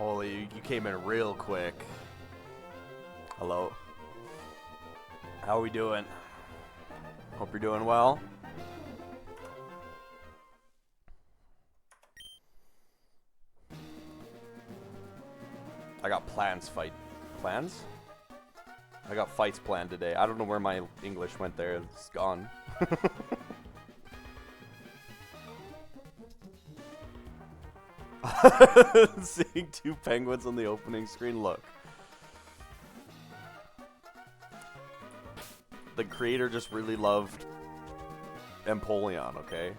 Holy, you came in real quick. Hello. How are we doing? Hope you're doing well. I got plans. I got fights planned today. I don't know where my English went there. It's gone. Seeing two penguins on the opening screen. Look. The creator just really loved Empoleon, okay?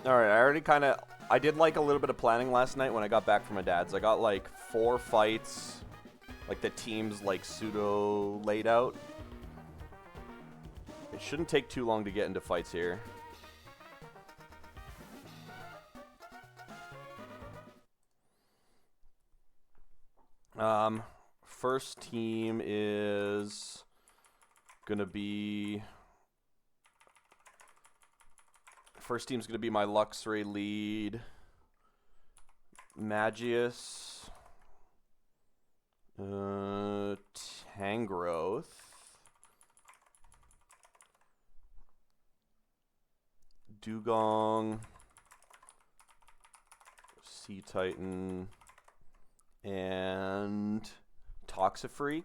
Alright, I did like a little bit of planning last night when I got back from my dad's. I got like 4 fights, like the teams like pseudo laid out. It shouldn't take too long to get into fights here. First team is gonna be... First team's gonna be my Luxray lead, Magius, Tangrowth, Dugong, Sea Titan, and Toxifreak.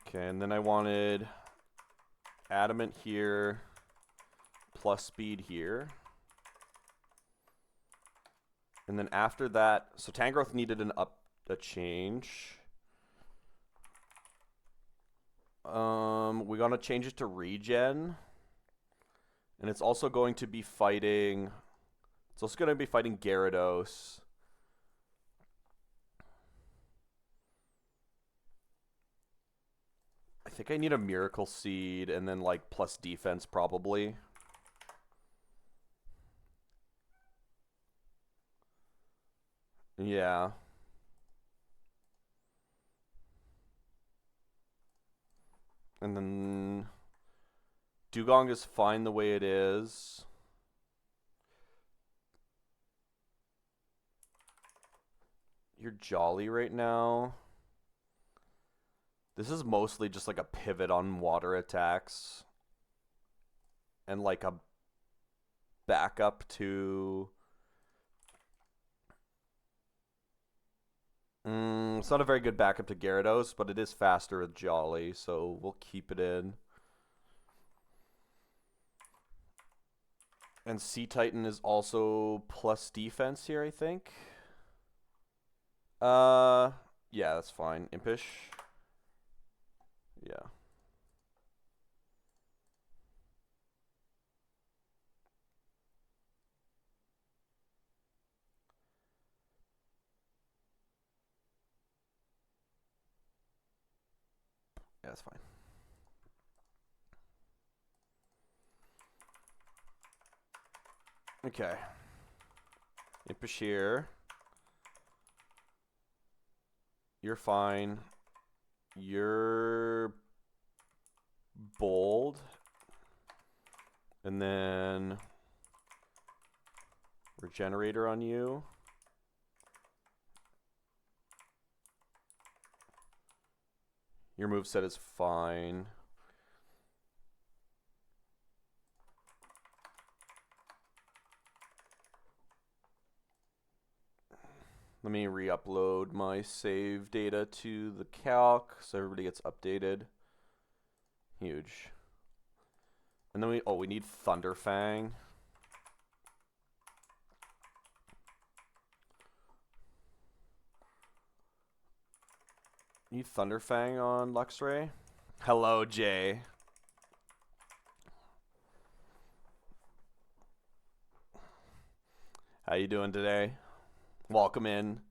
Okay, and then I wanted Adamant here, plus speed here. And then after that, so Tangrowth needed a change. We're gonna change it to regen. And it's also going to be fighting, Gyarados. I think I need a Miracle Seed and then like plus defense probably. Yeah. And then Dugong is fine the way it is. You're jolly right now. This is mostly just like a pivot on water attacks. And like a backup to... it's not a very good backup to Gyarados, but it is faster with Jolly, so we'll keep it in. And Sea Titan is also plus defense here, I think. Yeah, that's fine. Impish. Yeah. Yeah, that's fine. Okay. Impish here. You're fine. You're bold. And then Regenerator on you. Your moveset is fine. Let me re-upload my save data to the calc so everybody gets updated. Huge. And then we need Thunderfang. Need Thunderfang on Luxray? Hello, Jay. How you doing today? Welcome in.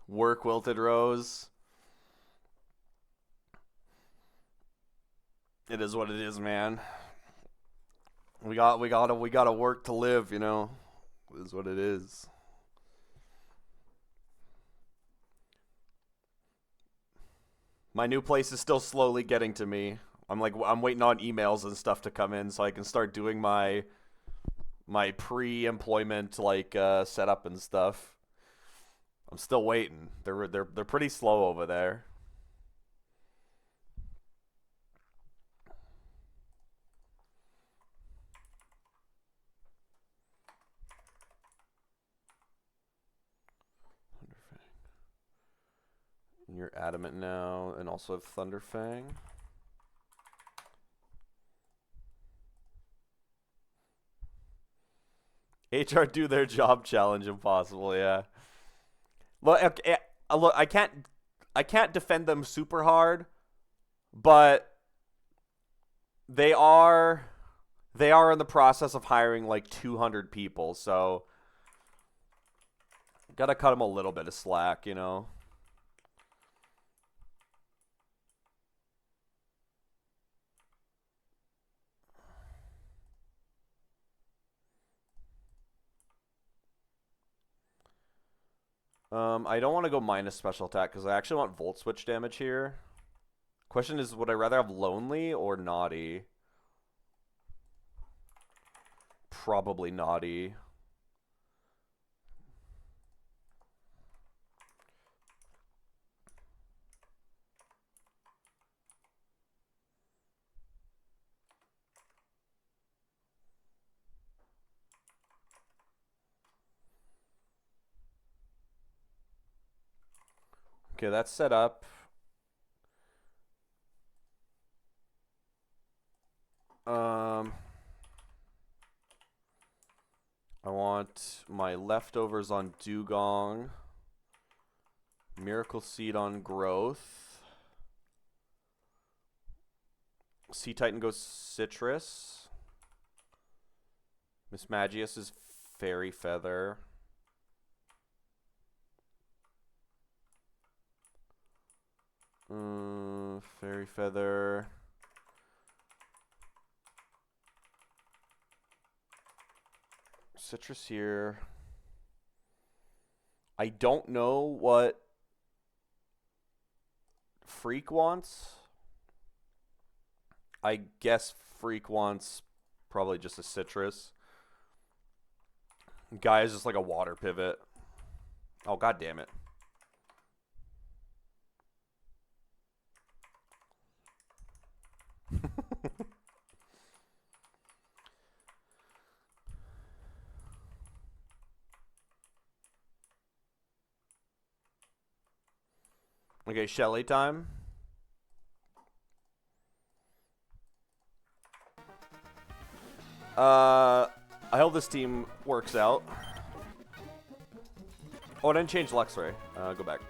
Work Wilted Rose. It is what it is, man. We gotta work to live, you know. It is what it is. My new place is still slowly getting to me. I'm waiting on emails and stuff to come in so I can start doing my pre-employment setup and stuff. I'm still waiting. They're pretty slow over there. You're adamant now, and also have Thunderfang. HR do their job challenge impossible, yeah. Look, I can't defend them super hard, but they are in the process of hiring like 200 people, so gotta cut them a little bit of slack, you know. I don't want to go minus special attack because I actually want Volt Switch damage here. Question is, would I rather have Lonely or Naughty? Probably Naughty. Okay, that's set up. I want my leftovers on Dugong. Miracle Seed on Growth. Sea Titan goes Citrus. Miss Magius is Fairy Feather. Fairy Feather. Citrus here. I don't know what Freak wants. I guess Freak wants probably just a Citrus. Guy is just like a water pivot. Oh, god damn it. Okay, Shelly time. I hope this team works out. Oh, I didn't change Luxray. Go back.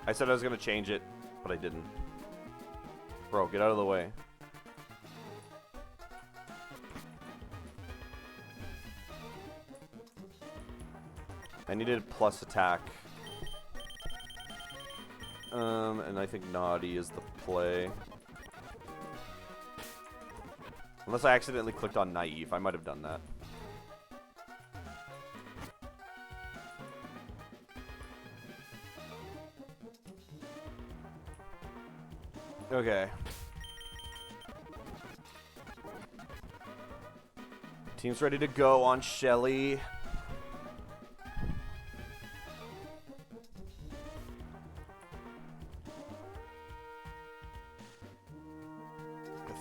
I said I was going to change it, but I didn't. Bro, get out of the way. I needed plus attack. And I think Naughty is the play. Unless I accidentally clicked on Naive. I might have done that. Okay. Team's ready to go on Shelly.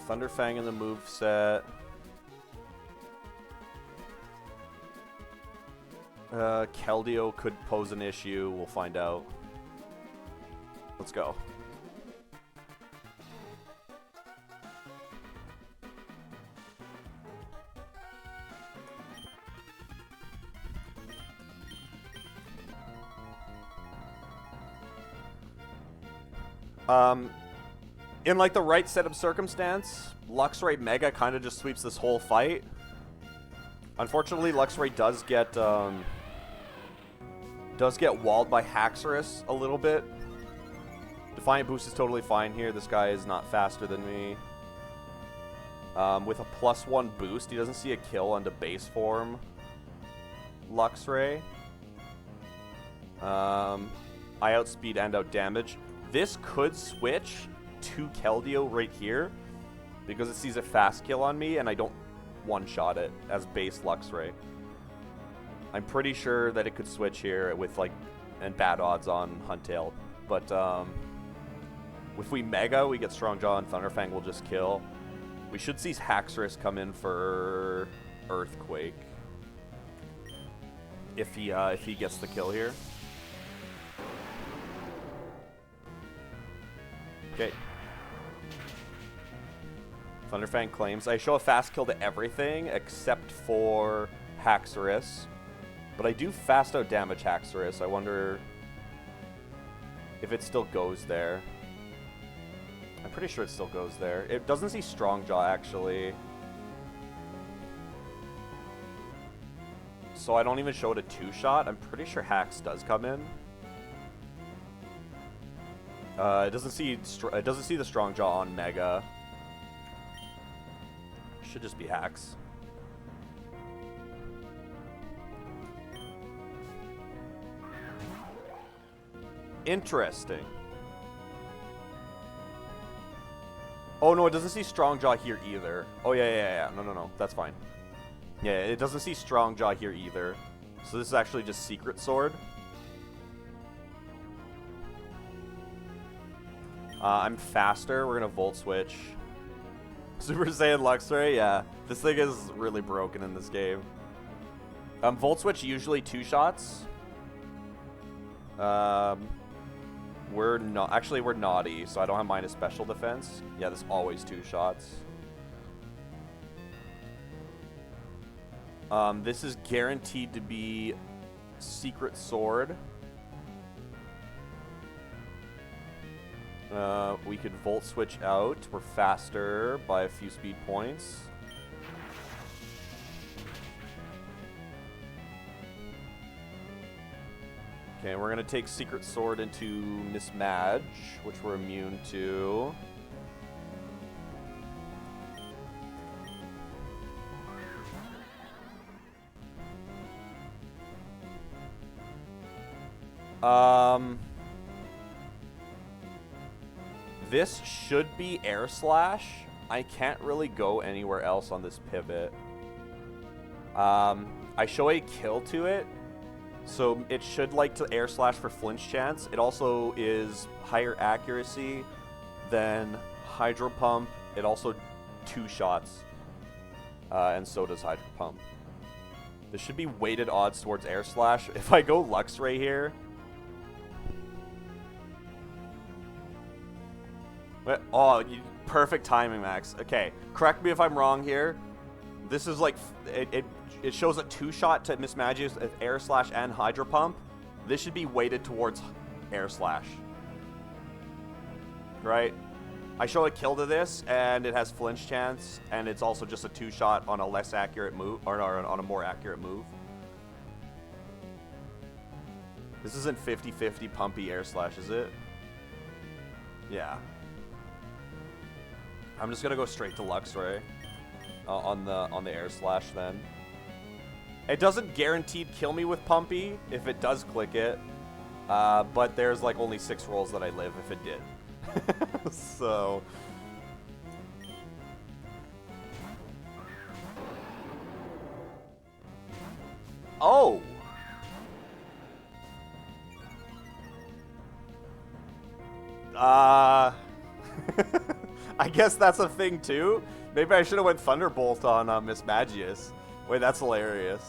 Thunderfang in the move set. Keldeo could pose an issue. We'll find out. Let's go. In like the right set of circumstance, Luxray Mega kind of just sweeps this whole fight. Unfortunately, Luxray does get Does get walled by Haxorus a little bit. Defiant Boost is totally fine here. This guy is not faster than me. With a +1 boost, he doesn't see a kill onto base form Luxray. I outspeed and outdamage. This could switch to Keldeo right here because it sees a fast kill on me and I don't one-shot it as base Luxray. I'm pretty sure that it could switch here with like and bad odds on Huntail, but if we Mega, we get Strong Jaw and Thunderfang will just kill. We should see Haxorus come in for Earthquake if he gets the kill here. Okay. Thunderfang claims. I show a fast kill to everything except for Haxorus. But I do fast out damage Haxorus. I wonder if it still goes there. I'm pretty sure it still goes there. It doesn't see Strong Jaw, actually. So I don't even show it a 2-shot. I'm pretty sure Hax does come in. It doesn't see the Strong Jaw on Mega. Should just be Hax. Interesting. Oh, no, it doesn't see Strong Jaw here either. Oh, yeah. No. That's fine. Yeah, it doesn't see Strong Jaw here either. So this is actually just Secret Sword. I'm faster. We're going to Volt Switch. Super Saiyan Luxray, yeah. This thing is really broken in this game. Volt Switch usually 2 shots. We're naughty, so I don't have minus special defense. Yeah, this is always 2 shots. This is guaranteed to be Secret Sword. We could Volt Switch out. We're faster by a few speed points. Okay, we're going to take Secret Sword into Mismatch, which we're immune to. This should be Air Slash. I can't really go anywhere else on this pivot. I show a kill to it. So it should like to Air Slash for flinch chance. It also is higher accuracy than Hydro Pump. It also 2 shots. And so does Hydro Pump. This should be weighted odds towards Air Slash. If I go Luxray here. Oh, perfect timing, Max. Okay, correct me if I'm wrong here. This is like, it shows a 2-shot to Mismagius of Air Slash and Hydro Pump. This should be weighted towards Air Slash. Right? I show a kill to this, and it has flinch chance, and it's also just a 2-shot on a less accurate move, or on a more accurate move. This isn't 50-50 pumpy Air Slash, is it? Yeah. I'm just gonna go straight to Luxray on the Air Slash then. It doesn't guaranteed kill me with Pumpy if it does click it, but there's like only 6 rolls that I live if it did. So oh. I guess that's a thing too. Maybe I should have went Thunderbolt on Mismagius. Wait, that's hilarious.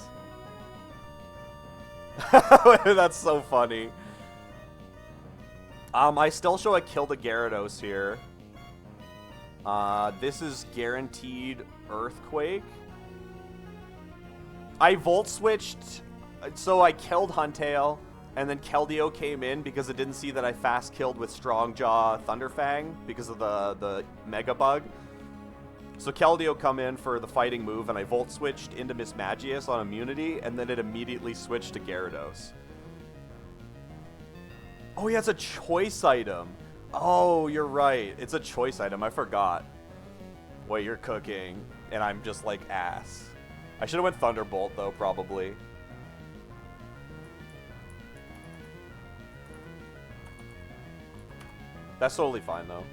That's so funny. I still show a kill to Gyarados here. This is guaranteed Earthquake. I Volt Switched, so I killed Huntail, and then Keldeo came in because it didn't see that I fast killed with Strong Jaw Thunderfang because of the Mega Bug. So Keldeo come in for the fighting move, and I Volt Switched into Mismagius on immunity, and then it immediately switched to Gyarados. Oh, yeah, it's a choice item. Oh, you're right. It's a choice item. I forgot. Wait, you're cooking, and I'm just like ass. I should have went Thunderbolt, though, probably. That's totally fine, though.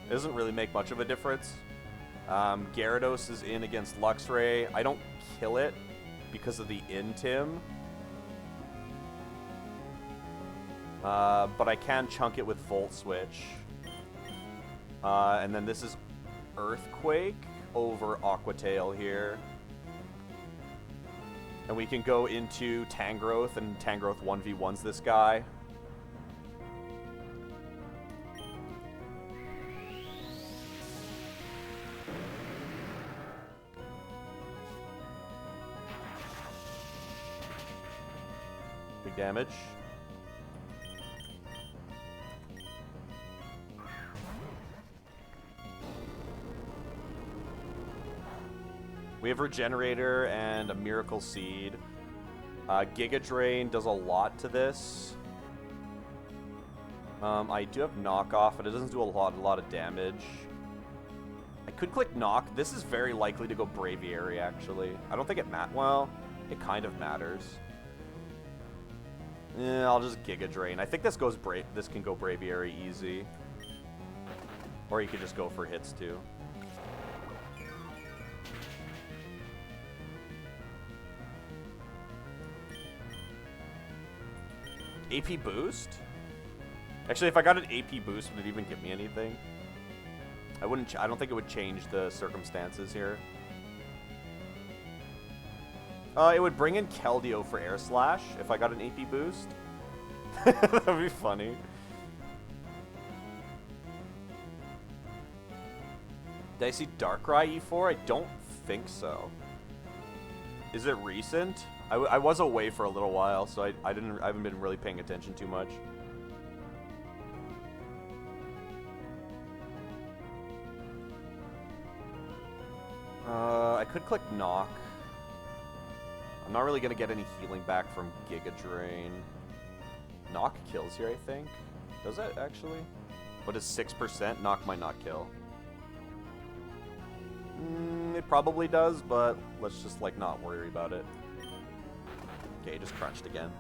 It doesn't really make much of a difference. Gyarados is in against Luxray. I don't kill it because of the Intim. But I can chunk it with Volt Switch. And then this is Earthquake over Aqua Tail here. And we can go into Tangrowth, and Tangrowth 1v1s this guy. Big damage. We have Regenerator and a Miracle Seed. Giga Drain does a lot to this. I do have Knockoff, but it doesn't do a lot of damage. I could click Knock. This is very likely to go Braviary, actually. I don't think it well, it kind of matters. Yeah, I'll just Giga Drain. I think this goes this can go Braviary easy. Or you could just go for hits too. AP boost? Actually, if I got an AP boost, would it even give me anything? I wouldn't. I don't think it would change the circumstances here. It would bring in Keldeo for Air Slash if I got an AP boost. That would be funny. Did I see Darkrai E4? I don't think so. Is it recent? I was away for a little while, so I haven't been really paying attention too much. I could click Knock. I'm not really gonna get any healing back from Giga Drain. Knock kills here, I think. Does it actually? What is 6%? Knock might not kill. It probably does, but let's just like not worry about it. Okay, just crunched again.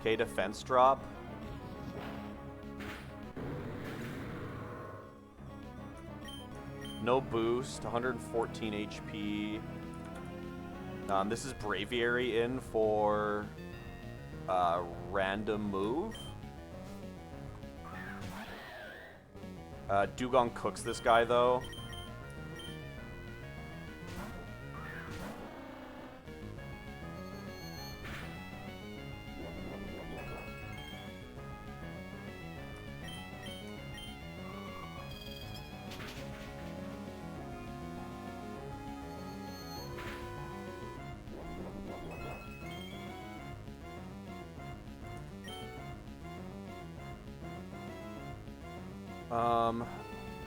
Okay, defense drop. No boost, 114 HP. This is Braviary in for random move. Dugong cooks this guy though.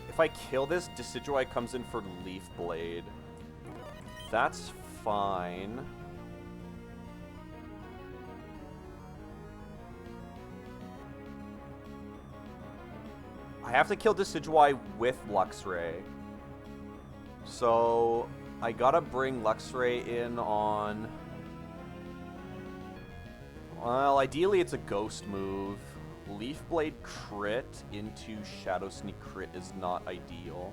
If I kill this, Decidueye comes in for Leaf Blade. That's fine. I have to kill Decidueye with Luxray. So, I gotta bring Luxray in on... Well, ideally it's a Ghost move. Leaf Blade crit into Shadow Sneak crit is not ideal.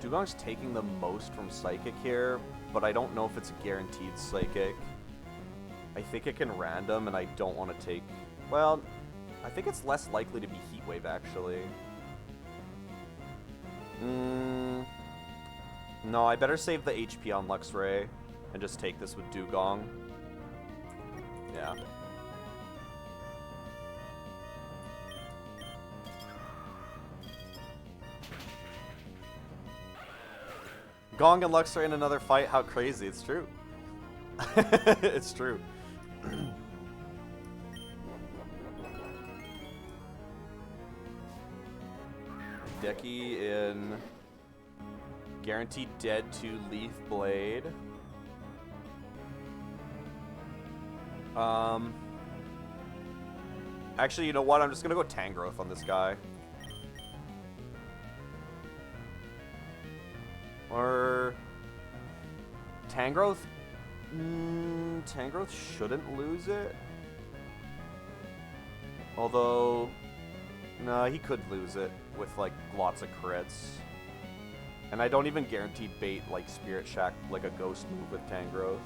Dugong's taking the most from Psychic here, but I don't know if it's a guaranteed Psychic. I think it can random, and I don't want to take... Well, I think it's less likely to be Heat Wave, actually. No, I better save the HP on Luxray and just take this with Dugong. Yeah. Gong and Luxray in another fight? How crazy, it's true. It's true. Decky in guaranteed dead to Leaf Blade. Actually, you know what? I'm just gonna go Tangrowth on this guy. Or Tangrowth? Tangrowth shouldn't lose it. Although, no, he could lose it with like lots of crits. And I don't even guarantee bait like Spirit Shack, like a ghost move with Tangrowth.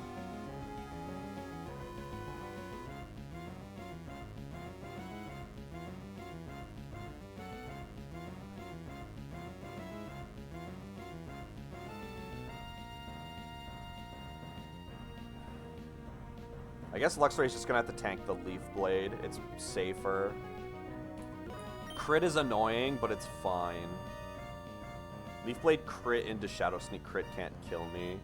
I guess Luxray's just gonna have to tank the Leaf Blade. It's safer. Crit is annoying, but it's fine. Leaf Blade crit into Shadow Sneak crit can't kill me.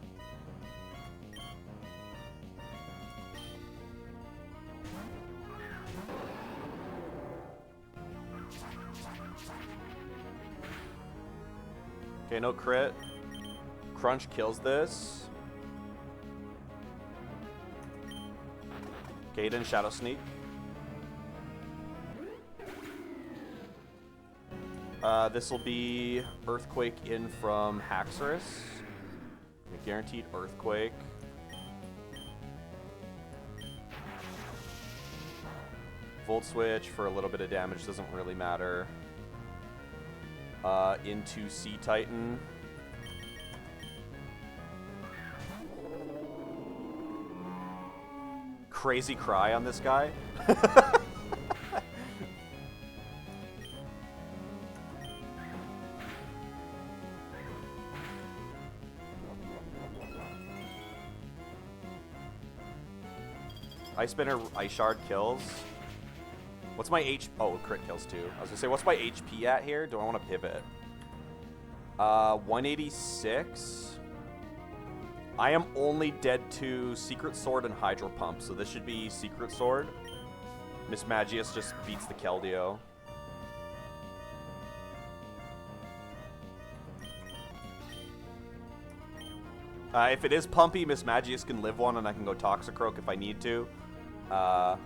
Okay, no crit. Crunch kills this. Gaiden, Shadow Sneak. This will be Earthquake in from Haxorus. A guaranteed Earthquake. Volt Switch for a little bit of damage, doesn't really matter. Into Sea Titan. Crazy Cry on this guy. Ice Spinner, Ice Shard kills. What's my H? Oh, crit kills too. I was gonna say, what's my HP at here? Do I want to pivot? 186. I am only dead to Secret Sword and Hydro Pump, so this should be Secret Sword. Miss Magius just beats the Keldeo. If it is Pumpy, Miss Magius can live one, and I can go Toxicroak if I need to. Let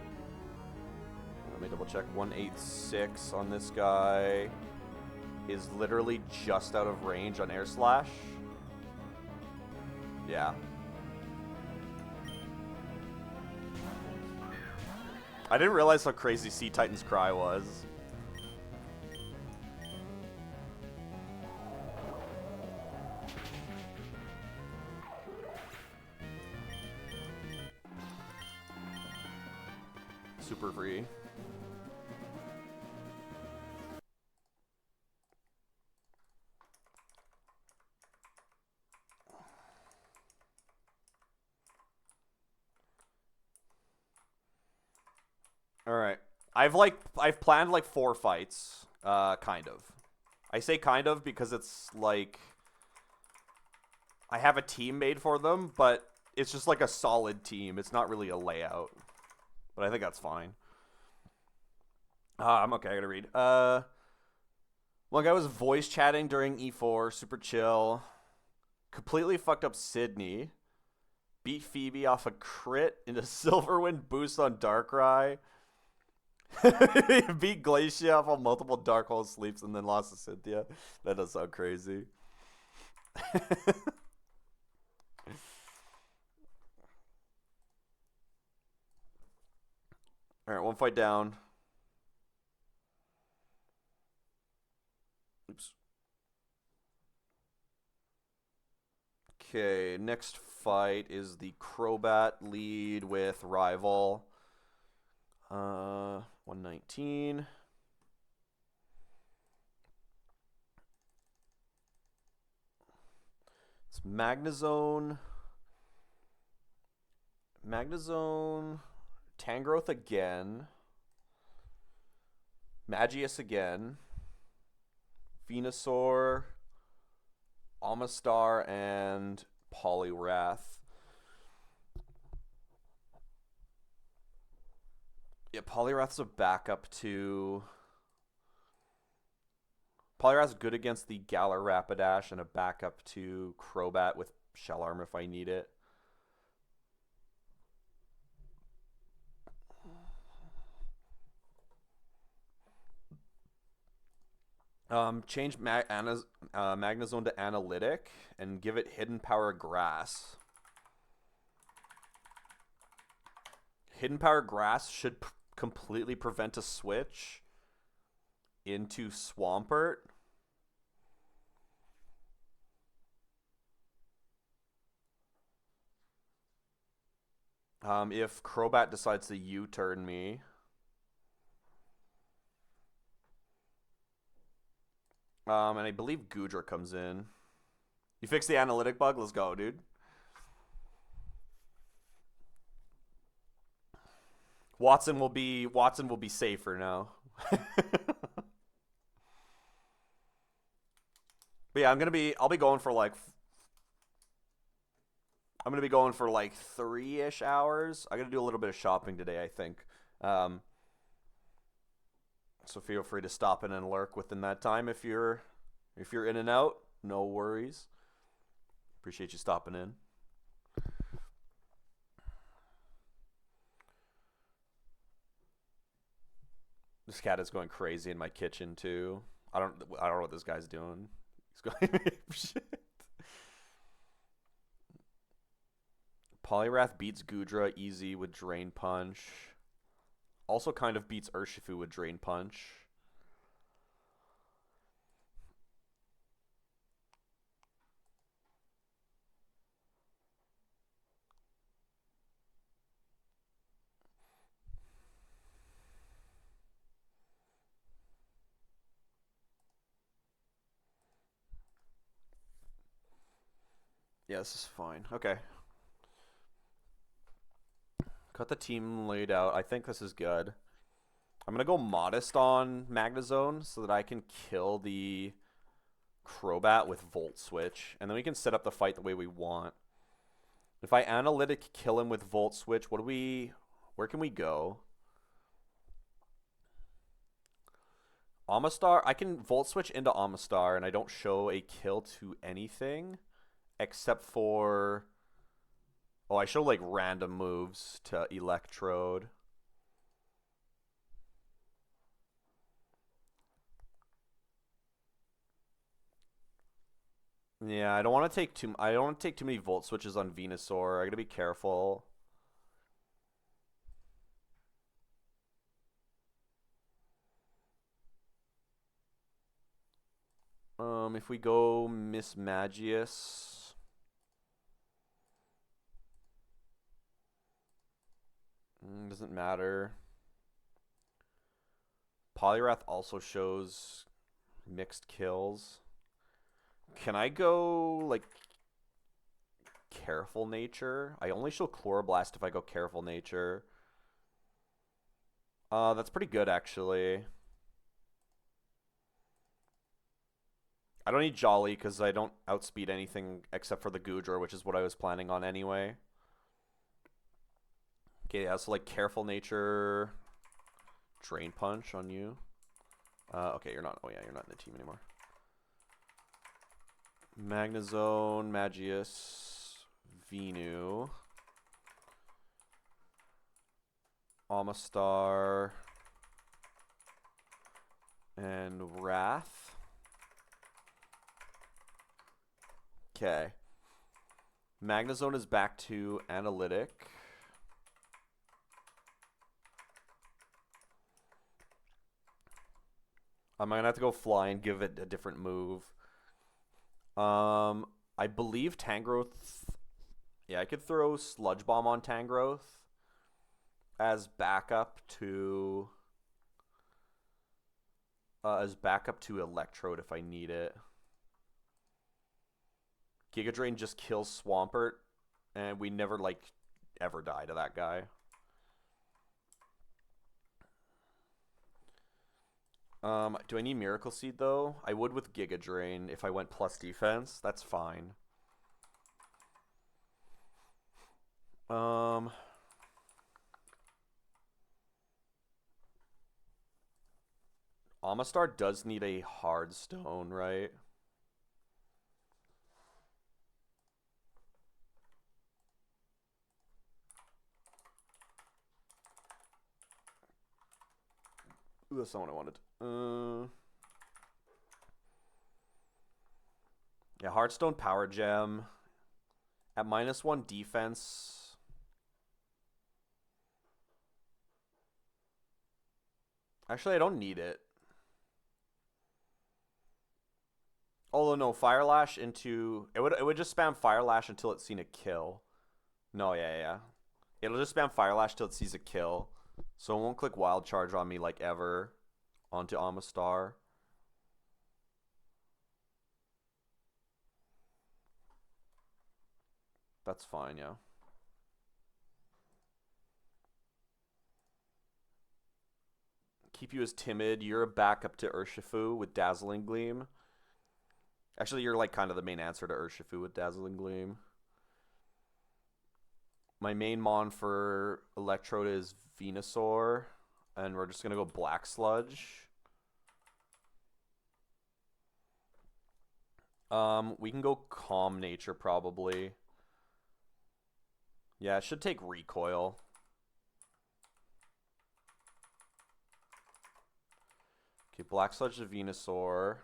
me double check. 186 on this guy is literally just out of range on Air Slash. Yeah. I didn't realize how crazy Sea Titan's Cry was. Super free. All right. I've planned like 4 fights, kind of. I say kind of because it's like I have a team made for them, but it's just like a solid team. It's not really a layout. But I think that's fine. I'm okay, I gotta read. One guy was voice chatting during E4, super chill. Completely fucked up Sydney. Beat Phoebe off a crit into Silverwind boost on Darkrai. Beat Glacia off on multiple Dark Hole sleeps and then lost to Cynthia. That does sound crazy. Alright, 1 fight down. Oops. Okay, next fight is the Crobat lead with Rival. 119. It's Magnezone. Tangrowth again. Magius again. Venusaur. Amistar and Poliwrath. Yeah, Poliwrath's a backup to... Poliwrath's good against the Galar Rapidash and a backup to Crobat with Shell Arm if I need it. Change Magnezone to Analytic and give it Hidden Power Grass. Hidden Power Grass should completely prevent a switch into Swampert. If Crobat decides to U-turn me. And I believe Goodra comes in. You fix the analytic bug? Let's go, dude. Watson will be safer now. But yeah, I'll be going for like 3-ish hours. I gotta do a little bit of shopping today, I think. So feel free to stop in and lurk within that time if you're in and out. No worries. Appreciate you stopping in. This cat is going crazy in my kitchen too. I don't know what this guy's doing. He's going shit. Poliwrath beats Goodra easy with Drain Punch. Also kind of beats Urshifu with Drain Punch. Yeah, this is fine. Okay. Got the team laid out. I think this is good. I'm going to go Modest on Magnezone so that I can kill the Crobat with Volt Switch. And then we can set up the fight the way we want. If I Analytic kill him with Volt Switch, where can we go? Amistar, I can Volt Switch into Amistar and I don't show a kill to anything except for... Oh, I show like random moves to Electrode. Yeah, I don't want to take too many Volt Switches on Venusaur. I gotta be careful. If we go Miss Magius. Doesn't matter. Poliwrath also shows mixed kills. Can I go, like, Careful Nature? I only show Chloroblast if I go Careful Nature. That's pretty good, actually. I don't need Jolly because I don't outspeed anything except for the Goodra, which is what I was planning on anyway. Okay, yeah, so like Careful Nature, Drain Punch on you. Okay, you're not. Oh yeah, you're not in the team anymore. Magnezone, Magius, Venu, Amistar, and Wrath. Okay. Magnezone is back to Analytic. I might have to go Fly and give it a different move. I believe Tangrowth... Yeah, I could throw Sludge Bomb on Tangrowth as backup to... Electrode if I need it. Giga Drain just kills Swampert, and we never, like, ever die to that guy. Do I need Miracle Seed, though? I would with Giga Drain if I went plus defense. That's fine. Amistar does need a hard stone, right? Ooh, that's not what I wanted. Yeah, Heartstone Power Gem. At -1 defense. Actually, I don't need it. Although no, Fire Lash into it would just spam Fire Lash until it's seen a kill. No, yeah. It'll just spam Fire Lash till it sees a kill. So it won't click Wild Charge on me like ever onto Amistar. That's fine, yeah. Keep you as timid. You're a backup to Urshifu with Dazzling Gleam. Actually, you're like kind of the main answer to Urshifu with Dazzling Gleam. My main mon for Electrode is Venusaur. And we're just going to go Black Sludge. We can go Calm Nature probably. Yeah, it should take Recoil. Okay, Black Sludge to Venusaur.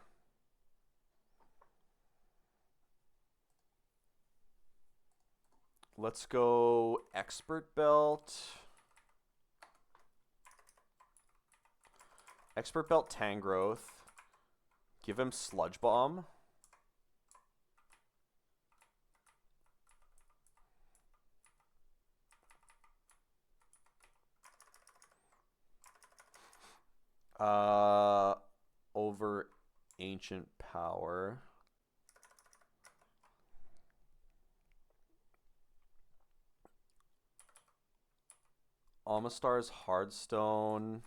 Let's go Expert Belt. Expert Belt Tangrowth. Give him Sludge Bomb. Over Ancient Power. Amistar's Hardstone.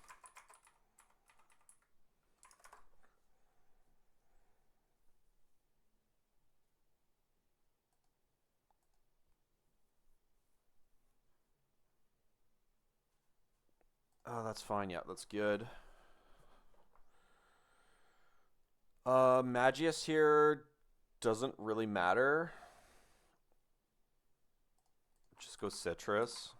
Oh, that's fine. Yeah, that's good. Magius here doesn't really matter. Just go Citrus.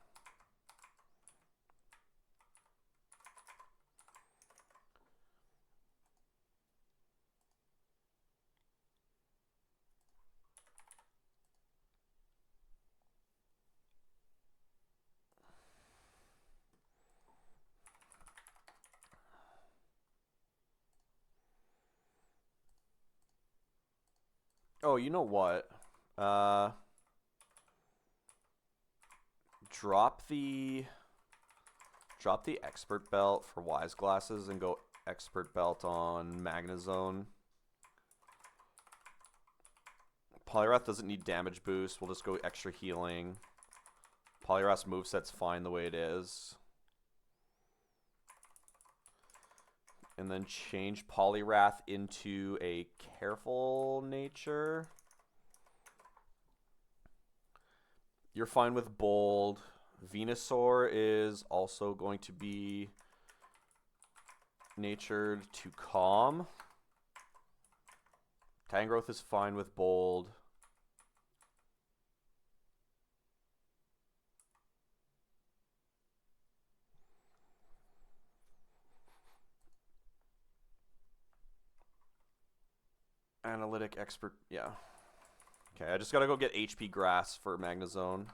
Oh, you know what? Drop the Expert Belt for Wise Glasses and go Expert Belt on Magnezone. Poliwrath doesn't need damage boost. We'll just go extra healing. Poliwrath's moveset's fine the way it is. And then change Poliwrath into a Careful Nature. You're fine with Bold. Venusaur is also going to be natured to Calm. Tangrowth is fine with Bold. Analytic Expert, yeah. Okay, I just gotta go get HP Grass for Magnezone.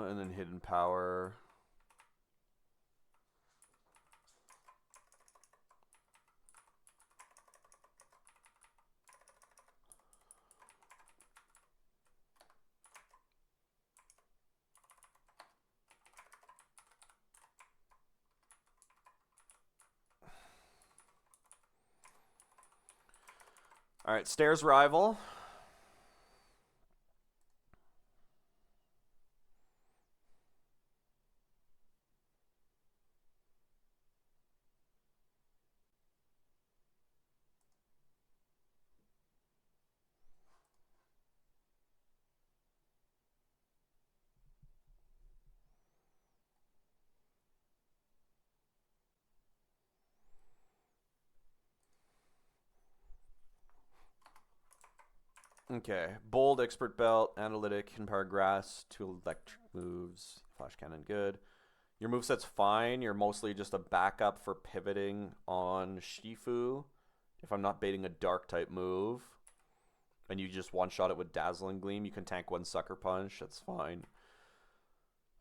And then Hidden Power. All right, Stairs Rival. Okay. Bold, Expert Belt, Analytic, Empower Grass, 2 electric moves. Flash Cannon, good. Your moveset's fine. You're mostly just a backup for pivoting on Shifu. If I'm not baiting a dark type move, and you just one-shot it with Dazzling Gleam, you can tank 1 Sucker Punch. That's fine.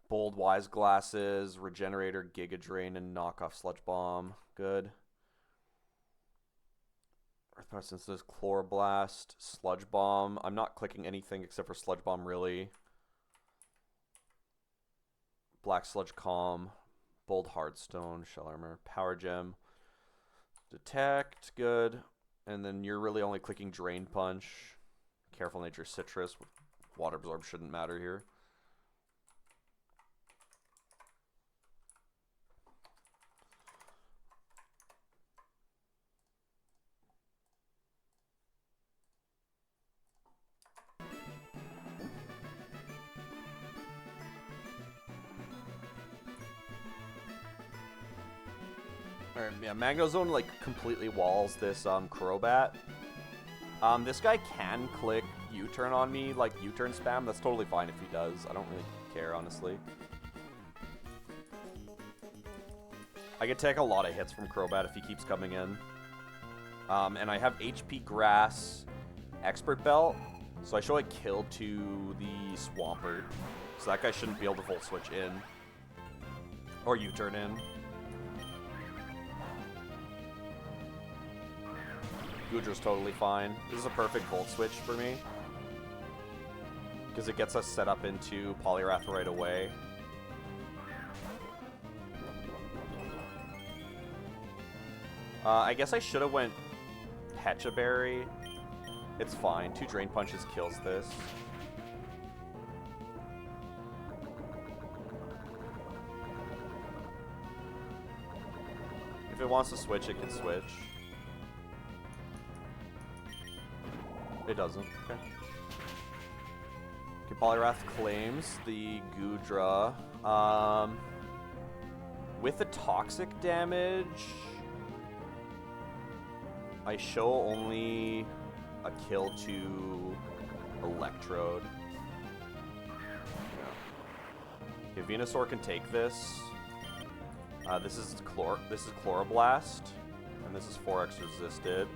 Bold, Wise Glasses, Regenerator, Giga Drain, and knock off Sludge Bomb. Good. Earth Power Synthesis, Chloroblast, Sludge Bomb. I'm not clicking anything except for Sludge Bomb, really. Black Sludge Calm, Bold Hardstone, Shell Armor, Power Gem, Detect, good. And then you're really only clicking Drain Punch. Careful Nature Citrus. Water Absorb shouldn't matter here. Alright, yeah, Magnezone like completely walls this Crobat. This guy can click U-turn on me, like U-turn spam. That's totally fine if he does. I don't really care, honestly. I could take a lot of hits from Crobat if he keeps coming in. And I have HP Grass, Expert Belt, so I show a kill to the Swampert. So that guy shouldn't be able to Volt Switch in. Or U-turn in. Goodra's totally fine. This is a perfect Volt Switch for me. Because it gets us set up into Poliwrath right away. I guess I should have went Pecha Berry. It's fine. 2 Drain Punches kills this. If it wants to switch, it can switch. It doesn't. Okay. Okay, Poliwrath claims the Goodra. With the toxic damage, I show only a kill to Electrode. Yeah. Okay, Venusaur can take this. This is Chloroblast, and this is 4x resisted.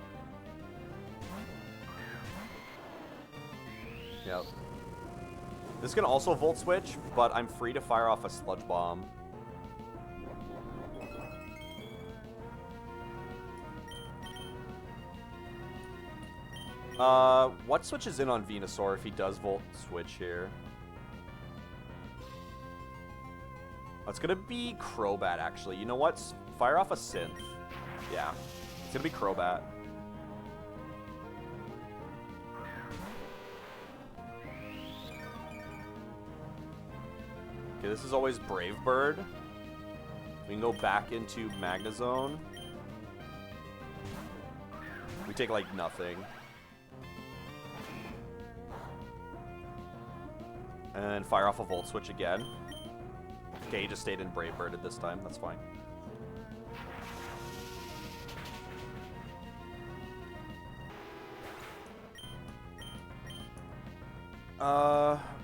Yep. This can also Volt Switch, but I'm free to fire off a Sludge Bomb. What switches in on Venusaur if he does Volt Switch here? It's gonna be Crobat, actually. You know what? Fire off a Synth. Yeah. It's gonna be Crobat. Okay, this is always Brave Bird. We can go back into Magnezone. We take, like, nothing. And fire off a Volt Switch again. Okay, he just stayed in Brave Bird at this time. That's fine.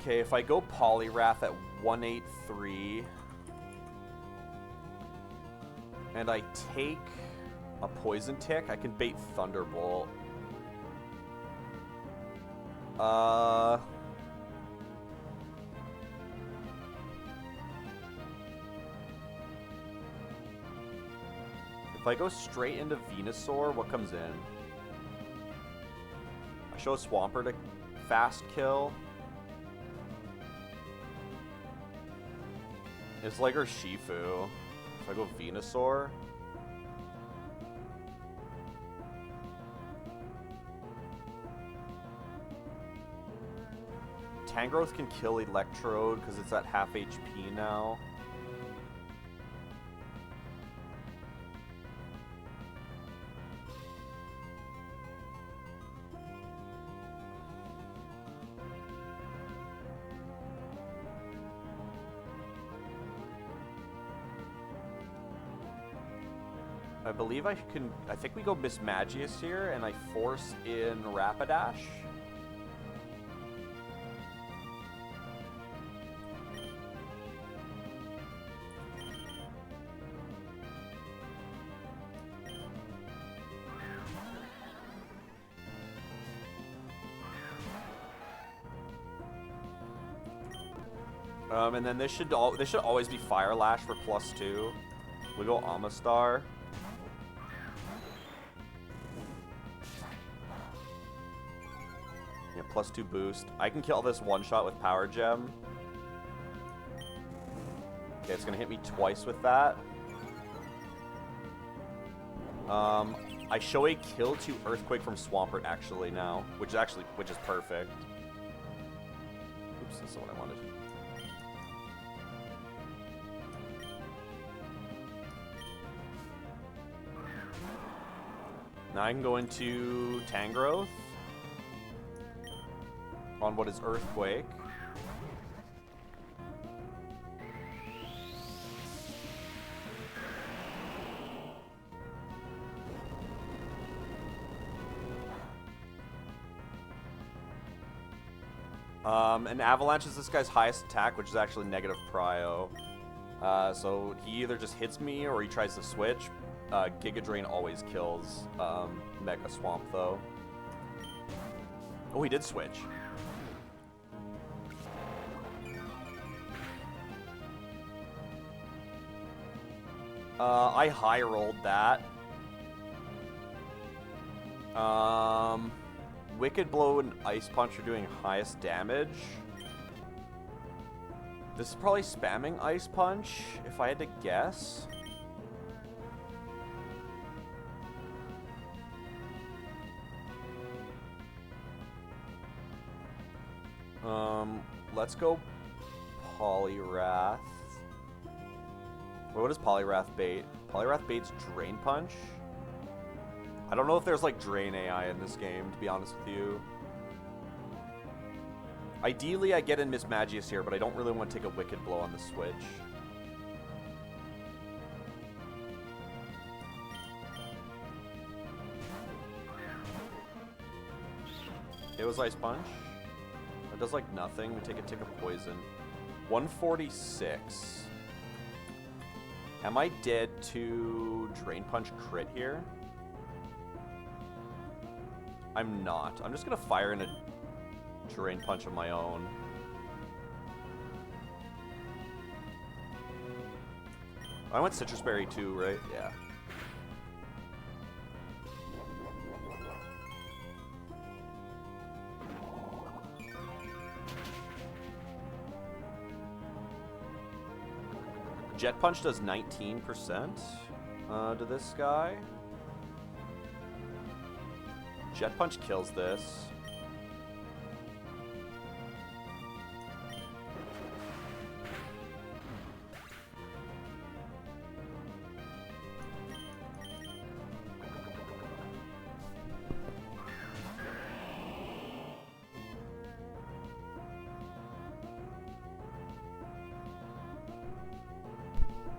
Okay, if I go Poliwrath at 183 and I take a Poison Tick, I can bait Thunderbolt. If I go straight into Venusaur, what comes in? I show Swampert to fast kill. It's like her Shifu. If I go Venusaur. Tangrowth can kill Electrode because it's at half HP now. I believe I can. I think we go Mismagius here, and I force in Rapidash. And then this should always be Fire Lash for +2. We go Amistar. Yeah, +2 boost. I can kill this one shot with Power Gem. Okay, it's gonna hit me twice with that. I show a kill to Earthquake from Swampert actually now, which is perfect. Oops, that's not what I wanted. Now I can go into Tangrowth on what is Earthquake. And Avalanche is this guy's highest attack, which is actually negative prio. So he either just hits me or he tries to switch. Giga Drain always kills Mega Swamp, though. Oh, he did switch. I high rolled that. Wicked Blow and Ice Punch are doing highest damage. This is probably spamming Ice Punch, if I had to guess. Let's go Poliwrath. What does Poliwrath bait? Poliwrath baits Drain Punch? I don't know if there's like Drain AI in this game, to be honest with you. Ideally, I get in Miss Magius here, but I don't really want to take a Wicked Blow on the switch. It was Ice Punch. It does like nothing. We take a tick of poison. 146. Am I dead to Drain Punch crit here? I'm not. I'm just gonna fire in a Drain Punch of my own. I went Citrus Berry too, right? Yeah. Jet Punch does 19% to this guy. Jet Punch kills this.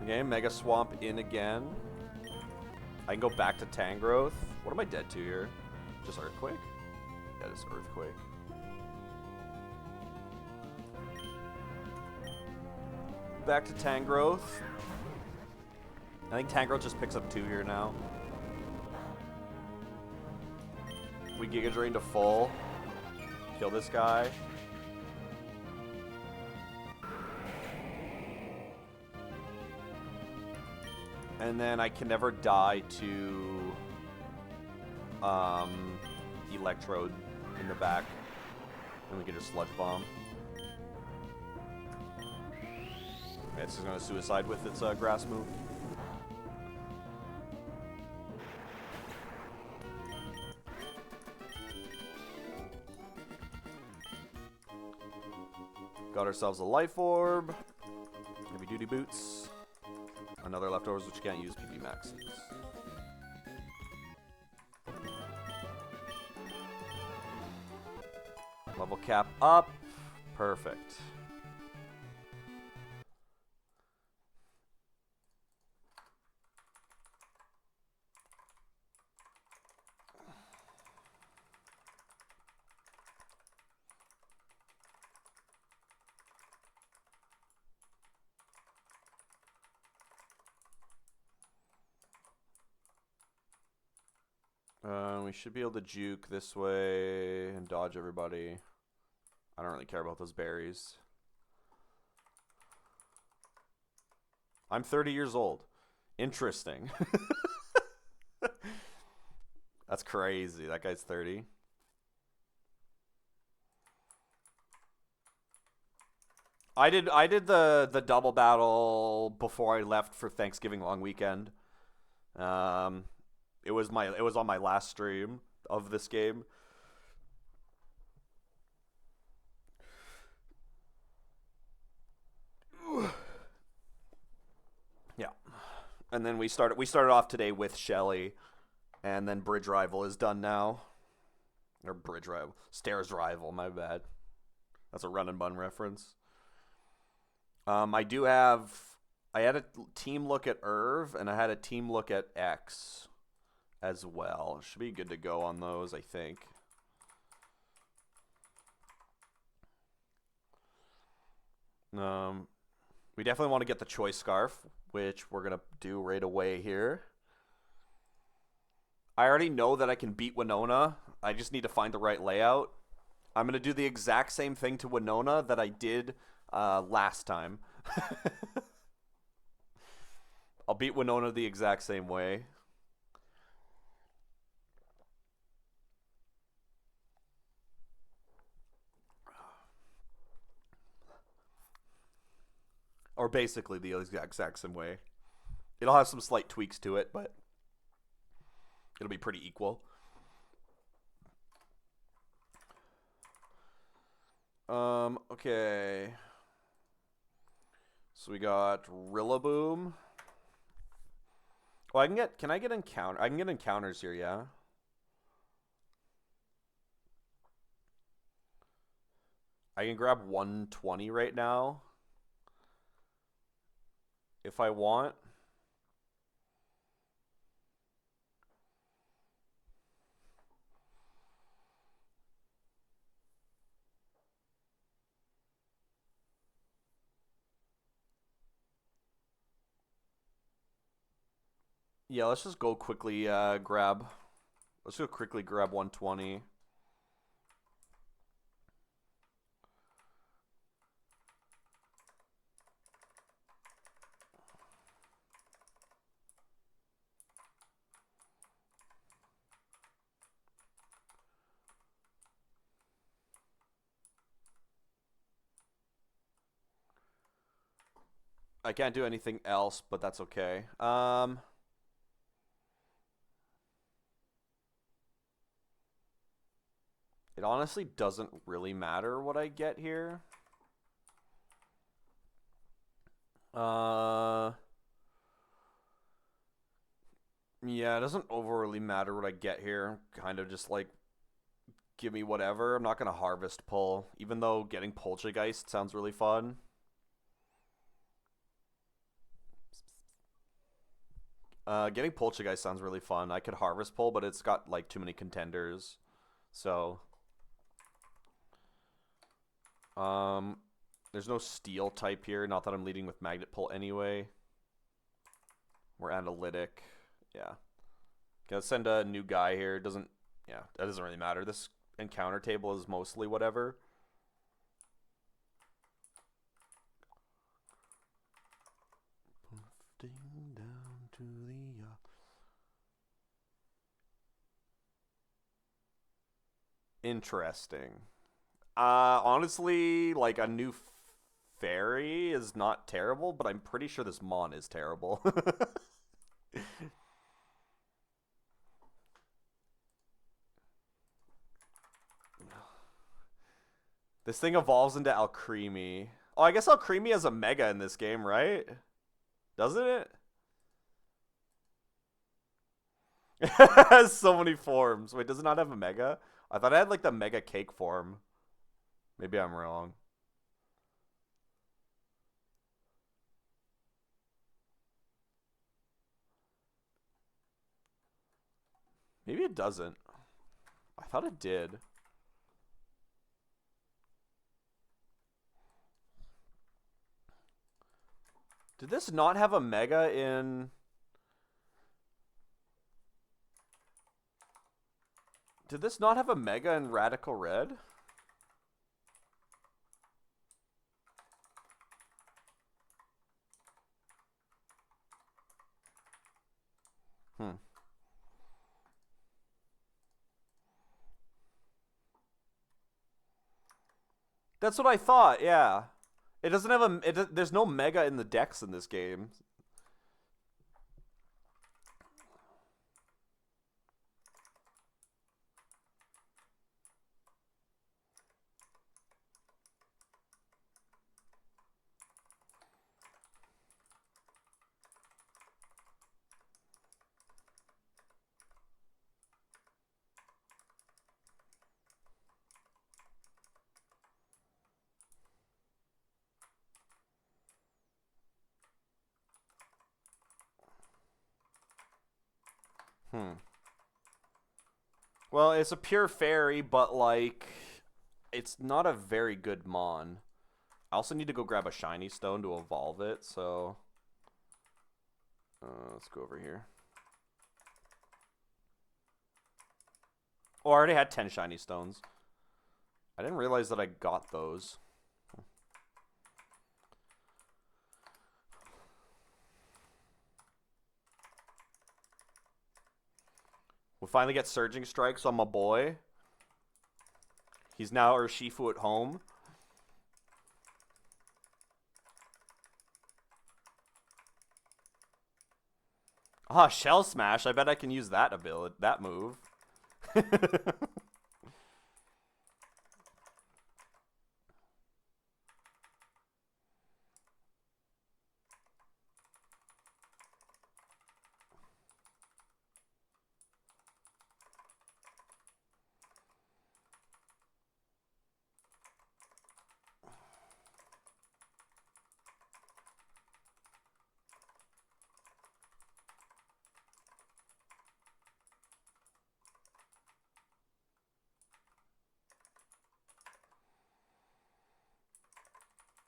Okay, Mega Swamp in again. I can go back to Tangrowth. What am I dead to here? Just Earthquake? Yeah, just Earthquake. Back to Tangrowth. I think Tangrowth just picks up 2 here now. We Giga Drain to full. Kill this guy. And then I can never die to Electrode in the back. And we can just Sludge Bomb. Okay, this is going to suicide with its grass move. Got ourselves a Life Orb. Heavy Duty Boots. Another Leftovers, which you can't use PB Maxes. Level cap up. Perfect. We should be able to juke this way and dodge everybody. I don't really care about those berries. I'm 30 years old. Interesting. That's crazy. That guy's 30. I did the double battle before I left for Thanksgiving long weekend. Um, it was on my last stream of this game. Yeah, and then we started off today with Shelly, and then Bridge Rival is done now, or Bridge Rival, Stairs Rival. My bad. That's a run and bun reference. I do have. I had a team look at Irv, and I had a team look at X as well. Should be good to go on those, I think. We definitely want to get the choice scarf, which we're gonna do right away here. I already know that I can beat Winona. I just need to find the right layout. I'm gonna do the exact same thing to Winona that I did last time. I'll beat Winona the exact same way. Or basically the exact same way. It'll have some slight tweaks to it, but it'll be pretty equal. Okay. So we got Rillaboom. Oh, can I get encounter? I can get encounters here, yeah. I can grab 120 right now if I want. Yeah, let's just go quickly grab. Let's go quickly grab 120. I can't do anything else, but that's okay. It honestly doesn't really matter what I get here. Yeah, it doesn't overly matter what I get here. Kind of just like give me whatever. I'm not gonna harvest pull, even though getting Poltergeist sounds really fun. Getting Poltergeist sounds really fun. I could harvest pull, but it's got like too many contenders. So, there's no steel type here. Not that I'm leading with magnet pull anyway. We're analytic. Yeah. Gonna send a new guy here. Yeah, that doesn't really matter. This encounter table is mostly whatever. Down to the Interesting. Honestly, like a new fairy is not terrible, but I'm pretty sure this Mon is terrible. This thing evolves into Alcremie. Oh, I guess Alcremie has a Mega in this game, right? Doesn't it? It has so many forms. Wait, does it not have a Mega? I thought it had like the Mega Cake form. Maybe I'm wrong. Maybe it doesn't. I thought it did. Did this not have a Mega in... Did this not have a Mega in Radical Red? That's what I thought. Yeah, it doesn't have a. There's no mega in the decks in this game. Hmm. Well, it's a pure fairy, but like, it's not a very good mon. I also need to go grab a shiny stone to evolve it, so let's go over here. Oh, I already had 10 shiny stones. I didn't realize that I got those. We finally get Surging Strikes on my boy. He's now Urshifu at home. Ah, Shell Smash. I bet I can use that ability, that move.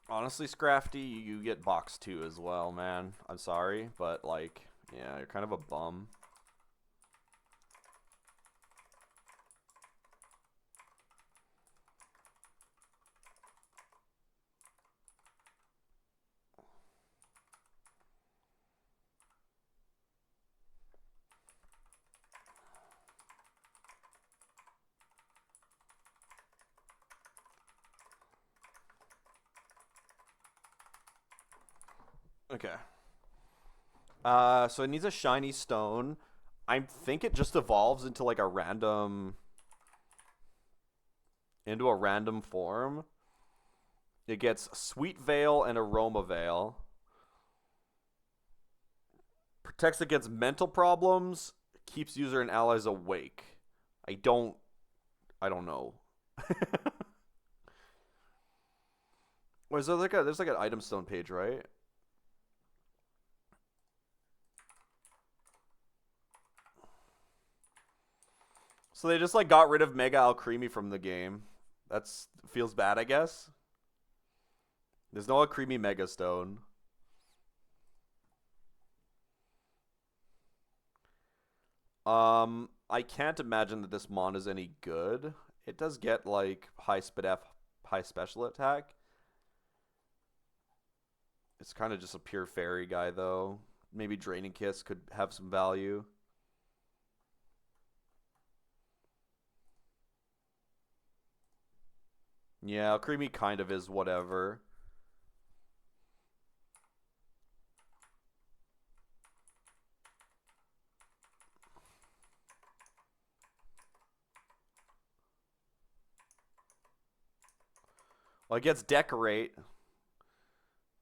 Honestly, Scrafty, you get box 2 as well, man. I'm sorry, but like, yeah, you're kind of a bum. Okay. So it needs a shiny stone. I think it just evolves into like a random form. It gets Sweet Veil and Aroma Veil. Protects against mental problems. Keeps user and allies awake. I don't know. Was there like there's like an item stone page, right? So they just like got rid of Mega Alcremie from the game. That's feels bad, I guess. There's no Alcremie Mega Stone. I can't imagine that this mon is any good. It does get like high speed F, high special attack. It's kind of just a pure fairy guy though. Maybe Draining Kiss could have some value. Yeah, Creamy kind of is whatever. Well, it gets Decorate.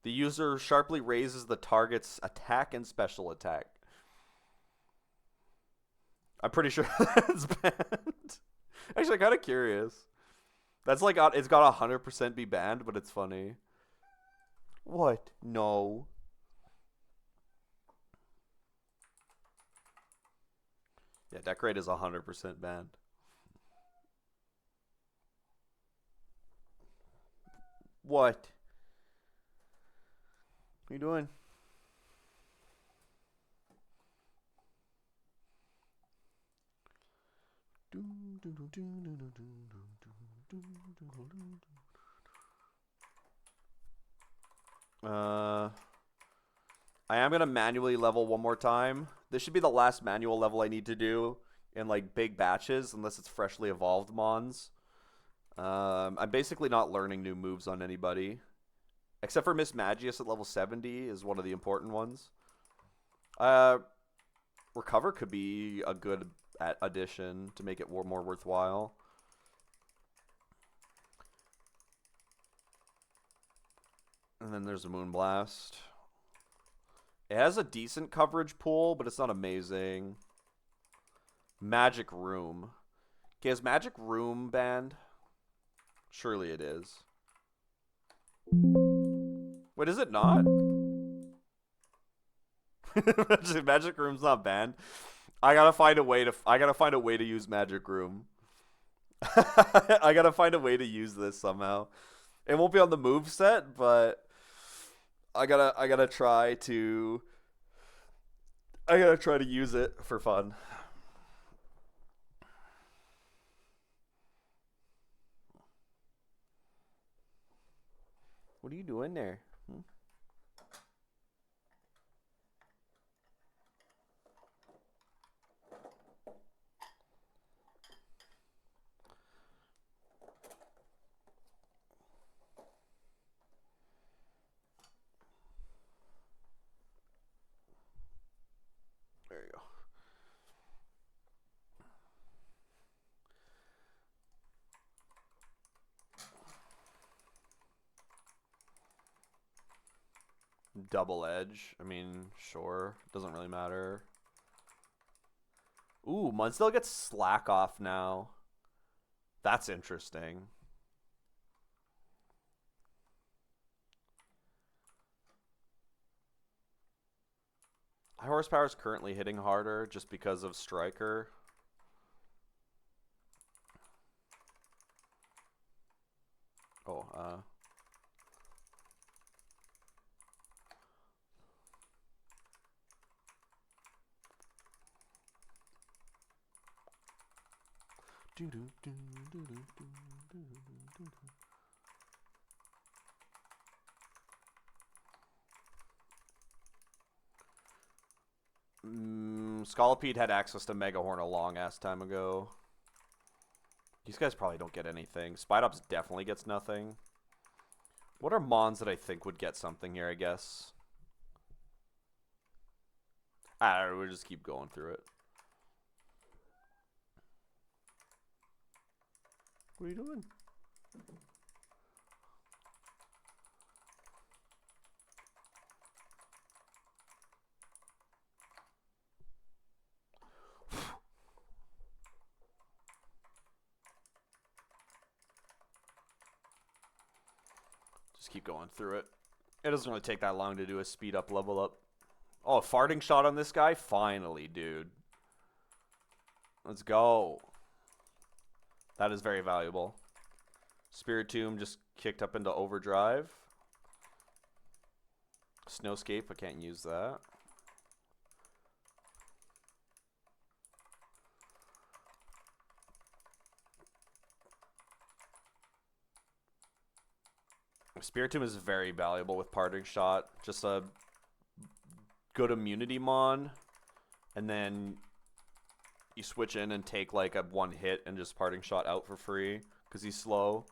The user sharply raises the target's attack and special attack. I'm pretty sure that's banned. Actually, I'm kind of curious. That's like, it's got 100% be banned, but it's funny. What? No. Yeah, Decorate is 100% banned. What? What are you doing? I am gonna manually level one more time. This should be the last manual level I need to do in like big batches, unless it's freshly evolved mons. I'm basically not learning new moves on anybody. Except for Miss Magius at level 70 is one of the important ones. Recover could be a good addition to make it more worthwhile. And then there's a Moonblast. It has a decent coverage pool, but it's not amazing. Magic Room. Okay, is Magic Room banned? Surely it is. Wait, is it not? Magic Room's not banned. I gotta find a way to use Magic Room. I gotta find a way to use this somehow. It won't be on the move set, but I gotta try to use it for fun. What are you doing there? There you go. Double edge. I mean, sure. Doesn't really matter. Ooh, Munsdale gets slack off now. That's interesting. High horsepower is currently hitting harder just because of Striker. Oh, Scolipede had access to Megahorn a long ass time ago. These guys probably don't get anything. Spidops definitely gets nothing. What are Mons that I think would get something here, I guess? I don't know, we'll just keep going through it. What are you doing? Just keep going through it. It doesn't really take that long to do a speed up, level up. Oh, a farting shot on this guy? Finally, dude. Let's go. That is very valuable. Spirit Tomb just kicked up into overdrive. Snowscape, I can't use that. Spirit Tomb is very valuable with Parting Shot. Just a good immunity mon, and then you switch in and take like a one hit and just Parting Shot out for free because he's slow.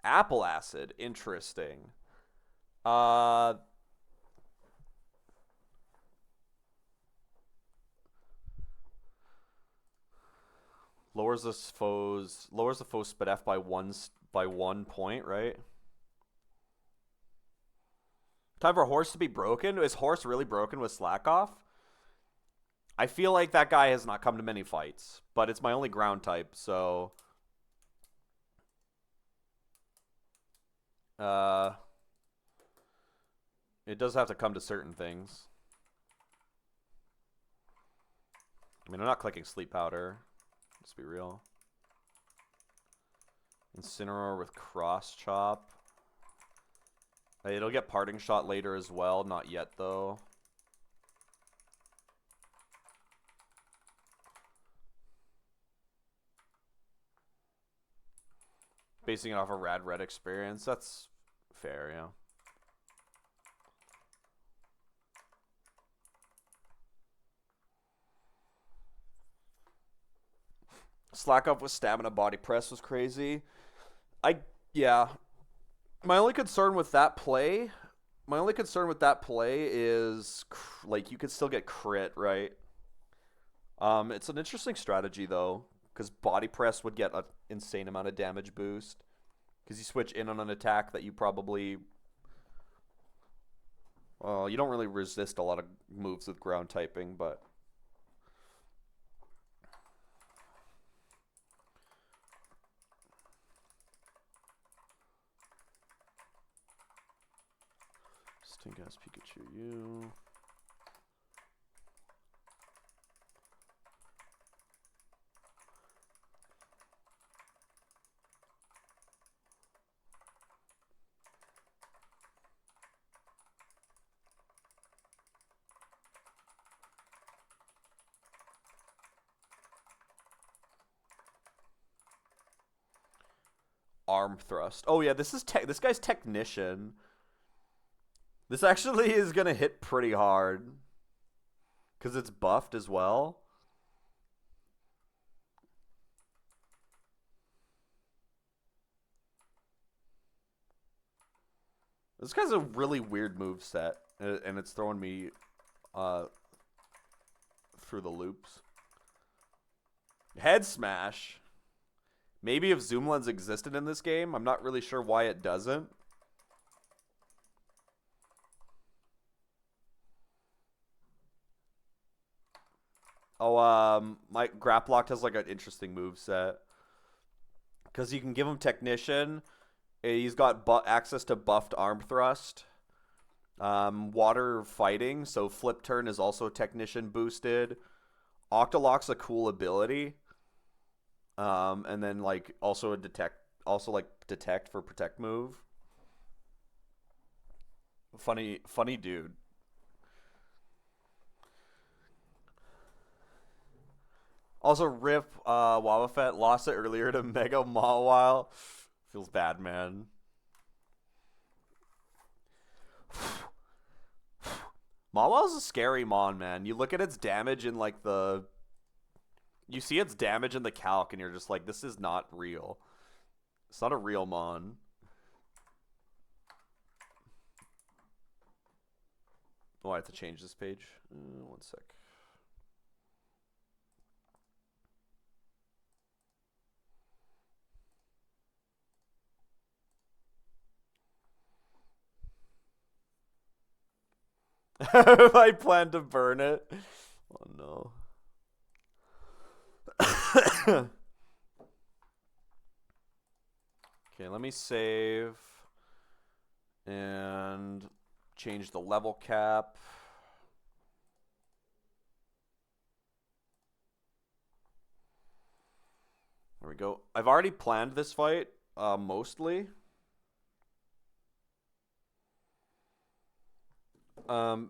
Apple Acid, interesting. Lowers the foe's spit F by 1 point, right? Time for Horse to be broken? Is Horse really broken with slack off? I feel like that guy has not come to many fights, but it's my only ground type, so it does have to come to certain things. I mean, I'm not clicking Sleep Powder. Let's be real. Incineroar with Cross Chop. It'll get Parting Shot later as well. Not yet, though. Basing it off a Rad Red experience. That's fair, yeah. Slack off with stamina body press was crazy. Yeah. My only concern with that play, is like you could still get crit, right? It's an interesting strategy though, because body press would get an insane amount of damage boost. Because you switch in on an attack that you probably, well, you don't really resist a lot of moves with ground typing, but Stink ass Pikachu, you. Arm thrust. Oh yeah, this guy's technician. This actually is gonna hit pretty hard because it's buffed as well. This guy's a really weird move set, and it's throwing me through the loops. Head smash. Maybe if zoom lens existed in this game, I'm not really sure why it doesn't. Oh, my Graplock has like an interesting move set because you can give him technician. He's got access to buffed arm thrust, water fighting. So flip turn is also technician boosted. Octolock's a cool ability. And then like also a detect for protect move. Funny dude. Also, rip Wobbuffet lost it earlier to Mega Mawile. Feels bad, man. Mawile's a scary mon, man. You look at its damage in like the... You see its damage in the calc and you're just like, this is not real. It's not a real mon. Oh, I have to change this page. One sec. I plan to burn it. Oh no. Okay, let me save and change the level cap. There we go. I've already planned this fight, mostly.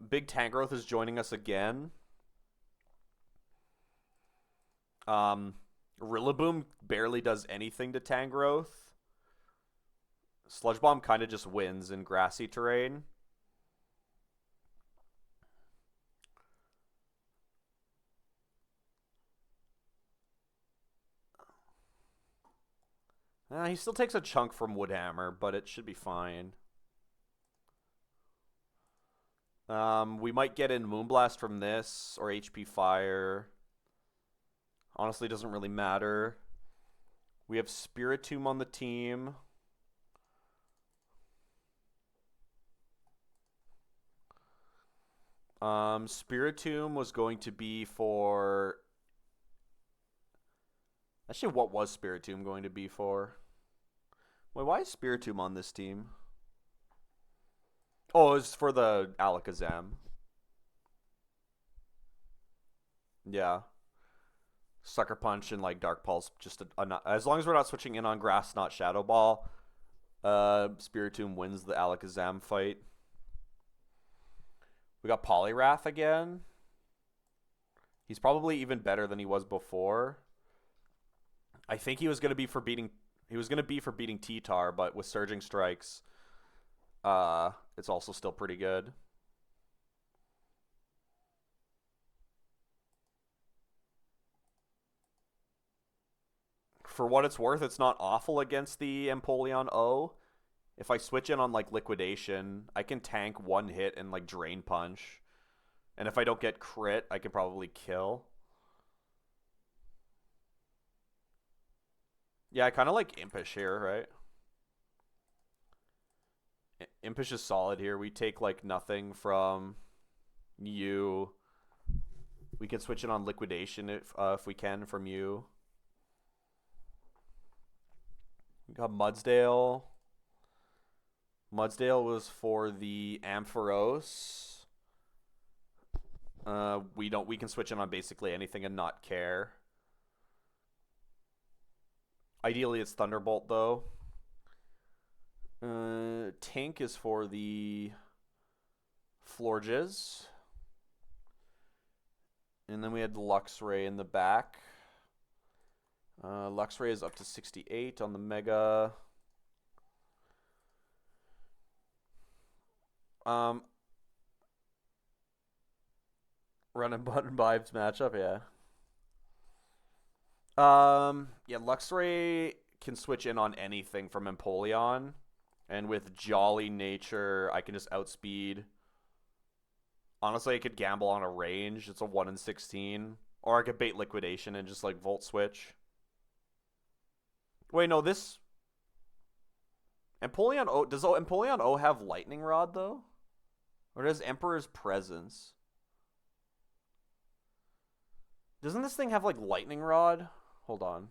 Big Tangrowth is joining us again. Rillaboom barely does anything to Tangrowth. Sludge Bomb kind of just wins in grassy terrain. He still takes a chunk from Woodhammer, but it should be fine. We might get in Moonblast from this, or HP Fire. Honestly, doesn't really matter. We have Spiritomb on the team. Spiritomb was going to be for... Actually, what was Spiritomb going to be for? Wait, why is Spiritomb on this team? Oh, it was for the Alakazam. Yeah. Sucker Punch and like Dark Pulse, just as long as we're not switching in on Grass, not Shadow Ball. Spiritomb wins the Alakazam fight. We got Poliwrath again. He's probably even better than he was before. I think he was gonna be for beating T-Tar, but with Surging Strikes, it's also still pretty good. For what it's worth, it's not awful against the Empoleon O. If I switch in on like Liquidation, I can tank one hit and like Drain Punch. And if I don't get crit, I can probably kill. Yeah, I kind of like Impish here, right? Impish is solid here. We take like nothing from you. We can switch it on Liquidation if we can from you. We got Mudsdale. Mudsdale was for the Ampharos. We can switch in on basically anything and not care. Ideally, it's Thunderbolt though. Tank is for the Florges. And then we had Luxray in the back. Luxray is up to 68 on the Mega. Run and button vibes matchup, yeah. Yeah, Luxray can switch in on anything from Empoleon. And with Jolly Nature, I can just outspeed. Honestly, I could gamble on a range. It's a 1 in 16. Or I could bait Liquidation and just like Volt Switch. Wait, no, this... Empoleon O... Does Empoleon O have Lightning Rod, though? Or does Emperor's Presence? Doesn't this thing have like Lightning Rod? Hold on.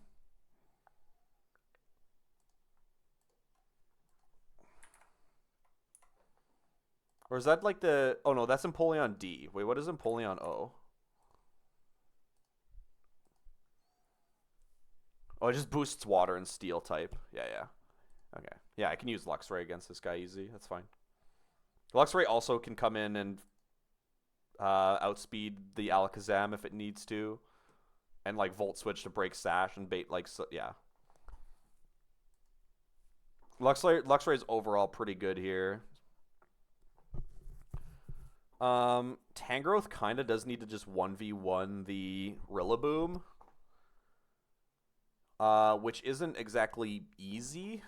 Or is that like the... Oh no, that's Empoleon D. Wait, what is Empoleon O? Oh, it just boosts water and steel type. Yeah, yeah. Okay. Yeah, I can use Luxray against this guy easy. That's fine. Luxray also can come in and outspeed the Alakazam if it needs to. And like Volt Switch to break Sash and bait like... So, yeah. Luxray is overall pretty good here. Tangrowth kind of does need to just 1v1 the Rillaboom. Which isn't exactly easy.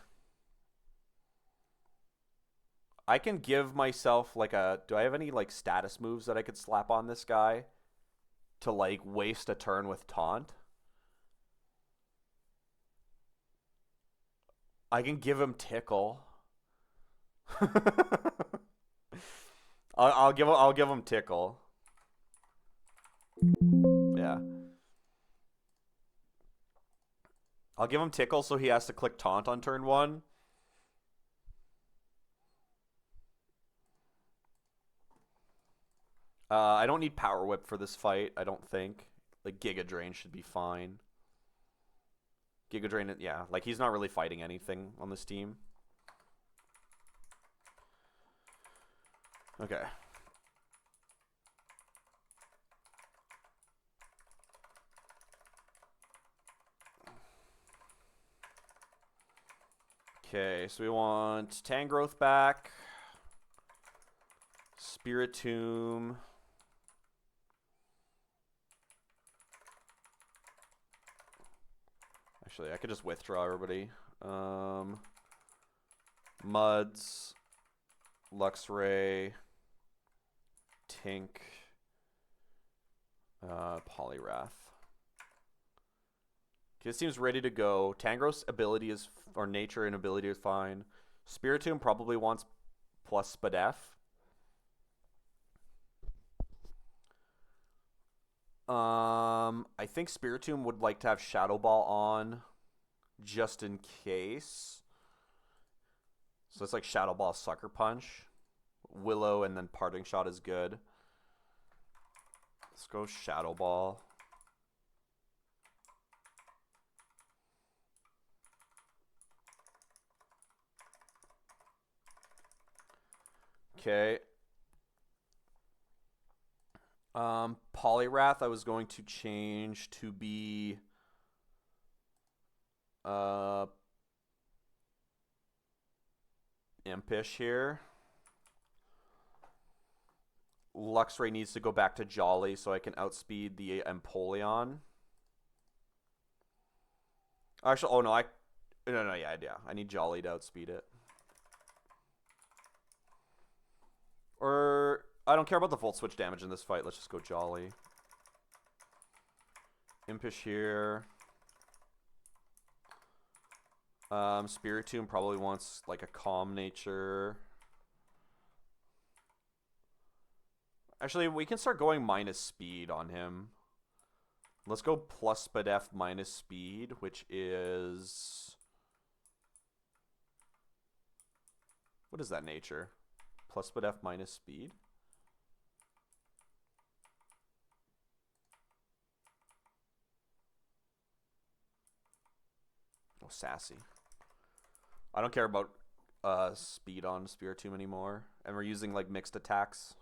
I can give myself like a... Do I have any like status moves that I could slap on this guy to like waste a turn with Taunt? I can give him Tickle. I'll give him Tickle. Yeah. I'll give him Tickle so he has to click Taunt on turn 1. I don't need Power Whip for this fight, I don't think. Like, Giga Drain should be fine. Giga Drain, yeah. Like, he's not really fighting anything on this team. Okay. Okay, so we want Tangrowth back. Spiritomb. Actually, I could just withdraw everybody. Muds. Luxray. Tink. Poliwrath. Okay, this team's ready to go. Tangrowth's ability is, or nature and ability is fine. Spiritomb probably wants plus Spadef. I think Spiritomb would like to have Shadow Ball on just in case. So it's like Shadow Ball, Sucker Punch. Willow and then Parting Shot is good. Let's go Shadow Ball. Okay. Poliwrath I was going to change to be Impish here. Luxray needs to go back to Jolly so I can outspeed the Empoleon. Actually, oh no, no, yeah. I need Jolly to outspeed it. Or, I don't care about the Volt Switch damage in this fight. Let's just go Jolly. Impish here. Spiritomb probably wants, like, a Calm Nature. Actually, we can start going minus speed on him. Let's go plus Spadef minus speed, which is... What is that nature? Plus Spadef minus speed? Oh, Sassy. I don't care about speed on Spiritomb anymore. And we're using, like, mixed attacks.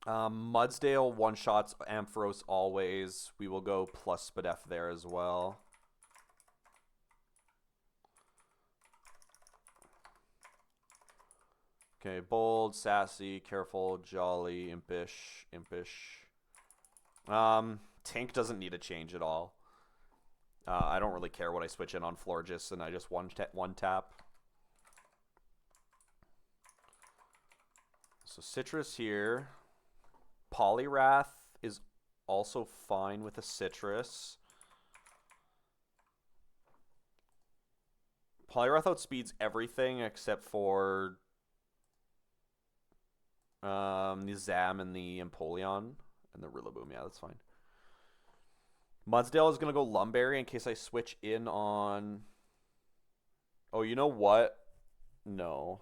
Mudsdale one-shots Ampharos always. We will go plus Spadef there as well. Okay, bold, sassy, careful, jolly, impish. Tink doesn't need a change at all. I don't really care what I switch in on Florges, and I just one tap. So Citrus here. Poliwrath is also fine with a Citrus. Poliwrath outspeeds everything except for the Zam and the Empoleon and the Rillaboom. Yeah, that's fine. Mudsdale is going to go Lumberry in case I switch in on... Oh, you know what? No.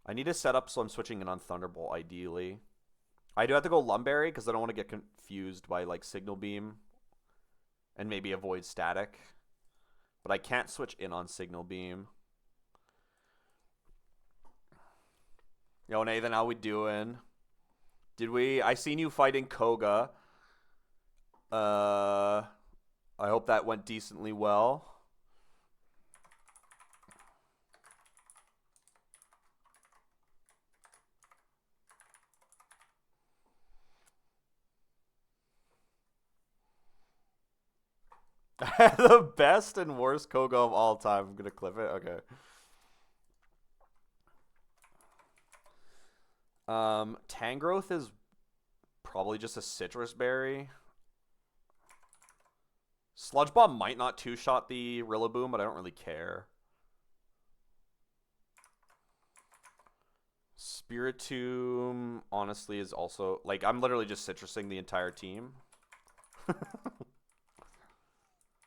I need to set up so I'm switching in on Thunderbolt, ideally. I do have to go Lumberry because I don't want to get confused by, like, Signal Beam and maybe avoid Static. But I can't switch in on Signal Beam. Yo, Nathan, how we doing? I seen you fighting Koga. I hope that went decently well. The best and worst Koga of all time. I'm gonna clip it. Okay. Tangrowth is probably just a Citrus Berry. Sludge Bomb might not two-shot the Rillaboom, but I don't really care. Spiritomb, honestly, is also... Like, I'm literally just citrusing the entire team.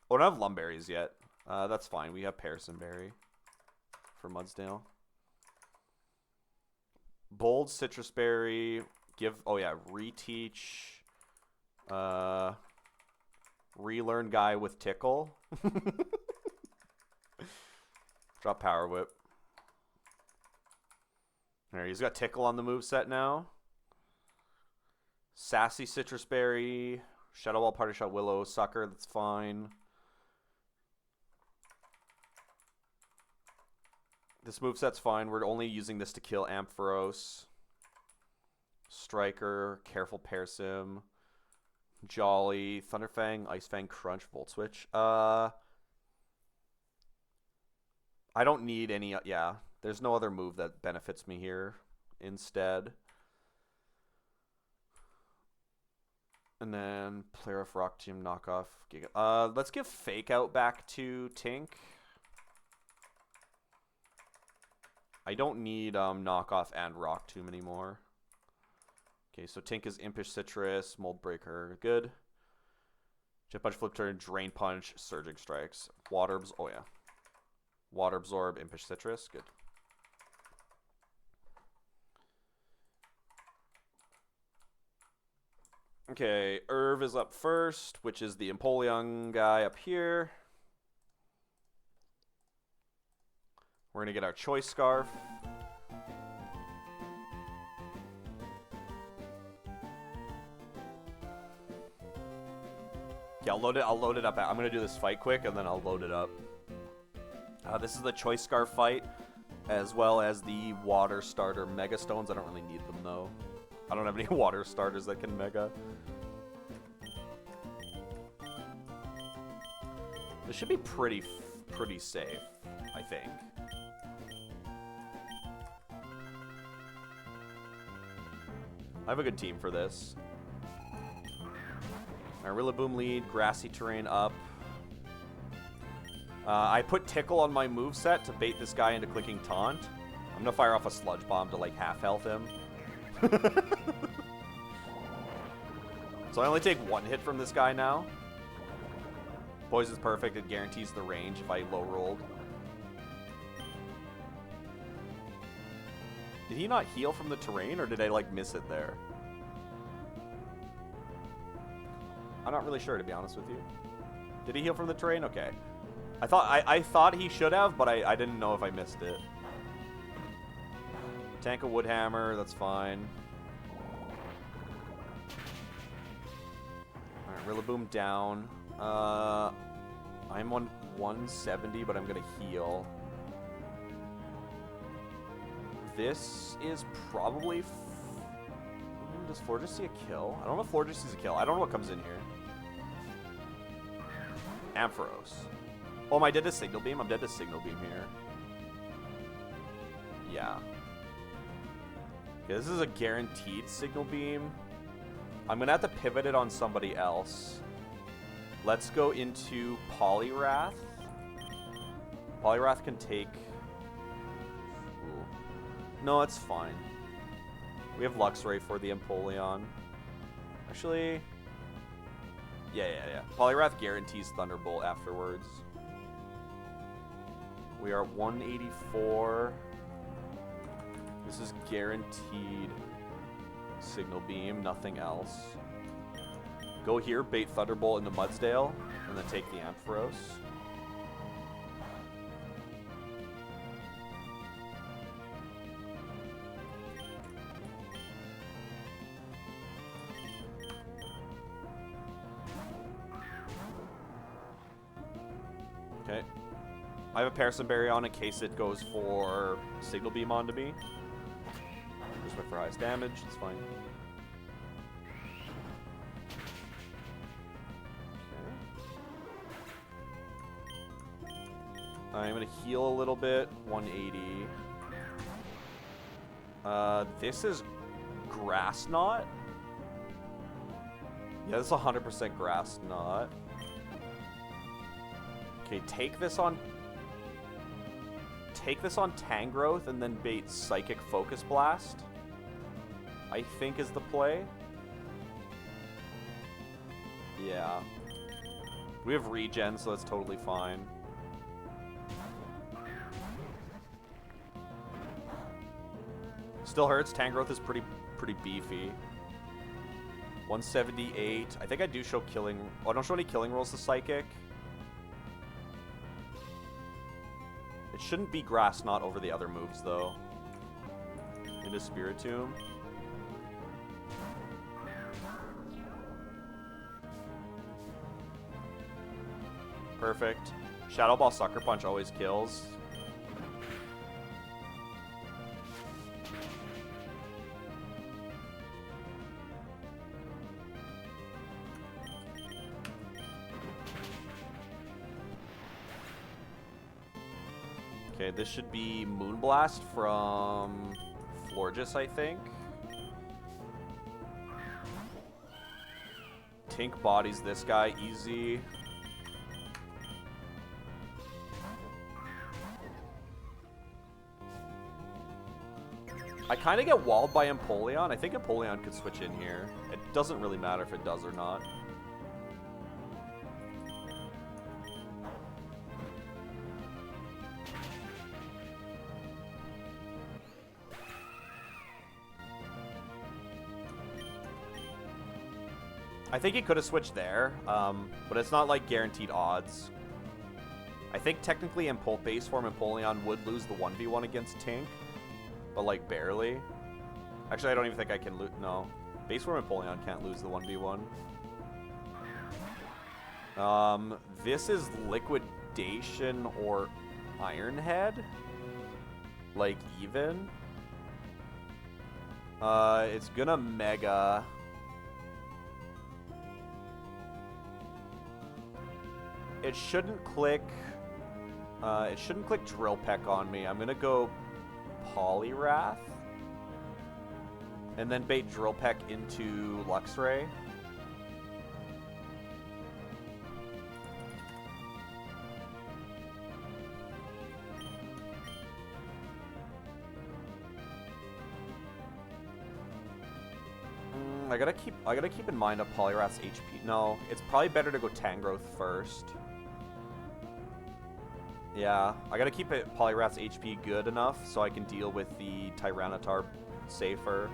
Oh, I don't have Lumberries yet. That's fine. We have Parasonberry for Mudsdale. Bold Citrus Berry. Give... Oh, yeah. Reteach. Relearn guy with Tickle. Drop Power Whip. Alright, he's got Tickle on the moveset now. Sassy Citrus Berry. Shadow Ball, Party Shot, Willow, Sucker. That's fine. This moveset's fine. We're only using this to kill Ampharos. Striker. Careful Parasim. Jolly, Thunderfang, Icefang, Crunch, Volt Switch. I don't need any... Yeah, there's no other move that benefits me here instead. And then Player of Rock Team knockoff. Giga. Let's give Fake Out back to Tink. I don't need knockoff and Rock Tomb anymore. Okay, so Tink is Impish Citrus, Mold Breaker, good. Jet Punch, Flip Turn, Drain Punch, Surging Strikes. Water Absorb, oh yeah. Water Absorb, Impish Citrus, good. Okay, Irv is up first, which is the Empoleon guy up here. We're going to get our Choice Scarf. Yeah, I'll load it up. I'm going to do this fight quick, and then I'll load it up. This is the Choice Scarf fight, as well as the Water Starter Mega Stones. I don't really need them, though. I don't have any Water Starters that can Mega. This should be pretty safe, I think. I have a good team for this. Alright, Rillaboom lead, grassy terrain up. I put Tickle on my moveset to bait this guy into clicking Taunt. I'm gonna fire off a Sludge Bomb to, like, half-health him. So I only take one hit from this guy now. Poison's perfect. It guarantees the range if I low-rolled. Did he not heal from the terrain, or did I, like, miss it there? I'm not really sure, to be honest with you. Did he heal from the terrain? Okay. I thought he should have, but I didn't know if I missed it. Tank a Woodhammer, that's fine. Alright, Rillaboom down. I'm on 170, but I'm gonna heal. This is probably... Does Florges see a kill? I don't know if Florges sees a kill. I don't know what comes in here. Ampharos. Oh, am I dead to Signal Beam? I'm dead to Signal Beam here. Yeah. Okay, this is a guaranteed Signal Beam. I'm going to have to pivot it on somebody else. Let's go into Poliwrath. Poliwrath can take... Ooh. No, it's fine. We have Luxray for the Empoleon. Actually... Yeah. Poliwrath guarantees Thunderbolt afterwards. We are 184. This is guaranteed Signal Beam, nothing else. Go here, bait Thunderbolt into Mudsdale, and then take the Ampharos. Okay. I have a Parasol Berry on in case it goes for Signal Beam onto me. Just went for highest damage, it's fine. Okay. I'm gonna heal a little bit, 180. This is Grass Knot. Yeah, this is 100% Grass Knot. Okay, take this on Tangrowth and then bait Psychic Focus Blast, I think is the play. Yeah. We have regen, so that's totally fine. Still hurts. Tangrowth is pretty beefy. 178. I think I do show killing... Oh, I don't show any killing rolls to Psychic. It shouldn't be Grass Knot over the other moves, though. Into Spiritomb. Perfect. Shadow Ball Sucker Punch always kills. Okay, this should be Moonblast from Florges, I think. Tink bodies this guy, easy. I kind of get walled by Empoleon. I think Empoleon could switch in here. It doesn't really matter if it does or not. I think he could have switched there, but it's not like guaranteed odds. I think technically in base form Empoleon would lose the 1v1 against Tink, but like barely. Actually, I don't even think I can lose. No, base form Empoleon can't lose the 1v1. This is Liquidation or Iron Head, like even. It's gonna Mega. it shouldn't click. It shouldn't click Drill Peck on me. I'm gonna go Poliwrath, and then bait Drill Peck into Luxray. I gotta keep in mind a Poliwrath's HP. No, it's probably better to go Tangrowth first. Yeah, I gotta keep Poliwrath's HP good enough so I can deal with the Tyranitar safer.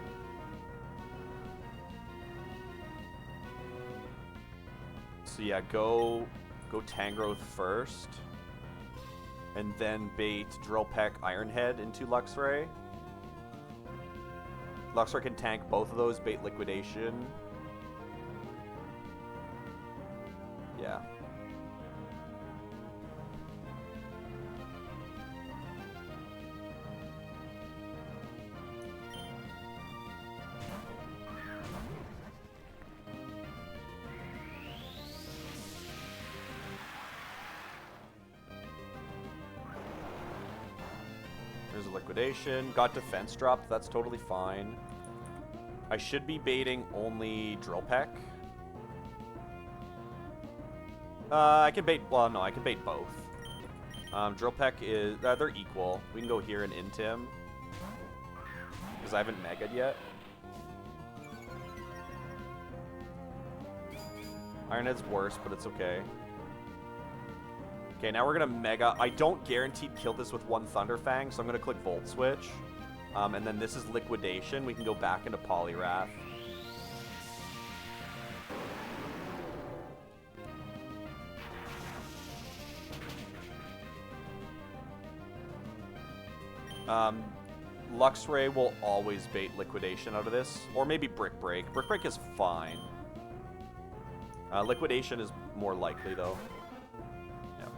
So yeah, go Tangrowth first, and then bait Drill Peck Ironhead into Luxray. Luxray can tank both of those, bait Liquidation. Yeah. There's a Liquidation. Got Defense dropped. That's totally fine. I should be baiting only Drill Peck. I can bait... Well, no, I can bait both. Drill Peck is... they're equal. We can go here and into him. Because I haven't Mega'd yet. Ironhead's worse, but it's okay. Okay, now we're going to Mega... I don't guaranteed kill this with one Thunderfang, so I'm going to click Volt Switch. And then this is Liquidation. We can go back into Poliwrath. Luxray will always bait Liquidation out of this. Or maybe Brick Break. Brick Break is fine. Liquidation is more likely, though. Yeah.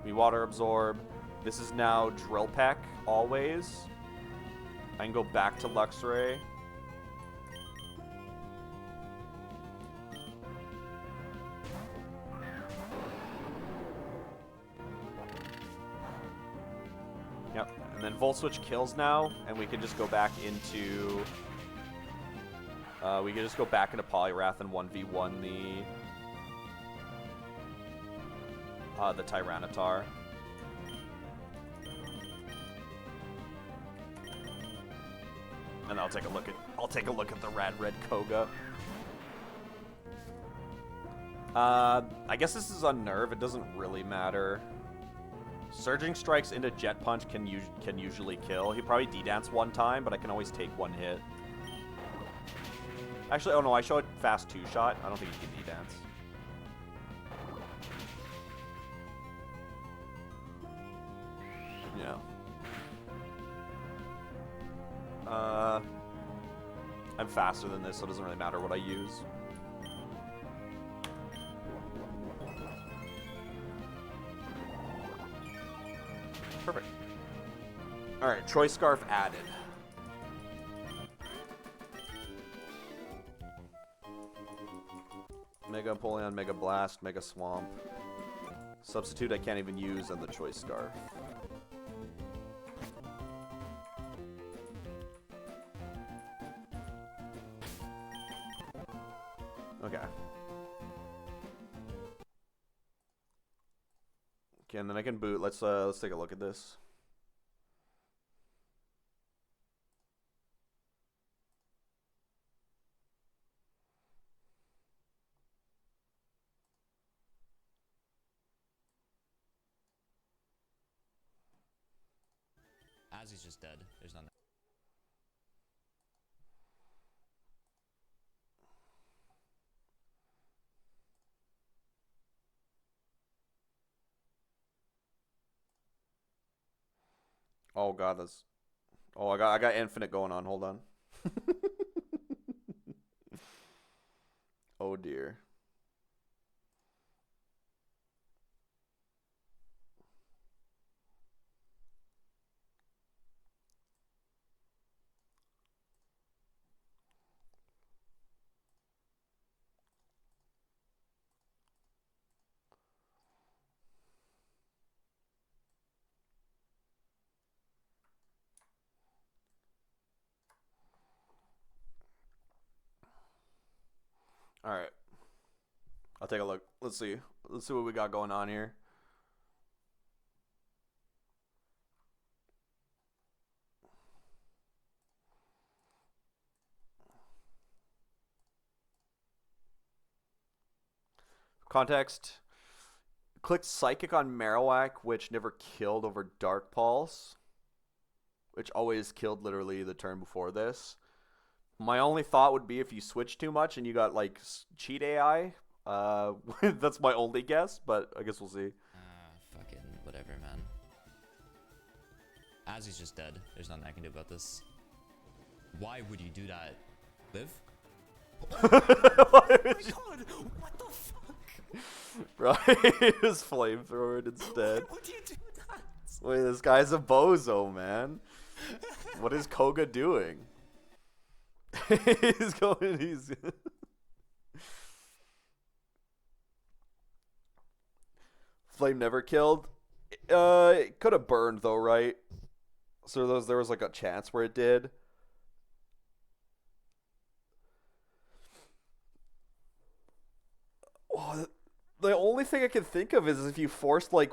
We Water Absorb. This is now Drill Peck, always. I can go back to Luxray. Yep, and then Volt Switch kills now, and we can just go back into... we can just go back into Poliwrath and 1v1 the Tyranitar. And I'll take a look at the Rad Red Koga. I guess this is on Nerve. It doesn't really matter. Surging Strikes into Jet Punch can usually kill. He probably D-Dance one time, but I can always take one hit. Actually, oh no, I show it fast 2-shot. I don't think he can D-Dance. Yeah. I'm faster than this, so it doesn't really matter what I use. Perfect. Alright, Choice Scarf added. Mega Empoleon, Mega Blast, Mega Swamp. Substitute I can't even use, and the Choice Scarf. Okay. Okay, and then I can boot. Let's take a look at this. As he's just dead. There's nothing. Oh god, that's... Oh, I got infinite going on. Hold on. Oh dear. All right. I'll take a look. Let's see. Let's see what we got going on here. Context. Clicked Psychic on Marowak, which never killed over Dark Pulse, which always killed literally the turn before this. My only thought would be if you switch too much and you got like cheat AI. That's my only guess, but I guess we'll see. Fucking whatever, man. Azzy's just dead. There's nothing I can do about this. Why would you do that? Live? Oh my God! What the fuck? Bro, he was flamethrowered instead. Why would you do that? Wait, this guy's a bozo, man. What is Koga doing? He's going. He's. Flame never killed. It could have burned though, right? So there was like a chance where it did. Oh, the only thing I can think of is if you forced like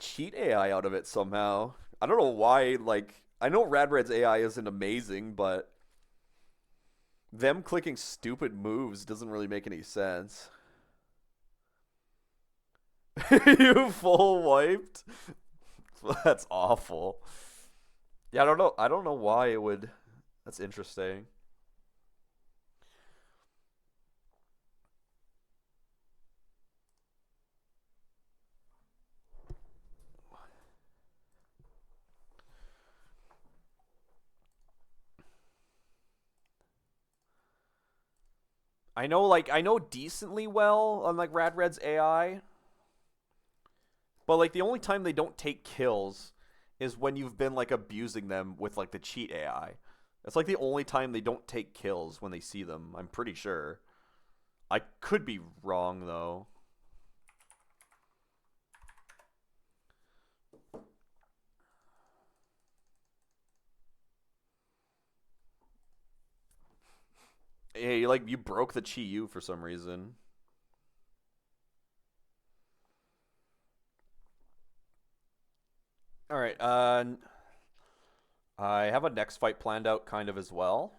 cheat AI out of it somehow. I don't know why. Like I know Radred's AI isn't amazing, but them clicking stupid moves doesn't really make any sense. You full wiped? That's awful. Yeah, I don't know. I don't know why it would. That's interesting. I know decently well on like Radred's AI, but like the only time they don't take kills is when you've been like abusing them with like the cheat AI. That's like the only time they don't take kills when they see them. I'm pretty sure. I could be wrong though. Hey, you broke the Chi Yu for some reason. All right. I have a next fight planned out kind of as well.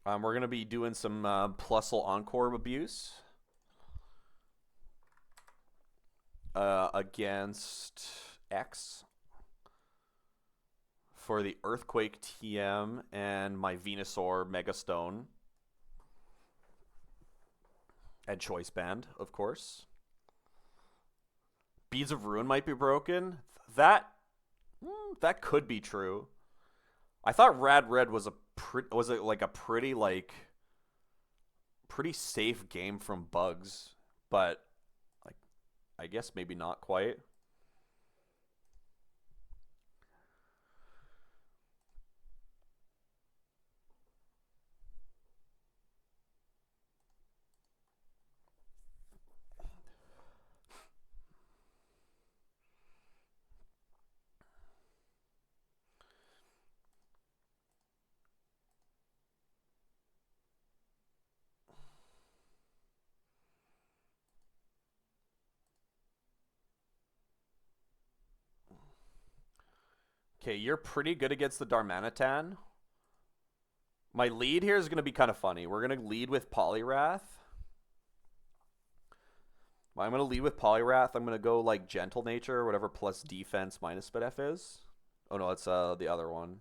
We're gonna be doing some Plusle Encore abuse against X for the Earthquake TM and my Venusaur Megastone and Choice Band, of course. Beads of Ruin might be broken. That could be true. I thought Rad Red was a pretty safe game from bugs, but like I guess maybe not quite. Okay, you're pretty good against the Darmanitan. My lead here is going to be kind of funny. We're going to lead with Poliwrath. I'm going to lead with Poliwrath. I'm going to go like Gentle Nature or whatever plus defense minus SpDef is. Oh no, it's the other one.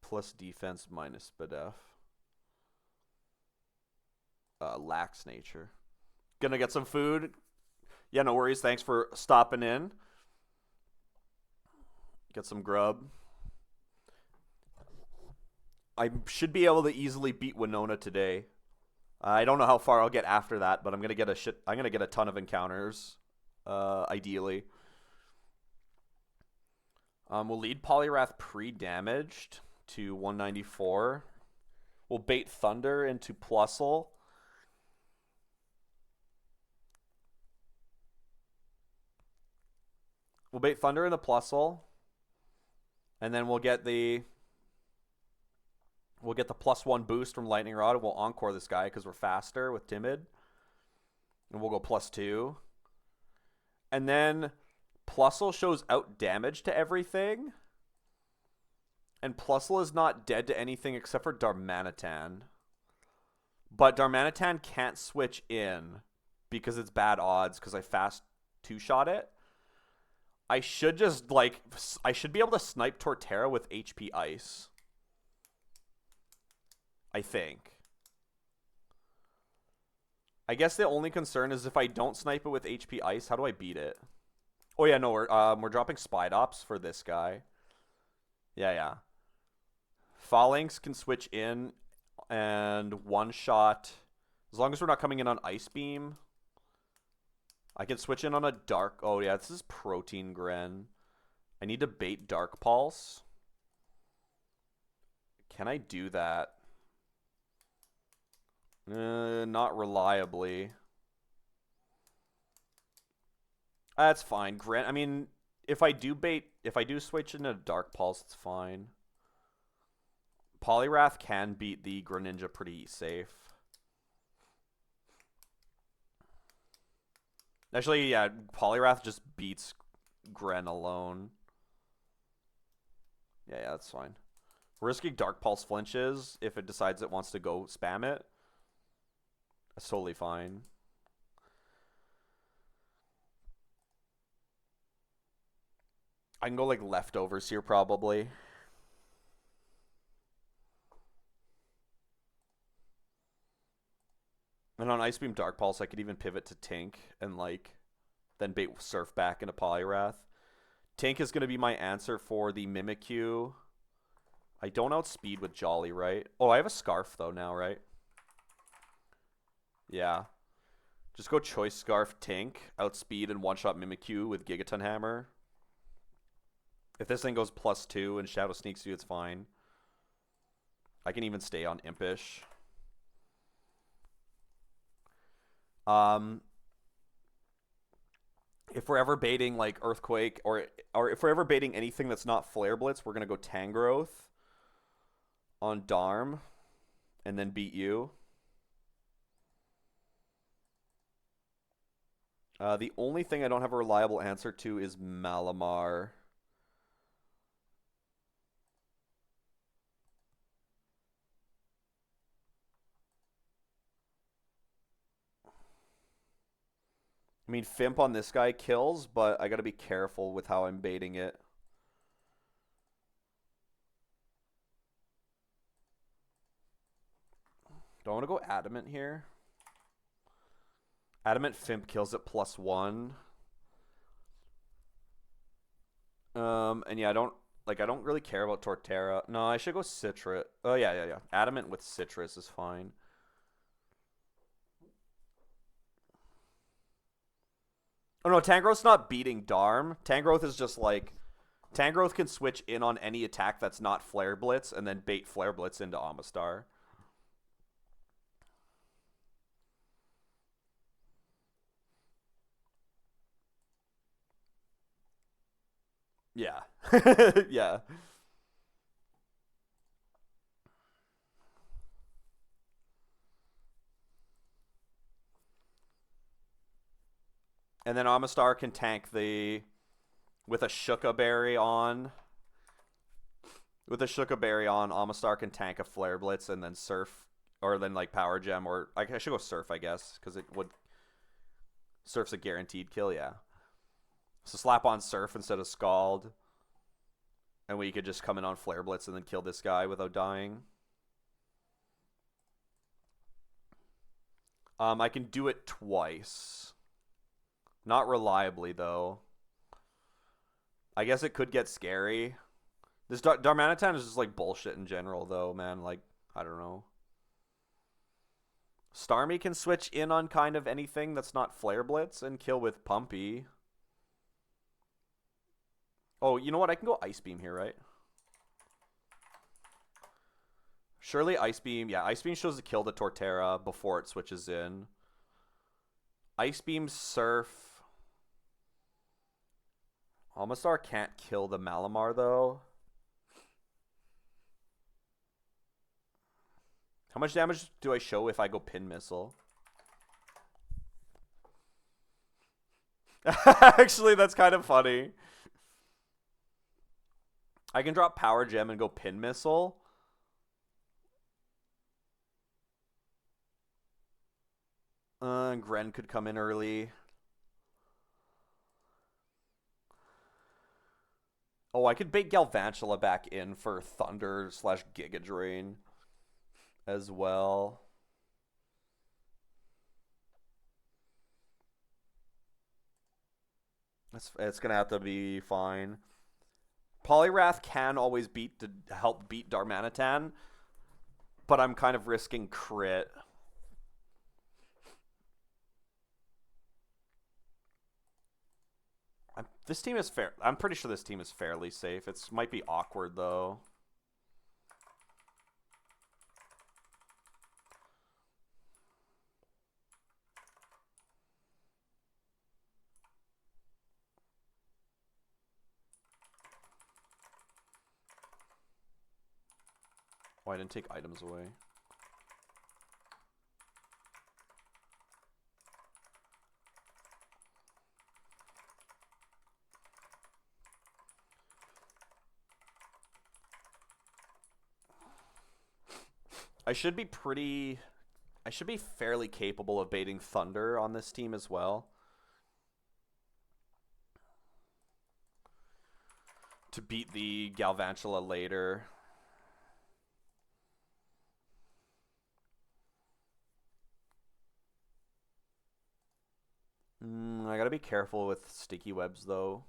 Plus defense minus SpDef. Lax Nature. Gonna get some food. Yeah, no worries. Thanks for stopping in. Get some grub. I should be able to easily beat Winona today. I don't know how far I'll get after that, but I'm gonna get a ton of encounters. Ideally. We'll lead Poliwrath pre-damaged to 194. We'll bait Thunder into Plusle. We'll bait Thunder into Plusle. And then we'll get the We'll get the +1 boost from Lightning Rod, and we'll Encore this guy because we're faster with Timid. And we'll go +2. And then Plusle shows out damage to everything. And Plusle is not dead to anything except for Darmanitan. But Darmanitan can't switch in because it's bad odds because I fast 2-shot it. I should just, like, I should be able to snipe Torterra with HP Ice. I think. I guess the only concern is if I don't snipe it with HP Ice, how do I beat it? Oh yeah, no, we're dropping Spidops for this guy. Yeah. Phalanx can switch in and one-shot. As long as we're not coming in on Ice Beam. I can switch in on a Dark. Oh yeah, this is Protein Gren. I need to bait Dark Pulse. Can I do that? Not reliably. That's fine. Grant. I mean, if I do switch into Dark Pulse, it's fine. Poliwrath can beat the Greninja pretty safe. Actually, yeah, Poliwrath just beats Gren alone. Yeah, that's fine. We're risking Dark Pulse flinches if it decides it wants to go spam it. That's totally fine. I can go like leftovers here probably. And on Ice Beam Dark Pulse, I could even pivot to Tink and like then bait Surf back into Poliwrath. Tink is going to be my answer for the Mimikyu. I don't outspeed with Jolly, right? Oh, I have a Scarf though now, right? Yeah. Just go Choice Scarf, Tink, outspeed, and one-shot Mimikyu with Gigaton Hammer. If this thing goes +2 and Shadow Sneaks you, it's fine. I can even stay on Impish. If we're ever baiting like Earthquake or if we're ever baiting anything that's not Flare Blitz, we're gonna go Tangrowth on Darm and then beat you. The only thing I don't have a reliable answer to is Malamar. I mean, Fimp on this guy kills, but I gotta be careful with how I'm baiting it. Do I want to go Adamant here? Adamant Fimp kills at +1. And yeah, I don't really care about Torterra. No, I should go Citrus. Oh yeah. Adamant with Citrus is fine. Oh no, Tangrowth's not beating Darm. Tangrowth is just like Tangrowth can switch in on any attack that's not Flare Blitz and then bait Flare Blitz into Amistar. Yeah. Yeah. And then Amistar can tank the with a Shuka Berry on. With a Shuka Berry on, Amistar can tank a Flare Blitz and then Surf, or then like Power Gem, or I should go Surf, I guess, because it would. Surf's a guaranteed kill, yeah. So slap on Surf instead of Scald, and we could just come in on Flare Blitz and then kill this guy without dying. I can do it twice. Not reliably, though. I guess it could get scary. This Darmanitan is just like bullshit in general, though, man. Like, I don't know. Starmie can switch in on kind of anything that's not Flare Blitz and kill with Pumpy. Oh, you know what? I can go Ice Beam here, right? Surely Ice Beam. Yeah, Ice Beam shows the kill to Torterra before it switches in. Ice Beam, Surf. Amistar can't kill the Malamar, though. How much damage do I show if I go pin missile? Actually, that's kind of funny. I can drop power gem and go pin missile. Gren could come in early. Oh, I could bait Galvantula back in for Thunder / Giga Drain as well. It's gonna have to be fine. Poliwrath can always help beat Darmanitan, but I'm kind of risking crit. This team is fair. I'm pretty sure this team is fairly safe. It might be awkward though. Oh, I didn't take items away. I should be fairly capable of baiting Thunder on this team as well. To beat the Galvantula later. I gotta be careful with sticky webs though.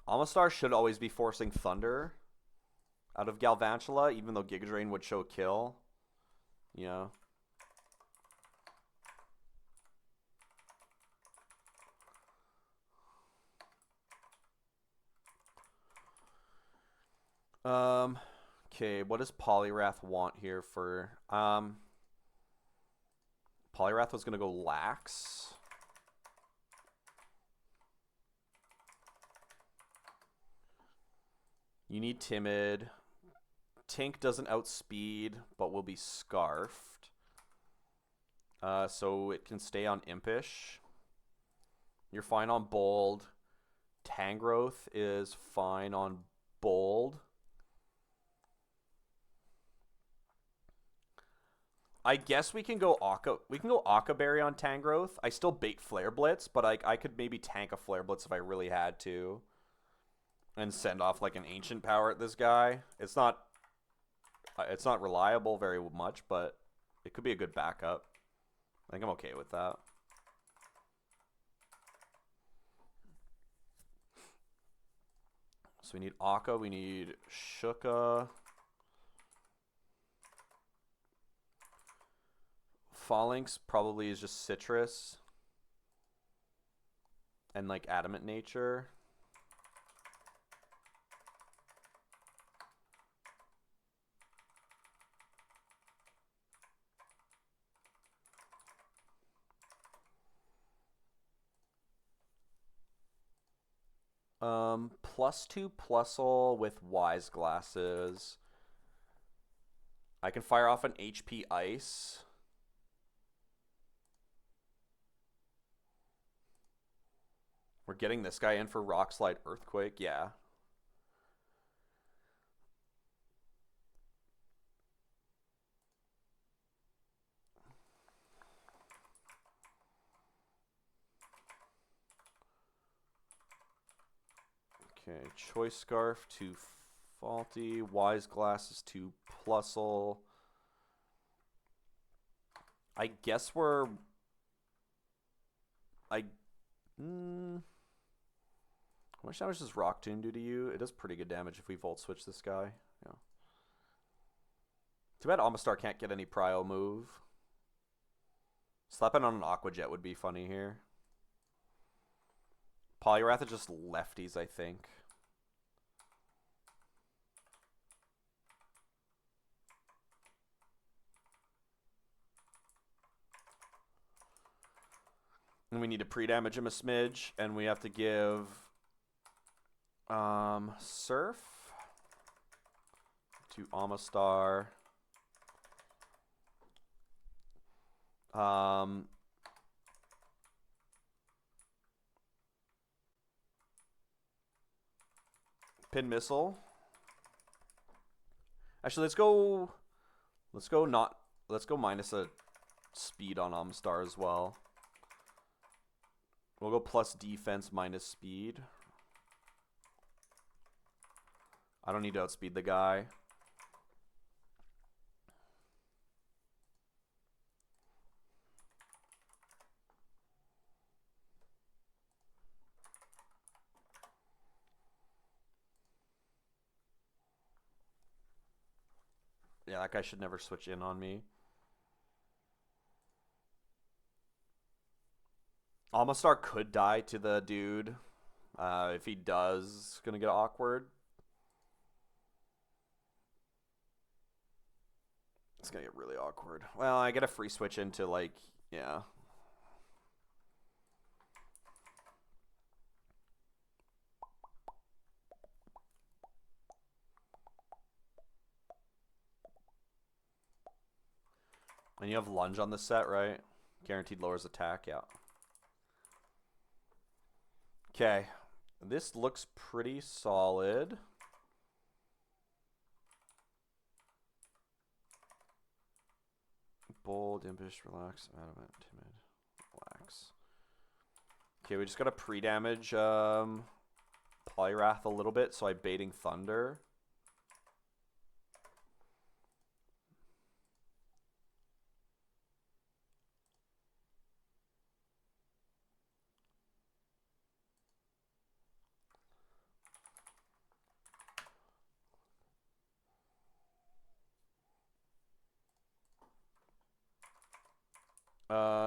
Amistar should always be forcing Thunder out of Galvantula, even though Giga Drain would show kill. Yeah. Okay, what does Poliwrath want here for... Poliwrath was gonna go Lax. You need Timid. Tink doesn't outspeed, but will be Scarfed. So it can stay on Impish. You're fine on Bold. Tangrowth is fine on Bold. I guess we can go Aqua Berry on Tangrowth. I still bait Flare Blitz, but I could maybe tank a Flare Blitz if I really had to. And send off like an Ancient Power at this guy. It's not reliable very much, but it could be a good backup. I think I'm okay with that. So we need Aqua, we need Shuka. Phalanx probably is just Citrus. And like Adamant Nature. +2 Plusle with Wise Glasses. I can fire off an HP Ice. We're getting this guy in for Rock Slide Earthquake, yeah. Okay, Choice Scarf to Faulty, Wise Glasses to Plusle. I guess we're... How much damage does Rock Tomb do to you? It does pretty good damage if we Volt Switch this guy. Yeah. Too bad Amistar can't get any Prio move. Slapping on an Aqua Jet would be funny here. Poliwrath is just lefties, I think. And we need to pre-damage him a smidge, and we have to give Surf. 2 Amistar. Pin Missile. Actually, let's go minus a speed on Amistar as well. We'll go plus defense minus speed. I don't need to outspeed the guy. Yeah, that guy should never switch in on me. Amistar could die to the dude. If he does, it's gonna get awkward. It's gonna get really awkward. Well, I get a free switch into, like, yeah. And you have lunge on the set, right? Guaranteed lowers attack, yeah. Okay. This looks pretty solid. Bold, impish, relax, adamant, timid, relax. Okay, we just gotta pre-damage Polyrath a little bit, so I'm baiting Thunder.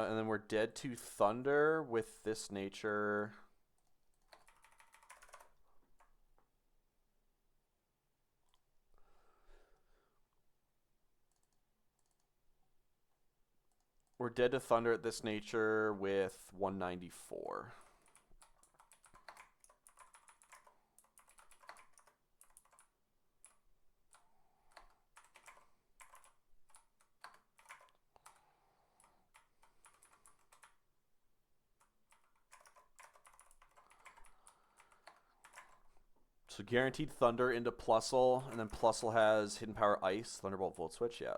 And then we're dead to Thunder with this nature. We're dead to Thunder at this nature with 194. So guaranteed Thunder into Plusle, and then Plusle has Hidden Power Ice, Thunderbolt Volt Switch, yeah.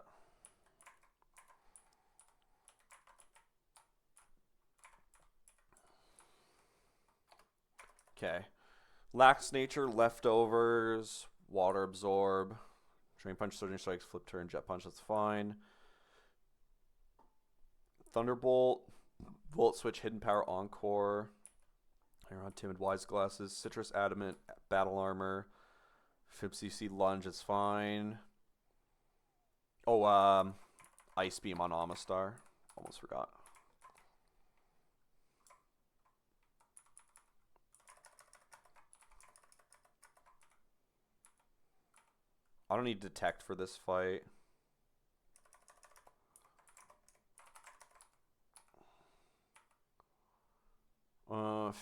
Okay. Lax Nature, Leftovers, Water Absorb, Drain Punch, Surging Strikes, Flip Turn, Jet Punch, that's fine. Thunderbolt, Volt Switch, Hidden Power Encore. Iron Timid Wise Glasses, Citrus Adamant, Battle Armor, Fib CC Lunge is fine. Oh, Ice Beam on Amistar. Almost forgot. I don't need Detect for this fight.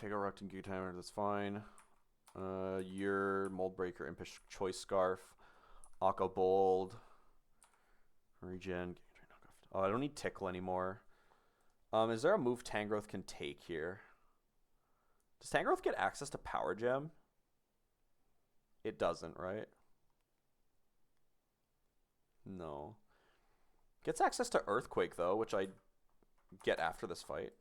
Figure Ruct and Goo-Timer, that's fine. Your Mold Breaker, Impish Choice Scarf, Aqua Bold, Regen. Oh, I don't need Tickle anymore. Is there a move Tangrowth can take here? Does Tangrowth get access to Power Gem? It doesn't, right? No. Gets access to Earthquake, though, which I get after this fight.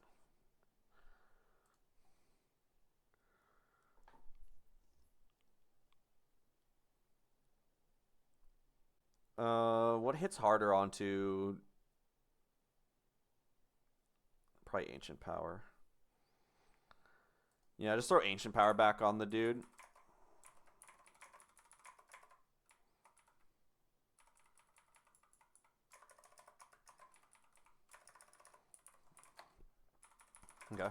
What hits harder onto... Probably Ancient Power. Yeah, just throw Ancient Power back on the dude. Okay.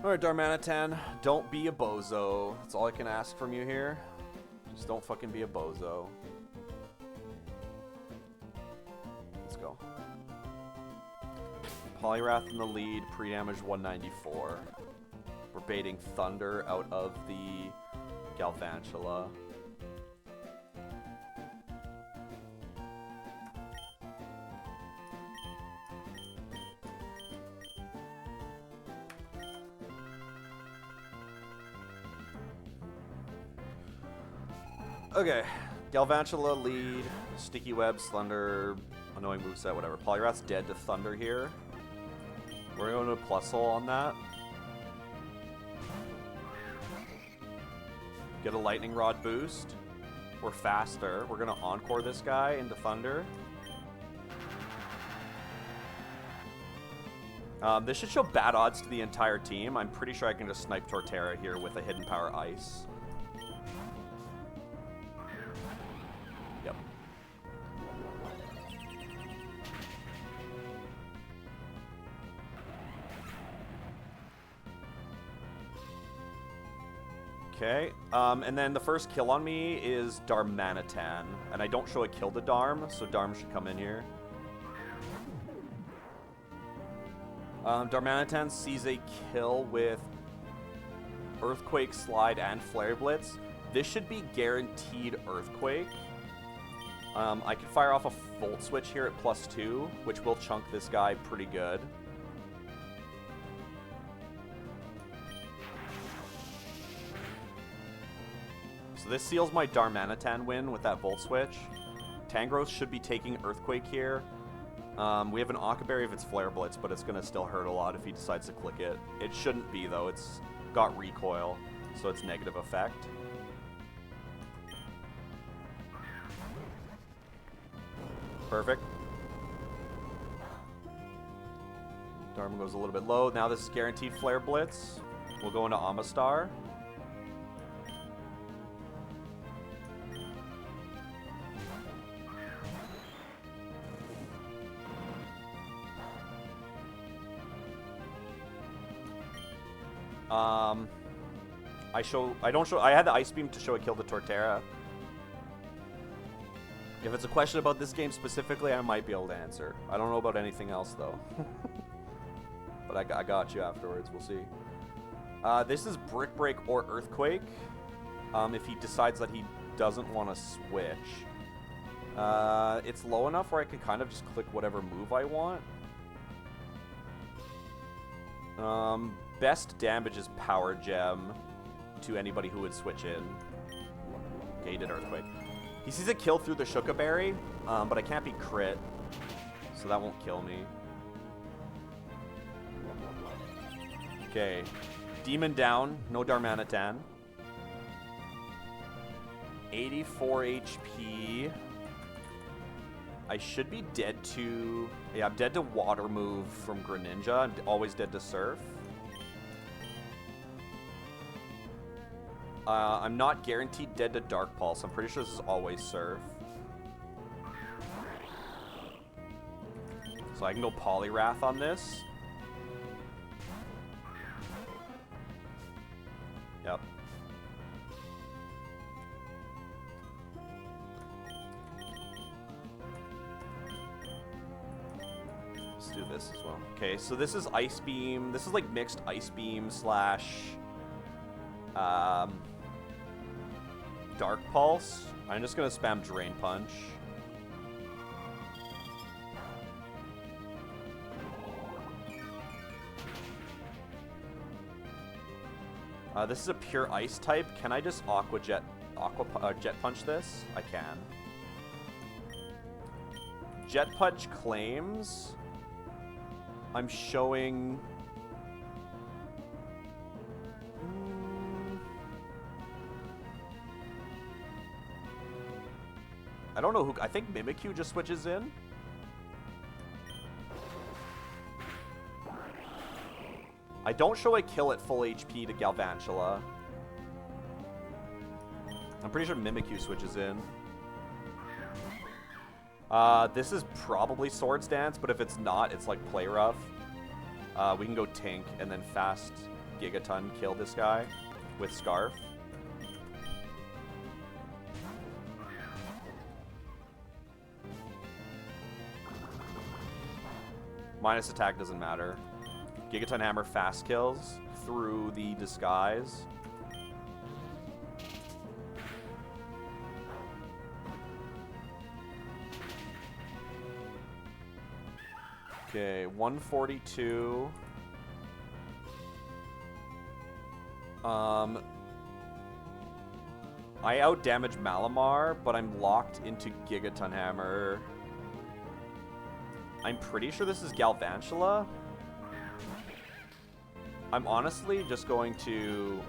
Alright, Darmanitan, don't be a bozo. That's all I can ask from you here. Just don't fucking be a bozo. though. Poliwrath in the lead, pre-damage 194. We're baiting Thunder out of the Galvantula. Okay, Galvantula lead, Sticky Webs, Thunder, annoying moveset, whatever. Poliwrath's dead to Thunder here. We're going to plus hole on that. Get a Lightning Rod boost. We're faster. We're going to Encore this guy into Thunder. This should show bad odds to the entire team. I'm pretty sure I can just snipe Torterra here with a Hidden Power Ice. Yep. Okay, and then the first kill on me is Darmanitan, and I don't show a kill to Darm, so Darm should come in here. Darmanitan sees a kill with Earthquake, Slide, and Flare Blitz. This should be guaranteed Earthquake. I can fire off a Volt Switch here at +2, which will chunk this guy pretty good. So this seals my Darmanitan win with that Volt Switch. Tangrowth should be taking Earthquake here. We have an Occaberry if it's Flare Blitz, but it's going to still hurt a lot if he decides to click it. It shouldn't be, though. It's got Recoil, so it's negative effect. Perfect. Dharma goes a little bit low. Now this is guaranteed Flare Blitz. We'll go into Amistar. I had the Ice Beam to show a kill to Torterra. If it's a question about this game specifically, I might be able to answer. I don't know about anything else, though. But I got you afterwards. We'll see. This is Brick Break or Earthquake. If he decides that he doesn't want to switch. It's low enough where I can kind of just click whatever move I want. Best damage is Power Gem to anybody who would switch in. Okay, he did Earthquake. He sees a kill through the Shookaberry, but I can't be crit, so that won't kill me. Okay, Demon down, no Darmanitan. 84 HP. I should be dead to... Yeah, I'm dead to Water move from Greninja. I'm always dead to Surf. I'm not guaranteed dead to Dark Pulse. I'm pretty sure this is always Surf. So I can go Poliwrath on this. Yep. Let's do this as well. Okay, so this is Ice Beam. This is like mixed Ice Beam slash... Dark Pulse. I'm just gonna spam Drain Punch. This is a pure Ice type. Can I just Jet Punch this? I can. Jet Punch claims. I'm showing... I don't know who... I think Mimikyu just switches in. I don't show a kill at full HP to Galvantula. I'm pretty sure Mimikyu switches in. This is probably Swords Dance, but if it's not, it's like Play Rough. We can go Tink and then fast Gigaton kill this guy with Scarf. Minus attack doesn't matter. Gigaton Hammer fast kills through the disguise. Okay, 142. I outdamage Malamar, but I'm locked into Gigaton Hammer. I'm pretty sure this is Galvantula. I'm honestly just going to...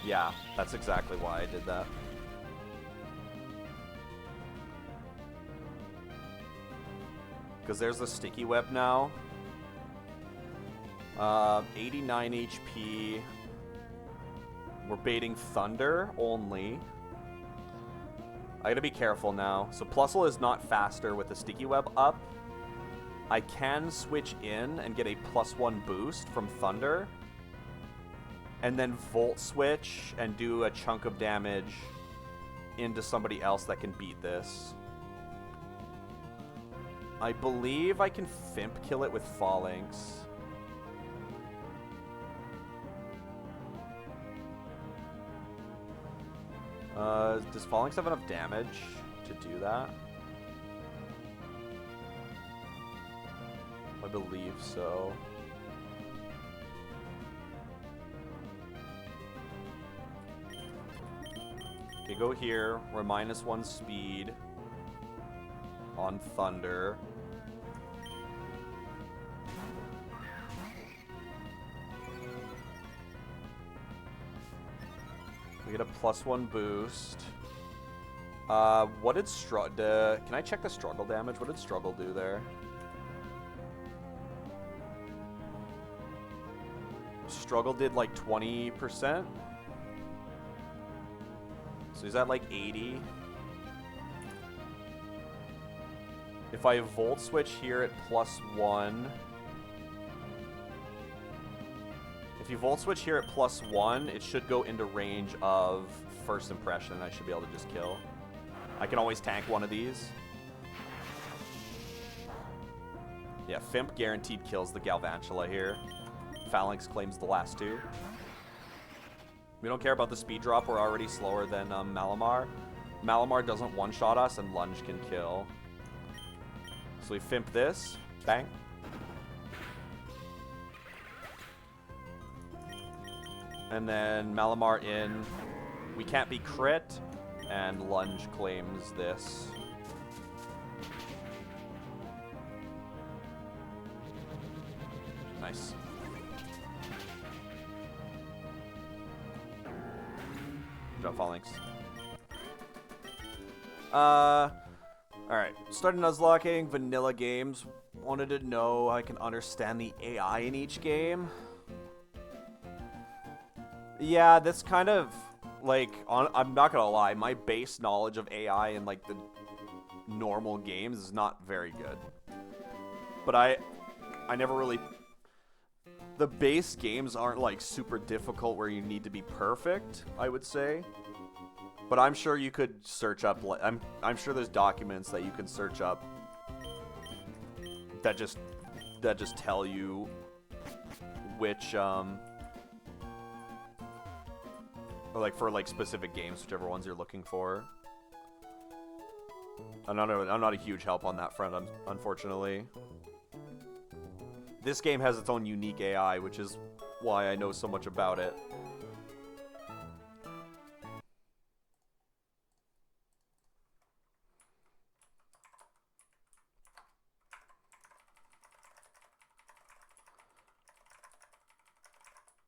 Yeah, that's exactly why I did that. Because there's the sticky web now. 89 HP. We're baiting Thunder only. I gotta be careful now. So Plusle is not faster with the sticky web up. I can switch in and get a +1 boost from Thunder. And then Volt switch and do a chunk of damage into somebody else that can beat this. I believe I can Fimp kill it with Phalanx. Does Phalanx have enough damage to do that? I believe so. Okay, go here. We're -1 speed on Thunder. We get a +1 boost. What did can I check the struggle damage? What did struggle do there? Struggle did like 20%. So he's at like 80. If I Volt switch here at +1. If you Volt switch here at +1, it should go into range of first impression, and I should be able to just kill. I can always tank one of these. Yeah, Fimp guaranteed kills the Galvantula here. Phalanx claims the last two. We don't care about the speed drop. We're already slower than Malamar. Malamar doesn't one-shot us, and Lunge can kill. So we Fimp this. Bang. And then Malamar in. We can't be crit. And Lunge claims this. Nice. Good job, Phalanx. Alright. Started Nuzlocking, vanilla games. Wanted to know I can understand the AI in each game. Yeah, that's kind of, like, I'm not gonna lie, my base knowledge of AI in, like, the normal games is not very good. But I never really... The base games aren't, like, super difficult where you need to be perfect, I would say. But I'm sure you could search up, I'm sure there's documents that you can search up that just tell you which, or like for like specific games, whichever ones you're looking for. I'm not a huge help on that front, unfortunately. This game has its own unique AI, which is why I know so much about it.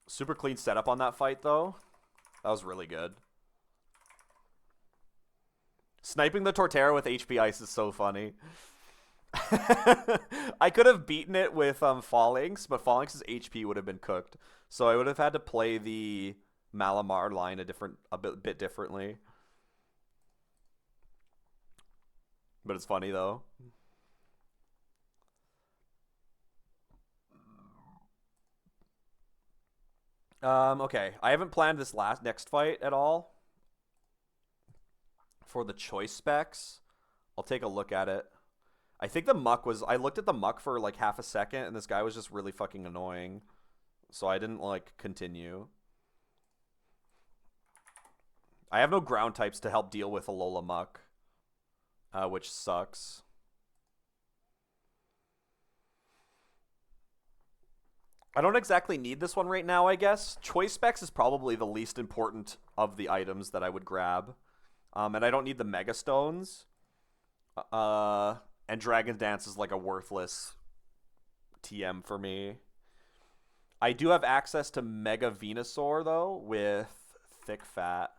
Super clean setup on that fight, though. That was really good. Sniping the Torterra with HP Ice is so funny. I could have beaten it with Phalanx, but Phalanx's HP would have been cooked. So I would have had to play the Malamar line a bit differently. But it's funny, though. Okay. I haven't planned this next fight at all. For the choice specs, I'll take a look at it. I think the muck was. I looked at the muck for like half a second, and this guy was just really fucking annoying. So I didn't like continue. I have no ground types to help deal with Alola muck, which sucks. I don't exactly need this one right now, I guess. Choice Specs is probably the least important of the items that I would grab. And I don't need the Mega Stones. And Dragon Dance is like a worthless TM for me. I do have access to Mega Venusaur, though, with Thick Fat.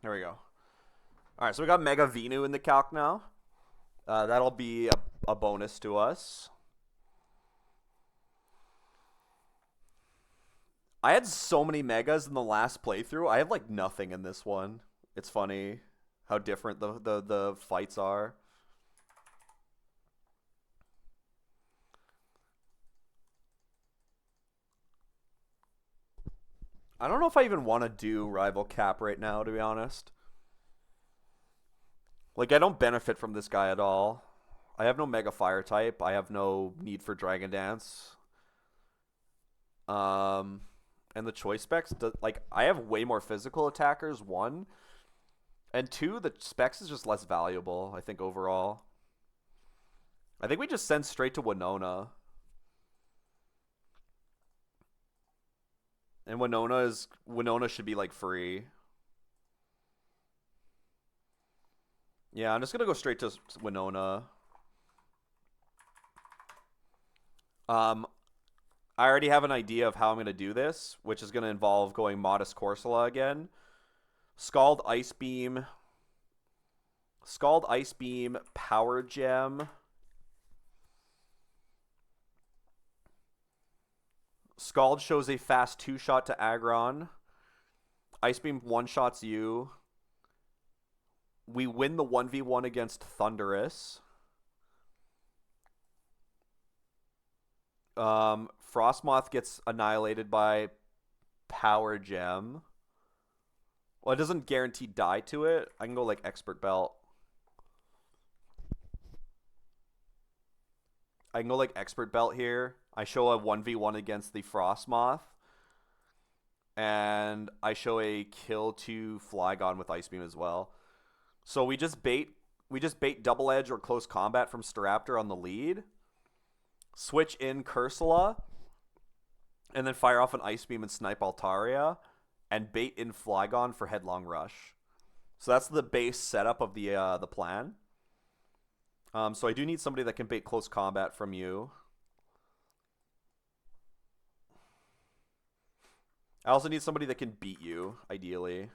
There we go. Alright, so we got Mega Venu in the calc now. That'll be a bonus to us. I had so many Megas in the last playthrough. I have like nothing in this one. It's funny how different the fights are. I don't know if I even want to do Rival Cap right now, to be honest. Like, I don't benefit from this guy at all. I have no Mega Fire type. I have no need for Dragon Dance. And the choice specs, like, I have way more physical attackers, one. And two, the specs is just less valuable, I think, overall. I think we just send straight to Winona. And Winona should be, like, free. Yeah, I'm just gonna go straight to Winona. I already have an idea of how I'm gonna do this, which is gonna involve going Modest Corsola again. Scald Ice Beam, Power Gem. Scald shows a fast 2-shot to Aggron. Ice Beam 1-shots you. We win the 1v1 against Thundurus. Frostmoth gets annihilated by Power Gem. Well, it doesn't guarantee die to it. I can go like Expert Belt. Here. I show a 1v1 against the Frostmoth. And I show a kill to Flygon with Ice Beam as well. So we just bait Double Edge or Close Combat from Staraptor on the lead. Switch in Cursula. And then fire off an Ice Beam and snipe Altaria. And bait in Flygon for Headlong Rush. So that's the base setup of the plan. So I do need somebody that can bait Close Combat from you. I also need somebody that can beat you, ideally.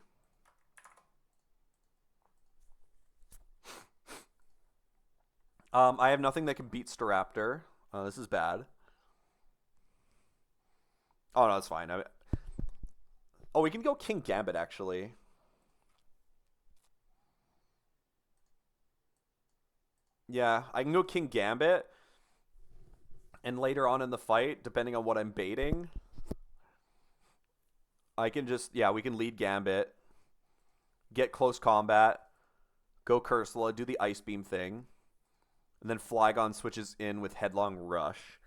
I have nothing that can beat Staraptor. This is bad. Oh, no, it's fine. Oh, we can go King Gambit, actually. Yeah, I can go King Gambit. And later on in the fight, depending on what I'm baiting, I can just, yeah, we can lead Gambit, get Close Combat, go Cursula, do the Ice Beam thing, and then Flygon switches in with Headlong Rush.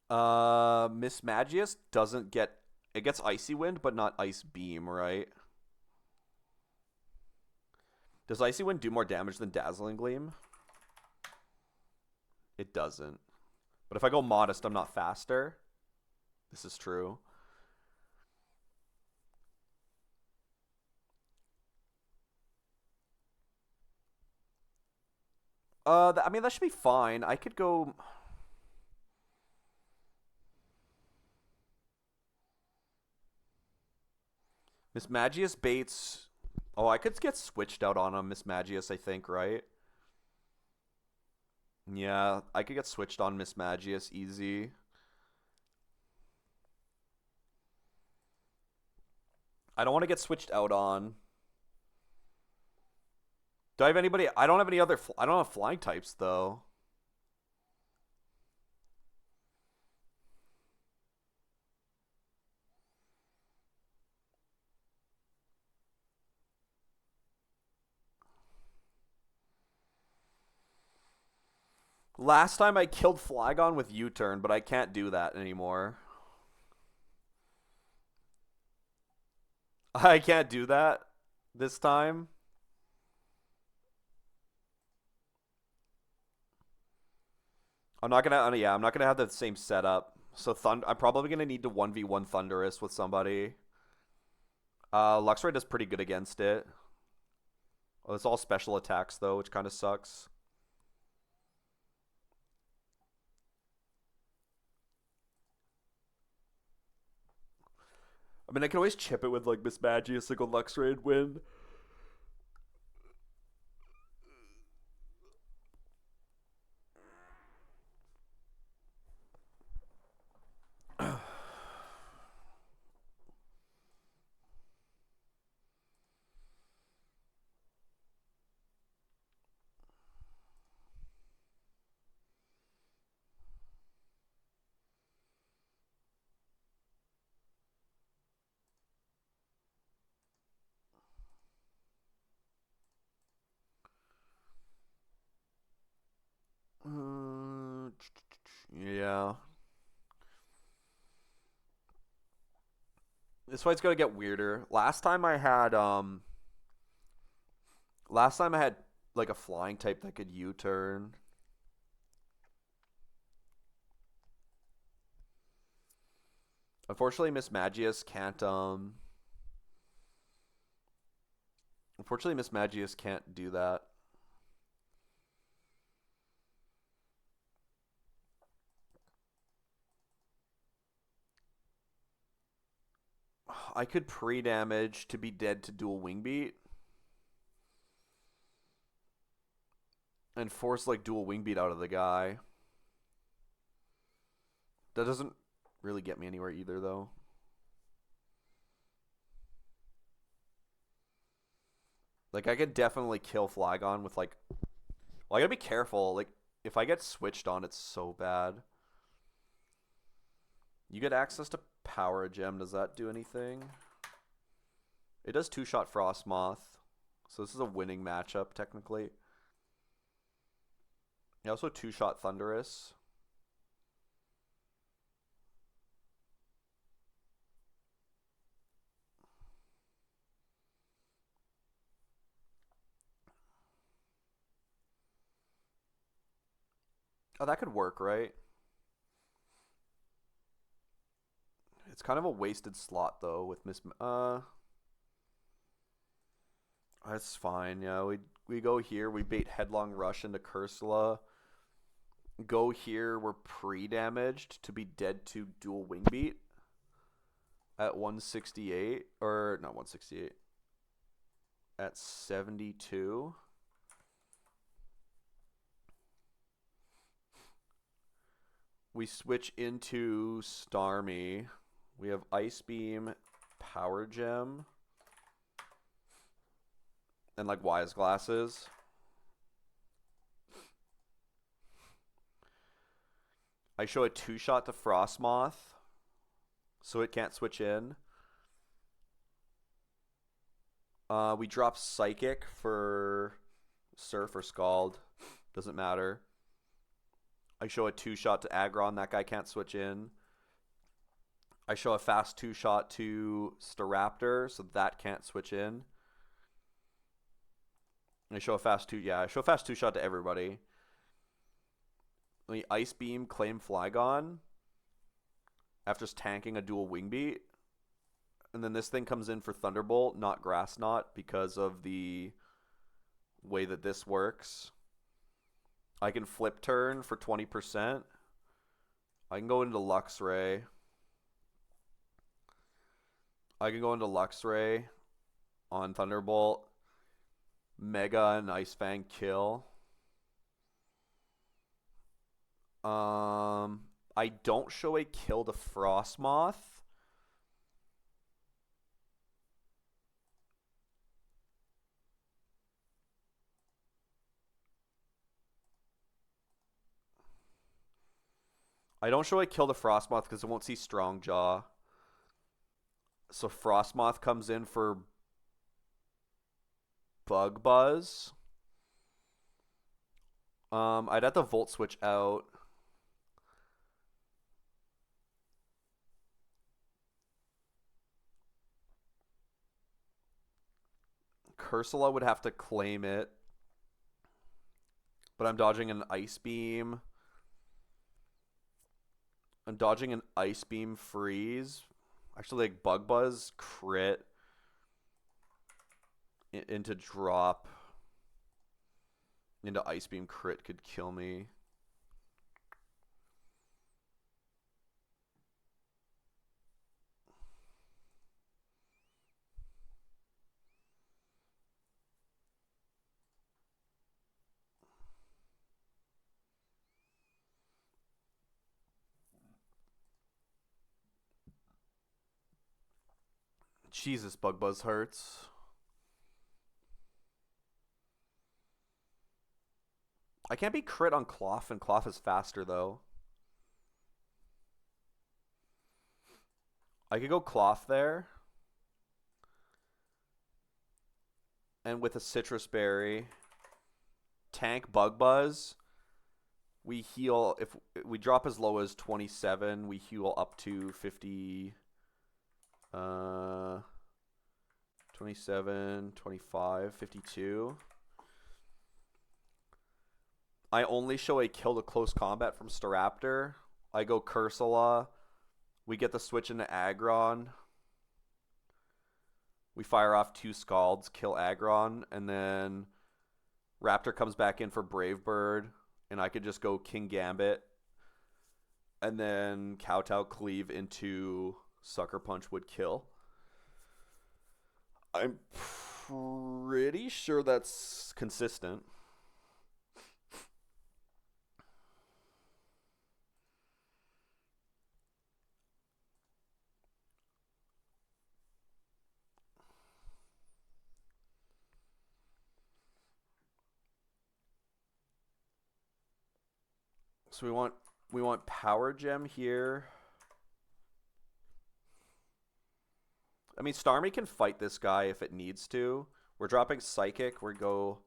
Miss Magius doesn't get, it gets Icy Wind, but not Ice Beam, right? Does Icy Wind do more damage than Dazzling Gleam? It doesn't. But if I go Modest, I'm not faster. This is true. I mean, that should be fine. I could go... Mismagius baits. Oh, I could get switched out on him, Mismagius, I think, right? Yeah, I could get switched on Mismagius easy. I don't want to get switched out on. Do I have anybody? I don't have any other. I don't have flying types though. Last time I killed Flygon with U-turn, but I can't do that anymore. I can't do that this time. I'm not gonna. Yeah, I'm not gonna have the same setup. So I'm probably gonna need to 1v1 Thunderous with somebody. Luxray does pretty good against it. Oh, it's all special attacks though, which kind of sucks. I mean, I can always chip it with like Mismagius, like a Luxray and win. Yeah. This fight's gonna get weirder. Last time I had like a flying type that could U-turn. Unfortunately, Mismagius can't Unfortunately, Mismagius can't do that. I could pre-damage to be dead to dual wing beat and force like dual wing beat out of the guy. That doesn't really get me anywhere either though. Like I could definitely kill Flygon with like well, I gotta be careful. Like if I get switched on, it's so bad. You get access to Power Gem. Does that do anything? It does two-shot Frostmoth. So this is a winning matchup, technically. You also two-shot Thunderous. Oh, that could work, right? It's kind of a wasted slot, though, with Miss... That's fine, yeah. We go here, we bait Headlong Rush into Cursula. Go here, we're pre-damaged to be dead to dual wing beat at 168. Or, not 168. At 72. We switch into Starmie. We have Ice Beam, Power Gem, and like Wise Glasses. I show a two-shot to Frostmoth, so it can't switch in. We drop Psychic for Surf or Scald. Doesn't matter. I show a two-shot to Aggron. That guy can't switch in. I show a fast two-shot to Staraptor, so that can't switch in. I show a fast two-shot to everybody. We Ice Beam, claim Flygon after just tanking a dual wing beat. And then this thing comes in for Thunderbolt, not Grass Knot, because of the way that this works. I can flip turn for 20%. I can go into Luxray. I can go into Luxray on Thunderbolt. Mega and Ice Fang kill. I don't show a kill to Frostmoth. I don't show a kill to Frostmoth because I won't see Strong Jaw. So Frostmoth comes in for Bug Buzz. I'd have to Volt Switch out. Cursula would have to claim it. But I'm dodging an Ice Beam. I'm dodging an Ice Beam freeze. Actually, like Bug Buzz crit into drop into Ice Beam crit could kill me. Jesus, Bug Buzz hurts. I can't be crit on Cloth, and Cloth is faster, though. I could go Cloth there. And with a Citrus Berry, tank Bug Buzz. We heal, if we drop as low as 27, we heal up to 50... 27, 25, 52. I only show a kill to close combat from Staraptor. I go Cursula. We get the switch into Aggron. We fire off 2 Scalds, kill Aggron, and then Raptor comes back in for Brave Bird, and I could just go King Gambit, and then Kowtow Cleave into Sucker Punch would kill. I'm pretty sure that's consistent. So we want Power Gem here. I mean, Starmie can fight this guy if it needs to. We're dropping Psychic. We go...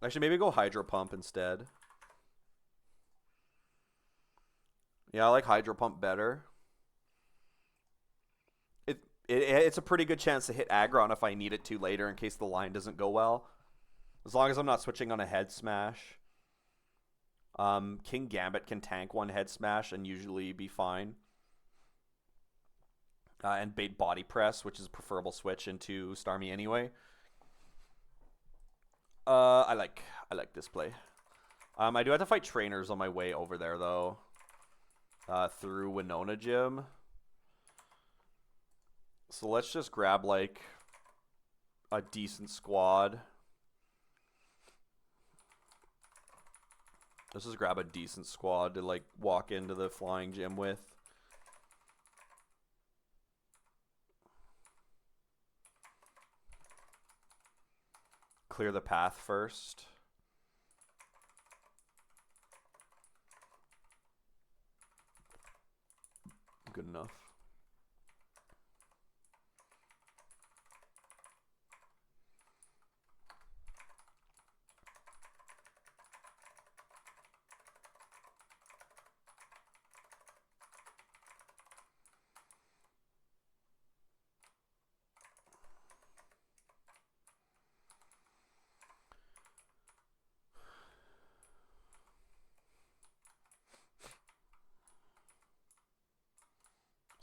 Actually, maybe go Hydro Pump instead. Yeah, I like Hydro Pump better. It's a pretty good chance to hit Aggron if I need it to later in case the line doesn't go well. As long as I'm not switching on a Head Smash. King Gambit can tank one Head Smash and usually be fine. And bait Body Press, which is a preferable switch into Starmie anyway. I like this play. I do have to fight trainers on my way over there though. Through Winona Gym. So let's just grab like a decent squad. Let's just grab a decent squad to like walk into the flying gym with. Clear the path first. Good enough.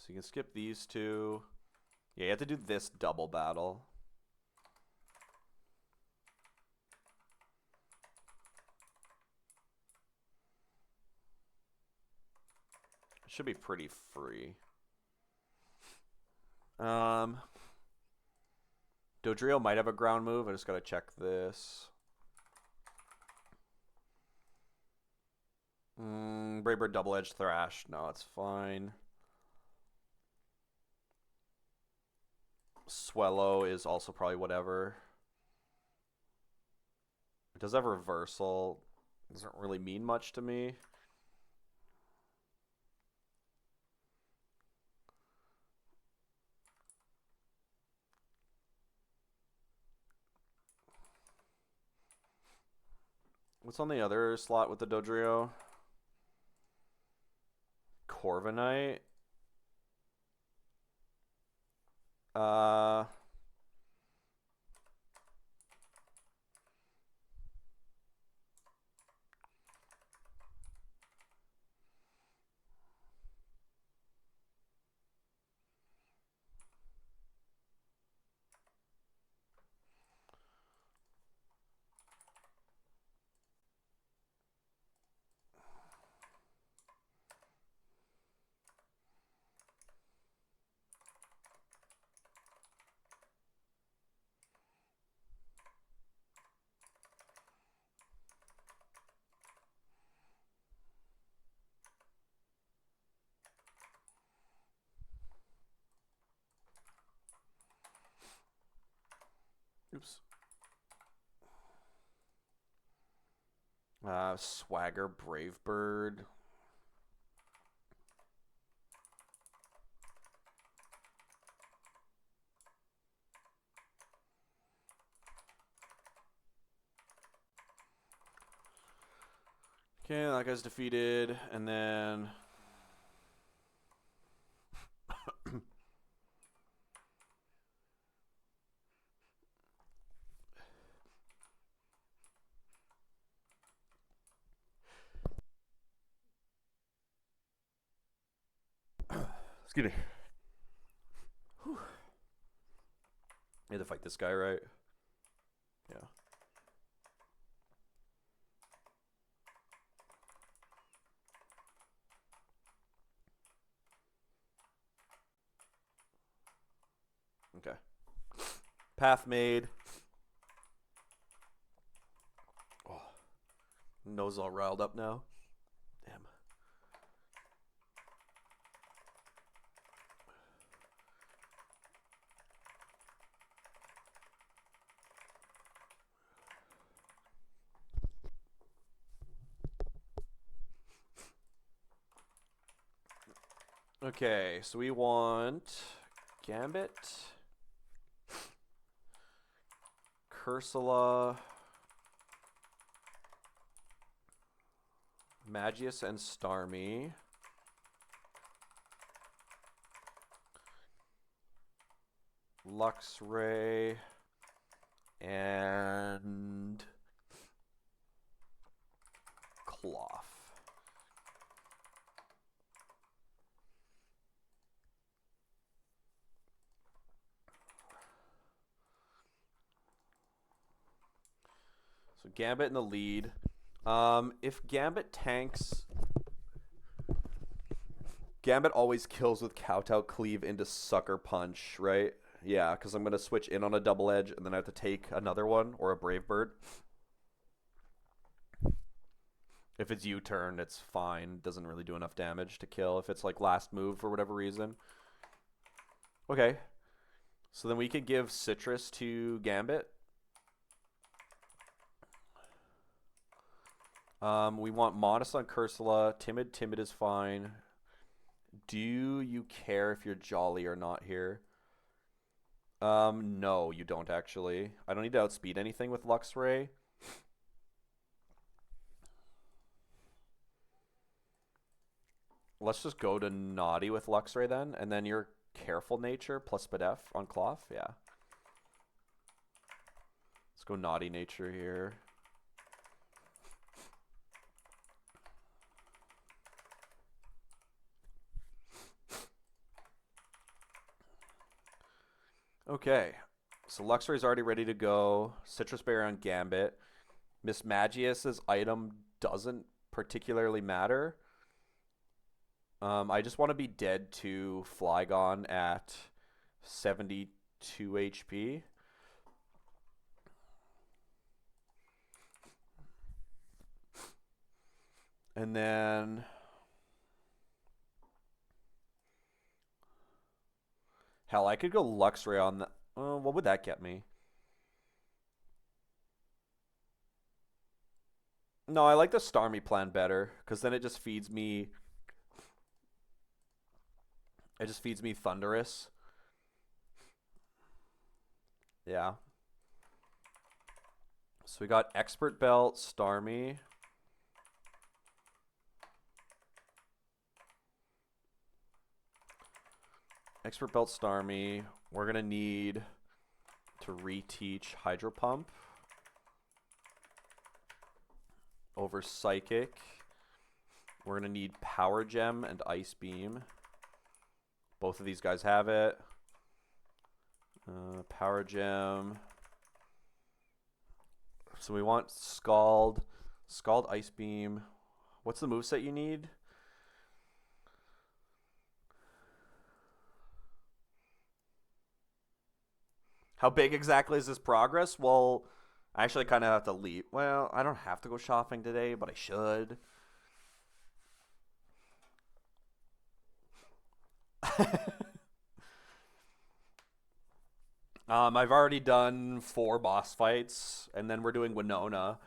So you can skip these two. Yeah, you have to do this double battle. Should be pretty free. Dodrio might have a ground move. I just gotta check this. Braybird double edge thrash. No, it's fine. Swellow is also probably whatever. It does have reversal. Doesn't really mean much to me. What's on the other slot with the Dodrio? Corviknight. Oops. Swagger Brave Bird. Okay, that guy's defeated, and then excuse me. Whew. I had to fight this guy, right? Yeah. Okay. Path made. Oh. Nose all riled up now. Damn. Okay, so we want Gambit, Cursula, Magius, and Starmie. Luxray and Cloth. So Gambit in the lead. If Gambit tanks, Gambit always kills with Kowtow Cleave into Sucker Punch, right? Yeah, because I'm going to switch in on a double edge, and then I have to take another one, or a Brave Bird. If it's U-turn, it's fine. Doesn't really do enough damage to kill if it's like last move for whatever reason. Okay. So then we can give Citrus to Gambit. We want Modest on Cursula. Timid. Timid is fine. Do you care if you're Jolly or not here? No, you don't actually. I don't need to outspeed anything with Luxray. Let's just go to Naughty with Luxray then, and then your Careful Nature plus Spadef on Cloth. Yeah. Let's go Naughty Nature here. Okay, so Luxray's already ready to go. Citrus Berry on Gambit. Miss Magius's item doesn't particularly matter. I just want to be dead to Flygon at 72 HP. And then hell, I could go Luxray on that. What would that get me? No, I like the Starmie plan better because then it just feeds me. It just feeds me Thundurus. Yeah. So we got Expert Belt, Starmie. Expert Belt, Starmie. We're gonna need to reteach Hydro Pump over Psychic. We're gonna need Power Gem and Ice Beam. Both of these guys have it. Power Gem. So we want Scald, Ice Beam. What's the moveset you need? How big exactly is this progress? Well, I actually kind of have to leave. Well, I don't have to go shopping today, but I should. I've already done 4 boss fights, and then we're doing Winona.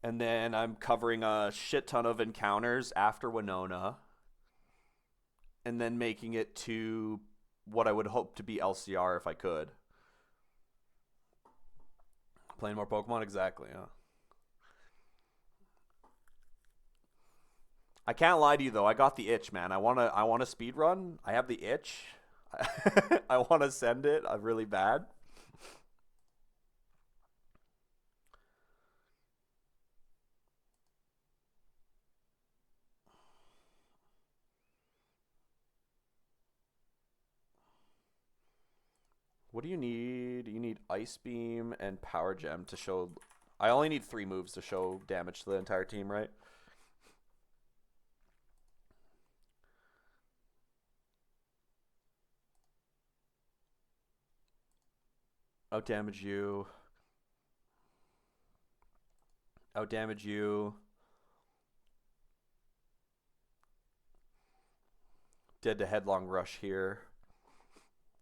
And then I'm covering a shit ton of encounters after Winona. And then making it to what I would hope to be LCR if I could. Playing more Pokemon? Exactly, yeah. I can't lie to you though, I got the itch, man. I wanna speed run. I have the itch. I wanna send it really bad. What do you need? You need Ice Beam and Power Gem to show. I only need 3 moves to show damage to the entire team, right? Outdamage you. Outdamage you. Dead to Headlong Rush here.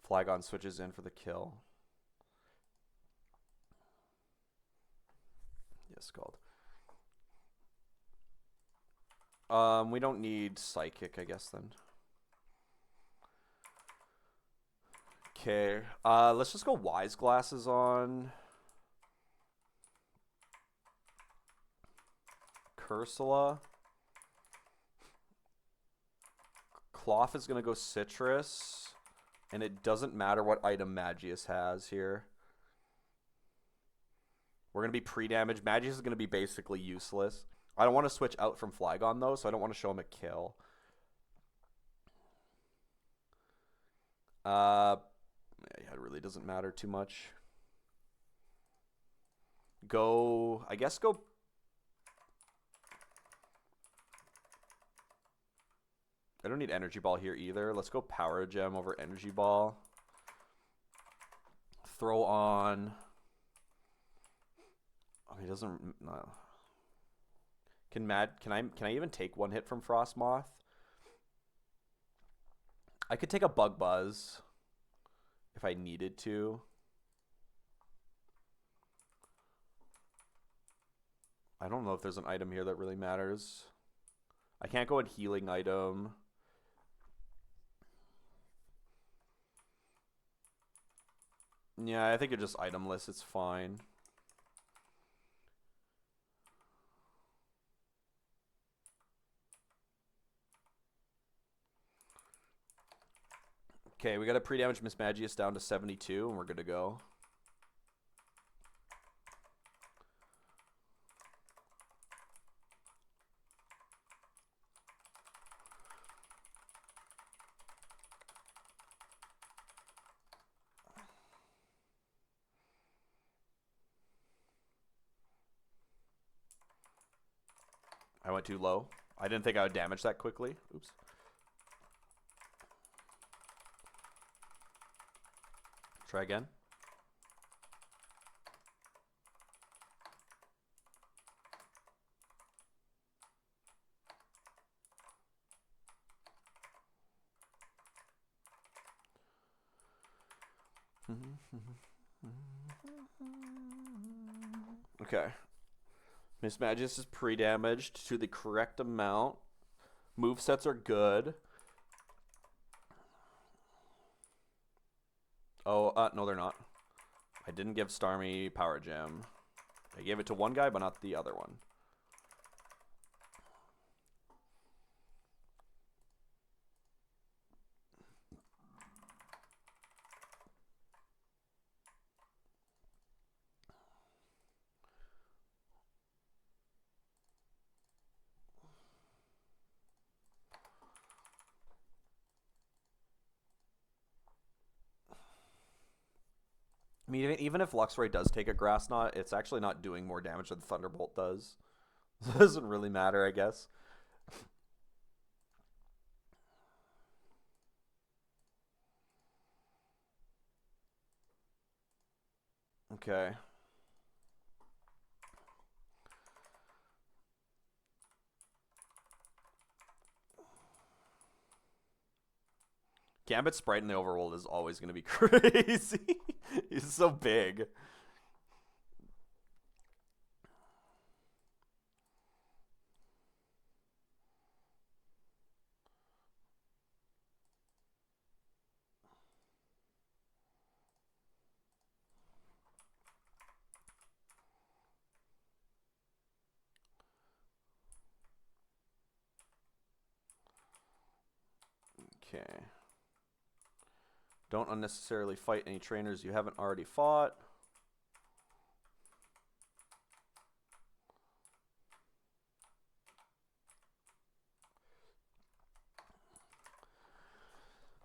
Flygon switches in for the kill. Yes, Scald. We don't need Psychic, I guess, then. Okay, let's just go Wise Glasses on Cursula. Cloth is going to go Citrus, and it doesn't matter what item Magius has here. We're going to be pre-damaged. Magius is going to be basically useless. I don't want to switch out from Flygon, though, so I don't want to show him a kill. Yeah, it really doesn't matter too much. Go, I guess go. I don't need Energy Ball here either. Let's go Power Gem over Energy Ball. Throw on. Oh, he doesn't. No. Can I even take 1 hit from Frostmoth? I could take a Bug Buzz if I needed to. I don't know if there's an item here that really matters. I can't go a healing item. Yeah, I think it's just itemless. It's fine. Okay, we got to pre-damage Miss Magius down to 72, and we're good to go. I went too low. I didn't think I would damage that quickly. Oops. Try again. Okay. Miss Magus is pre-damaged to the correct amount. Movesets are good. Oh, no, they're not. I didn't give Starmie Power Gem. I gave it to one guy, but not the other one. I mean, even if Luxray does take a Grass Knot, it's actually not doing more damage than Thunderbolt does. So it doesn't really matter, I guess. Okay. Gambit Sprite in the overworld is always going to be crazy. He's so big. Okay. Don't unnecessarily fight any trainers you haven't already fought.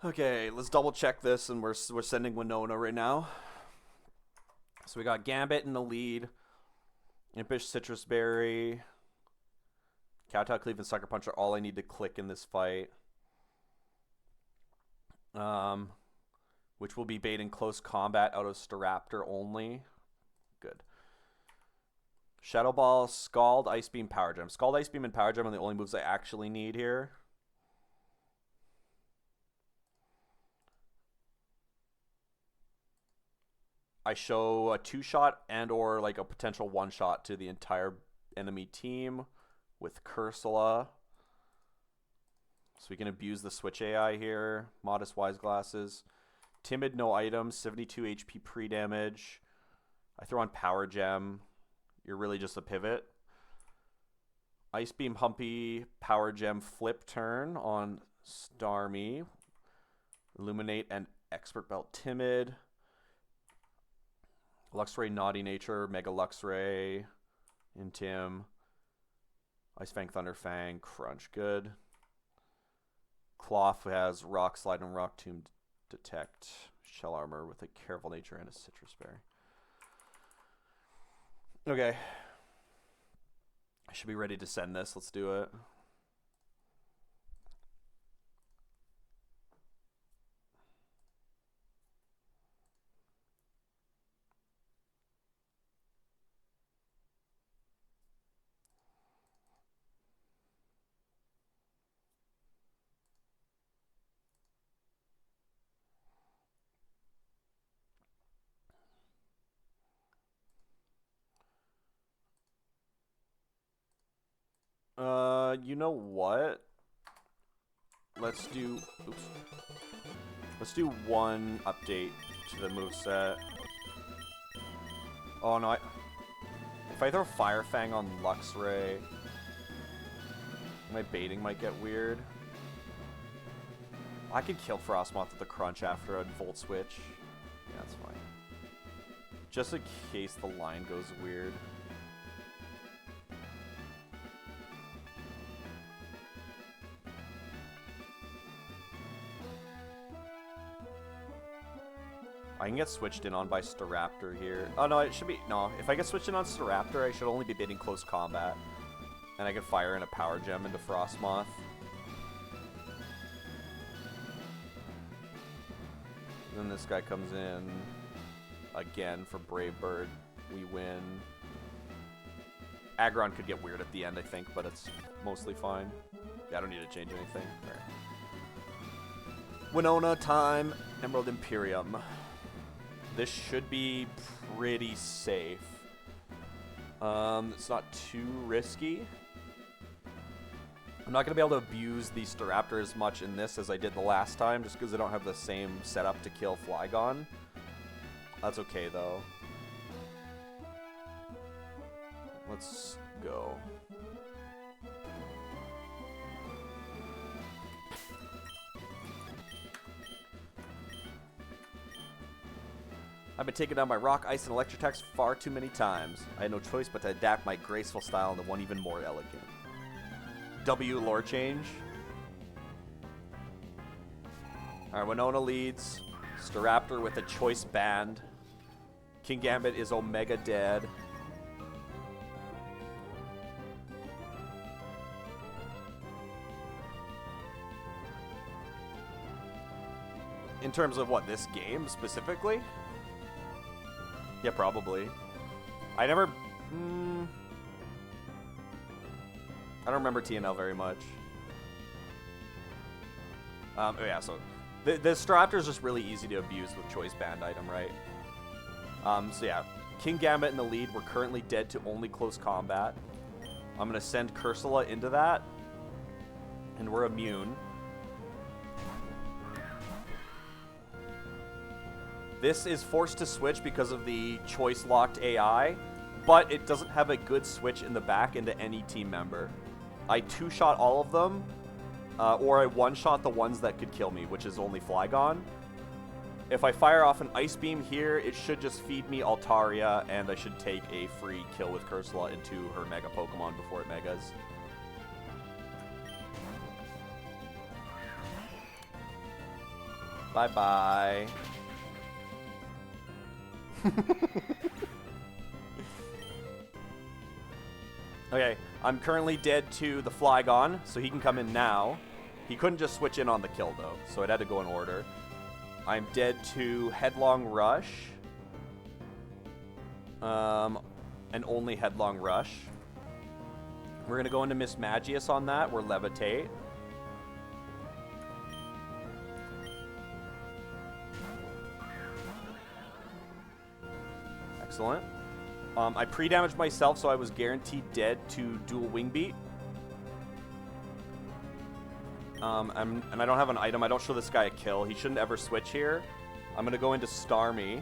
Okay, let's double check this, and we're sending Winona right now. So we got Gambit in the lead. Impish Citrus Berry. Kowtow, Cleave, and Sucker Punch are all I need to click in this fight. Which will be bait in close combat out of Staraptor only. Good. Shadow Ball, Scald, Ice Beam, Power Gem. Scald, Ice Beam, and Power Gem are the only moves I actually need here. I show a 2-shot and or like a potential 1-shot to the entire enemy team with Cursula. So we can abuse the Switch AI here. Modest Wise Glasses. Timid, no items. 72 HP pre-damage. I throw on Power Gem. You're really just a pivot. Ice Beam, Humpy, Power Gem, Flip Turn on Starmie. Illuminate and Expert Belt Timid. Luxray, Naughty Nature, Mega Luxray, Intim, Ice Fang, Thunder Fang, Crunch, good. Cloth has Rock Slide and Rock Tomb Detect, Shell Armor with a Careful Nature and a Citrus Berry. Okay. I should be ready to send this. Let's do it. You know what? Let's do one update to the moveset. Oh no, if I throw Fire Fang on Luxray, my baiting might get weird. I could kill Frostmoth with the Crunch after a Volt Switch. Yeah, that's fine. Just in case the line goes weird. I can get switched in on by Staraptor here. Oh no, it should be... No, if I get switched in on Staraptor, I should only be bidding close combat. And I can fire in a Power Gem into Frostmoth. Then this guy comes in again for Brave Bird. We win. Aggron could get weird at the end, I think, but it's mostly fine. Yeah, I don't need to change anything. All right. Winona time, Emerald Imperium. This should be pretty safe. It's not too risky. I'm not going to be able to abuse the Staraptor as much in this as I did the last time, just because I don't have the same setup to kill Flygon. That's okay, though. Let's go. I've been taken down by rock, ice, and electric attacks far too many times. I had no choice but to adapt my graceful style into one even more elegant. W lore change. Alright, Winona leads. Staraptor with a choice band. King Gambit is Omega dead. In terms of what, this game specifically? Yeah, probably. I never... I don't remember TNL very much. Oh yeah, so... The Staraptor is just really easy to abuse with choice band item, right? So yeah, King Gambit in the lead. We're currently dead to only close combat. I'm going to send Cursula into that. And we're immune. This is forced to switch because of the choice-locked AI, but it doesn't have a good switch in the back into any team member. I two-shot all of them, or I one-shot the ones that could kill me, which is only Flygon. If I fire off an Ice Beam here, it should just feed me Altaria, and I should take a free kill with Cursula into her Mega Pokemon before it Megas. Bye-bye. Okay, I'm currently dead to the Flygon, so he can come in now. He couldn't just switch in on the kill, though, so it had to go in order. I'm dead to Headlong Rush. And only Headlong Rush. We're going to go into Miss Magius on that. We're Levitate. Excellent. I pre-damaged myself, so I was guaranteed dead to Dual Wing Beat. And I don't have an item. I don't show this guy a kill. He shouldn't ever switch here. I'm going to go into Starmie.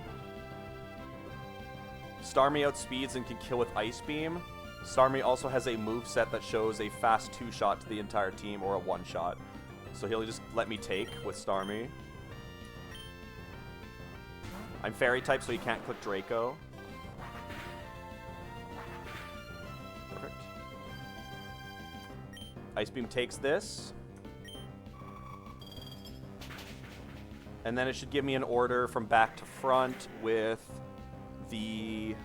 Starmie outspeeds and can kill with Ice Beam. Starmie also has a moveset that shows a fast two-shot to the entire team or a one-shot. So he'll just let me take with Starmie. I'm Fairy type, so he can't click Draco. Perfect. Ice Beam takes this. And then it should give me an order from back to front with the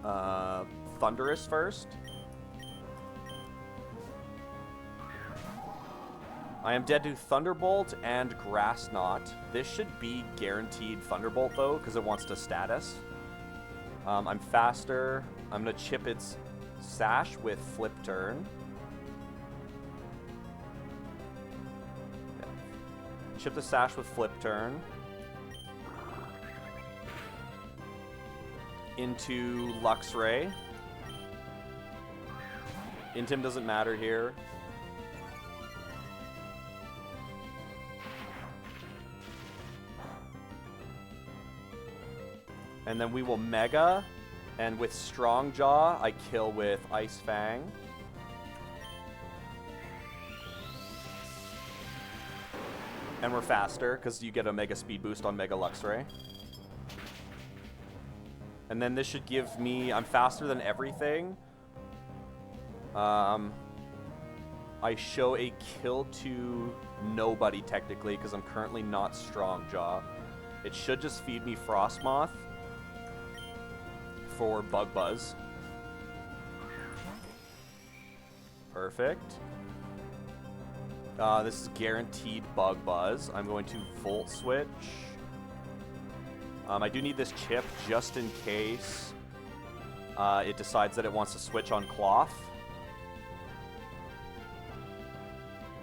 Thunderous first. I am dead to Thunderbolt and Grass Knot. This should be guaranteed Thunderbolt, though, because it wants to status. I'm faster. I'm going to chip its Sash with Flip Turn. Chip the Sash with Flip Turn. Into Luxray. Intim doesn't matter here. And then we will Mega. And with Strong Jaw, I kill with Ice Fang. And we're faster, because you get a Mega Speed Boost on Mega Luxray. And then this should give me... I'm faster than everything. I show a kill to nobody, technically, because I'm currently not Strong Jaw. It should just feed me Frostmoth for Bug Buzz. Perfect. This is guaranteed Bug Buzz. I'm going to Volt Switch. I do need this chip just in case it decides that it wants to switch on Cloth.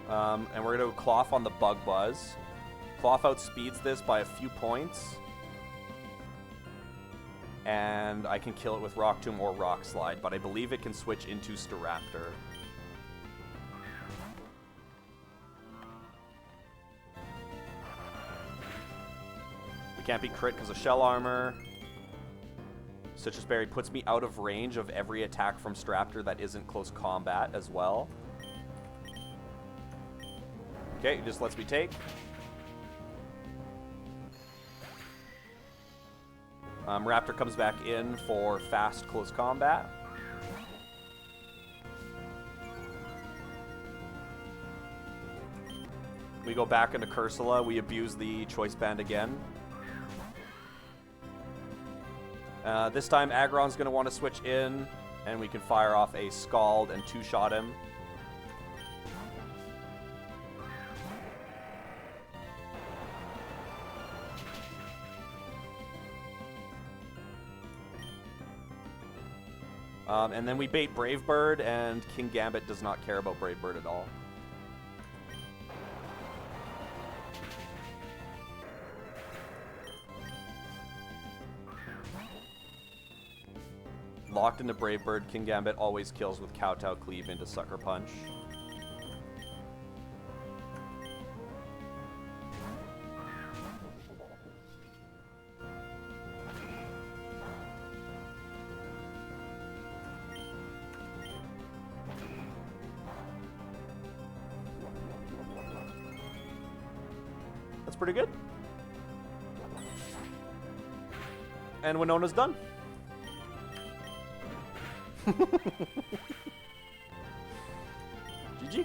And we're going to go Cloth on the Bug Buzz. Cloth outspeeds this by a few points. And I can kill it with Rock Tomb or Rock Slide, but I believe it can switch into Staraptor. We can't be crit because of Shell Armor. Citrus Berry puts me out of range of every attack from Staraptor that isn't close combat as well. Okay, it just lets me take. Raptor comes back in for fast close combat. We go back into Cursula. We abuse the Choice Band again. This time Aggron's going to want to switch in, and we can fire off a Scald and two-shot him. And then we bait Brave Bird, and King Gambit does not care about Brave Bird at all. Locked into Brave Bird, King Gambit always kills with Kowtow Cleave into Sucker Punch. That's pretty good. And Winona's done. GG.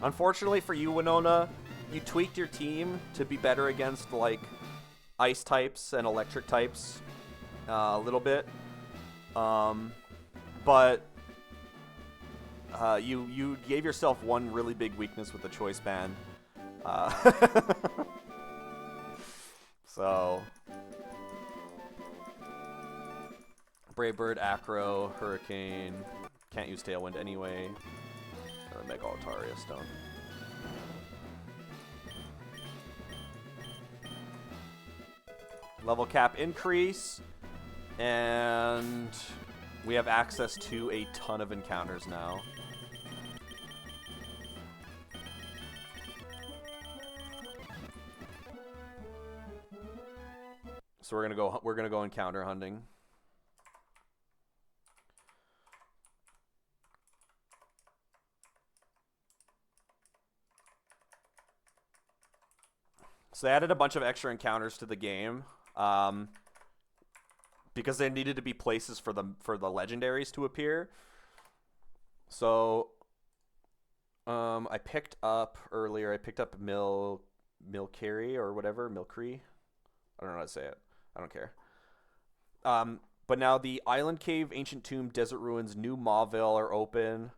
Unfortunately for you, Winona, you tweaked your team to be better against, like, ice types and electric types a little bit. But you gave yourself one really big weakness with the Choice Band. So... Brave Bird, Acro, Hurricane. Can't use Tailwind anyway. Or Mega Altaria Stone. Level cap increase. And we have access to a ton of encounters now. So we're gonna go encounter hunting. So they added a bunch of extra encounters to the game, because there needed to be places for the legendaries to appear. So I picked up earlier. I picked up Milcary or whatever, Milcree. I don't know how to say it. I don't care. But now the Island Cave, Ancient Tomb, Desert Ruins, New Mauville are open.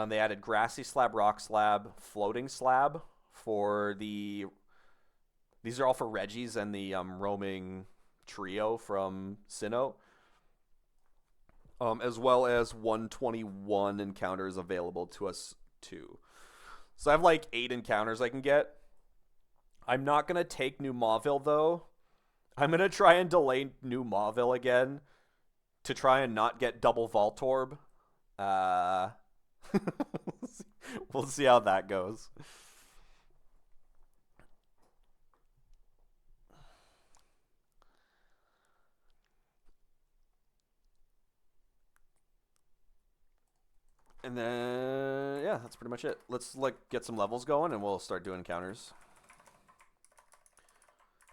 They added Grassy Slab, Rock Slab, Floating Slab for the... These are all for Regis and the roaming trio from Sinnoh. As well as 121 encounters available to us too. So I have like 8 encounters I can get. I'm not going to take New Mauville though. I'm going to try and delay New Mauville again to try and not get double Voltorb. We'll see how that goes. And then, yeah, that's pretty much it. Let's like get some levels going and we'll start doing encounters.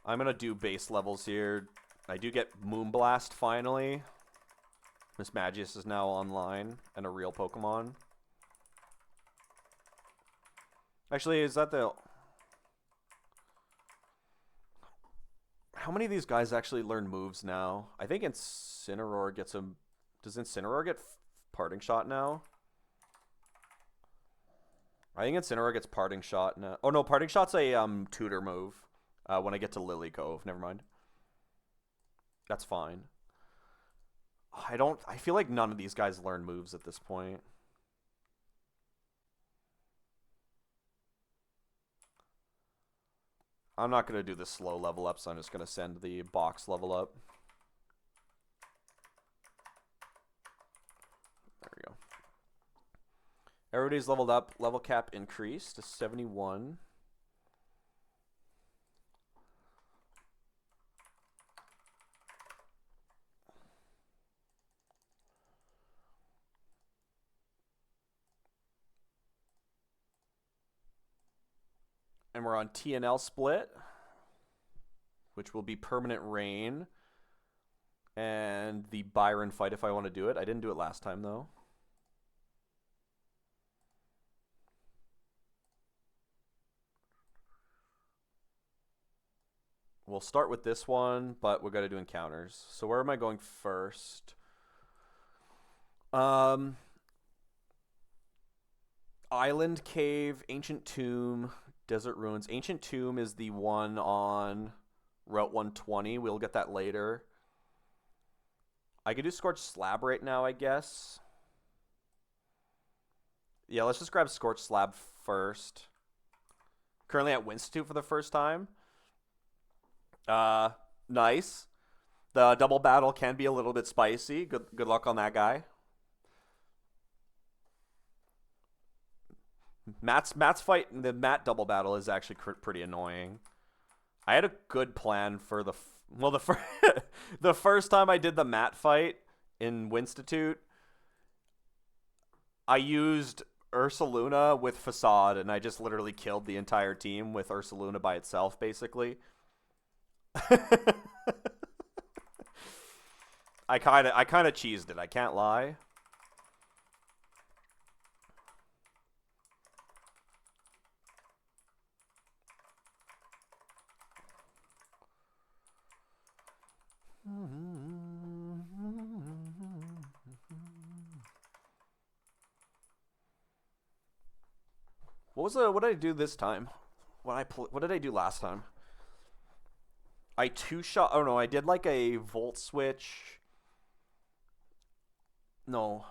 I'm going to do base levels here. I do get Moonblast finally. Miss Magius is now online and a real Pokemon. Actually, is that the... How many of these guys actually learn moves now? I think Incineroar gets a... Does Incineroar get Parting Shot now? I think Incineroar gets Parting Shot. No. Oh no, Parting Shot's a tutor move. When I get to Lily Cove, never mind. That's fine. I feel like none of these guys learn moves at this point. I'm not going to do the slow level up, so I'm just going to send the box level up. There we go. Everybody's leveled up. Level cap increased to 71. And we're on TNL split, which will be permanent rain. And the Byron fight if I want to do it. I didn't do it last time, though. We'll start with this one, but we're going to do encounters. So where am I going first? Island Cave, Ancient Tomb, Desert Ruins. Ancient Tomb is the one on Route 120. We'll get that later. I could do Scorched Slab right now, I guess. Yeah, let's just grab Scorched Slab first. Currently at Winstitute for the first time. Nice. The double battle can be a little bit spicy. Good luck on that guy. Matt's fight, the Matt double battle is actually pretty annoying. I had a good plan for the the first time I did the Matt fight in Winstitute. I used Ursaluna with Facade, and I just literally killed the entire team with Ursaluna by itself, basically. I kind of cheesed it. I can't lie. What did I do this time? What did I do last time? I two-shot. Oh no, I did like a Volt Switch. No.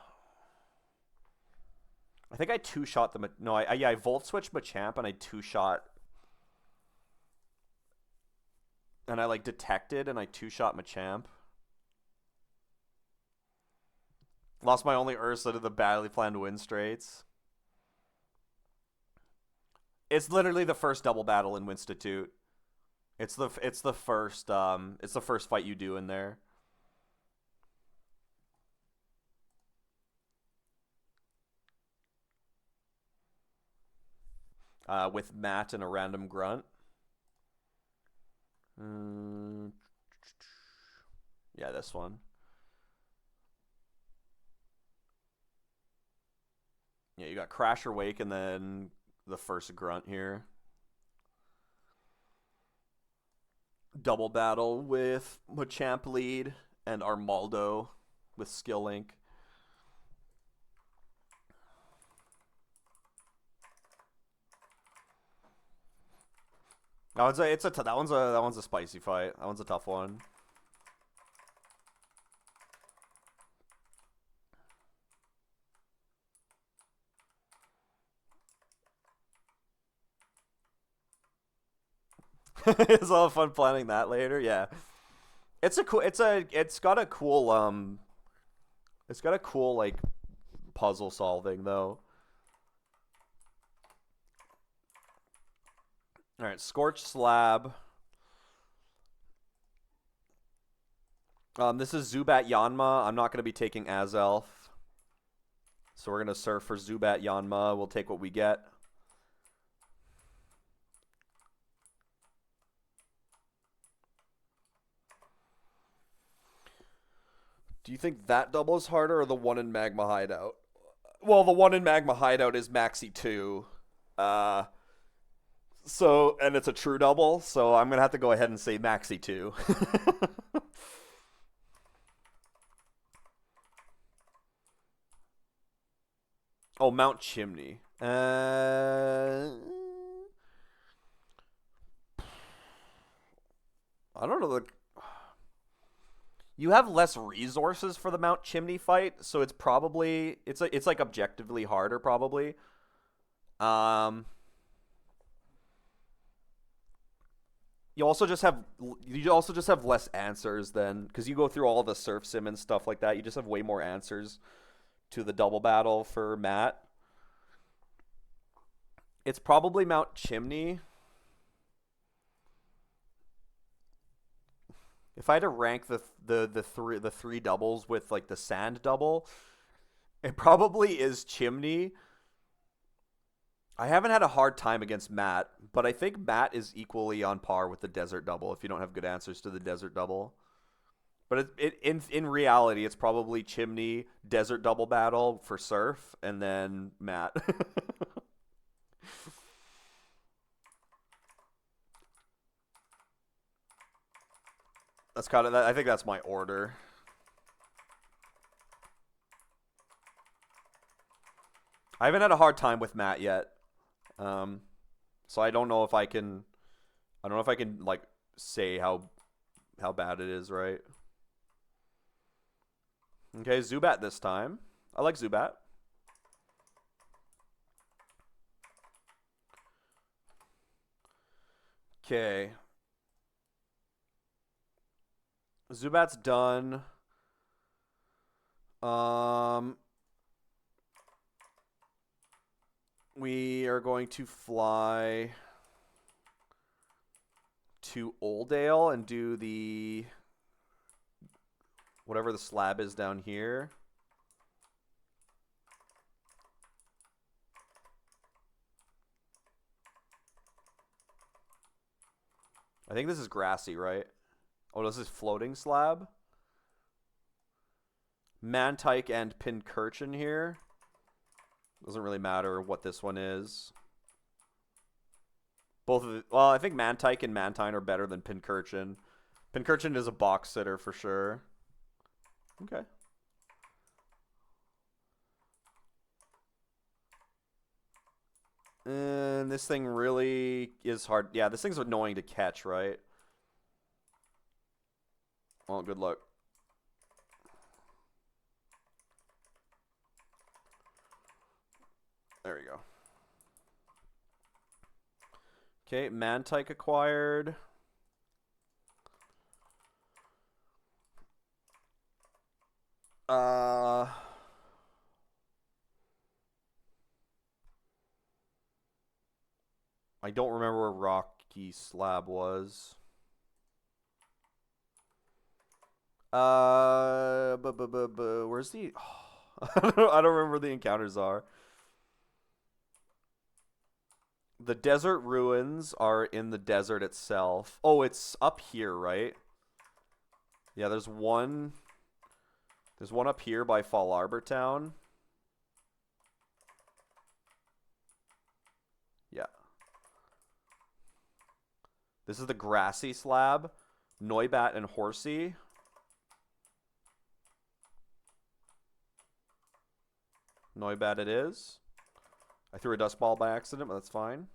I think I two-shot the. No, I Volt Switch Machamp and I two-shot. And I like detected and I two-shot Machamp. Lost my only Ursa to the badly planned win straights. It's literally the first double battle in Winstitute. It's the first fight you do in there. With Matt and a random grunt. Yeah, this one. Yeah, you got Crasher Wake and then the first grunt here. Double battle with Machamp lead and Armaldo with Skill Link. That one's a spicy fight. That one's a tough one. It's all fun planning that later. Yeah, it's got a cool like puzzle solving though. All right, Scorched Slab. This is Zubat Yanma. I'm not going to be taking Azelf. So we're going to surf for Zubat Yanma. We'll take what we get. Do you think that double is harder or the one in Magma Hideout? Well, the one in Magma Hideout is Maxi 2. So, and it's a true double, so I'm going to have to go ahead and say Maxi 2. Oh, Mount Chimney. Uh, I don't know. You have less resources for the Mount Chimney fight, so it's probably it's like objectively harder probably. Um, you also just have less answers then because you go through all the surf sim and stuff like that. You just have way more answers to the double battle for Matt. It's probably Mount Chimney. If I had to rank the three doubles with like the sand double, it probably is Chimney. I haven't had a hard time against Matt, but I think Matt is equally on par with the desert double if you don't have good answers to the desert double. But in reality, it's probably Chimney, desert double battle for surf, and then Matt. That's kind of I think that's my order. I haven't had a hard time with Matt yet, um, so I don't know if I can. I don't know if I can like say how bad it is, right? Okay, Zubat this time. I like Zubat. Okay. Zubat's done. Um, we are going to fly to Oldale and do the whatever the slab is down here. I think this is grassy, right? Oh, this is floating slab. Mantike and Pincurchin here. Doesn't really matter what this one is. Both of the, well, I think Mantike and Mantine are better than Pincurchin. Pincurchin is a box sitter for sure. Okay. And this thing really is hard. Yeah, this thing's annoying to catch, right? Well, good luck. There we go. Okay, Mantike acquired. I don't remember where Rocky Slab was. Where's the? I don't remember the encounters are. The desert ruins are in the desert itself. Oh, it's up here, right? Yeah, there's one. There's one up here by Fall Arbor Town. Yeah. This is the grassy slab. Noibat and Horsey. Noibat it is. I threw a dust ball by accident, but that's fine.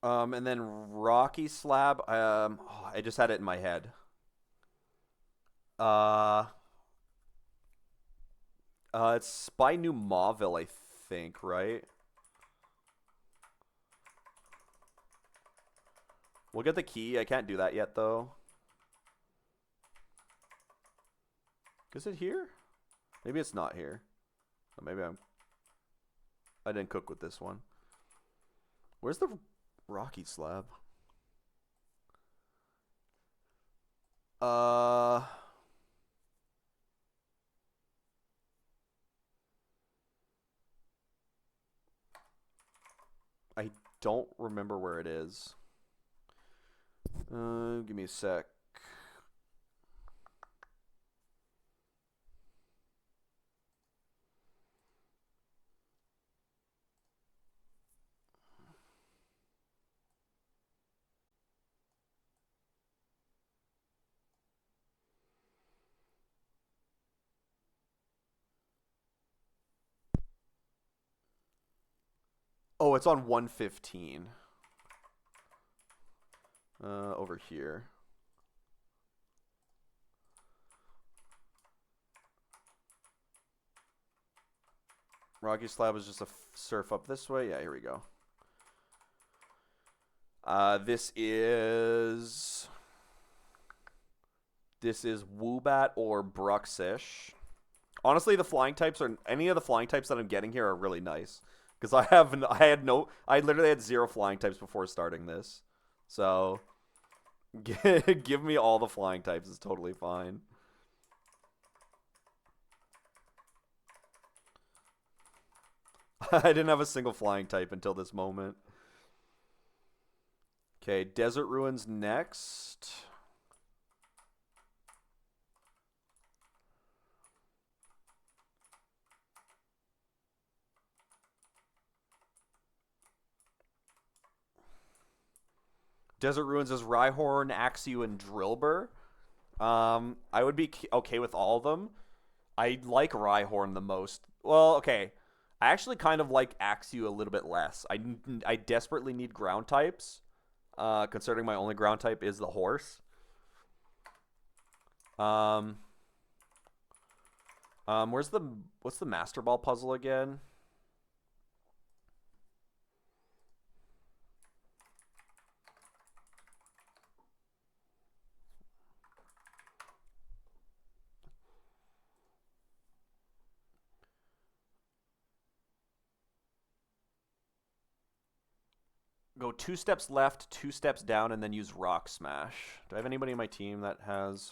And then Rocky Slab. Oh, I just had it in my head. Uh, it's by New Mauville, I think, right? We'll get the key. I can't do that yet, though. Is it here? Maybe it's not here. Or maybe I didn't cook with this one. Where's the Rocky Slab? Uh... I don't remember where it is. Give me a sec. Oh, it's on 115. Over here. Rocky Slab is just a surf up this way. Yeah, here we go. This is Woobat or Bruxish. Honestly, the flying types are any of the flying types that I'm getting here are really nice because I literally had 0 flying types before starting this, so give me all the flying types. It's totally fine. I didn't have a single flying type until this moment. Okay, Desert Ruins next. Desert Ruins is Rhyhorn, Axew, and Drillbur. I would be okay with all of them. I like Rhyhorn the most. Well, okay. I actually kind of like Axew a little bit less. I desperately need ground types, considering my only ground type is the horse. What's the Master Ball puzzle again? Go 2 steps left, 2 steps down, and then use Rock Smash. Do I have anybody in my team that has...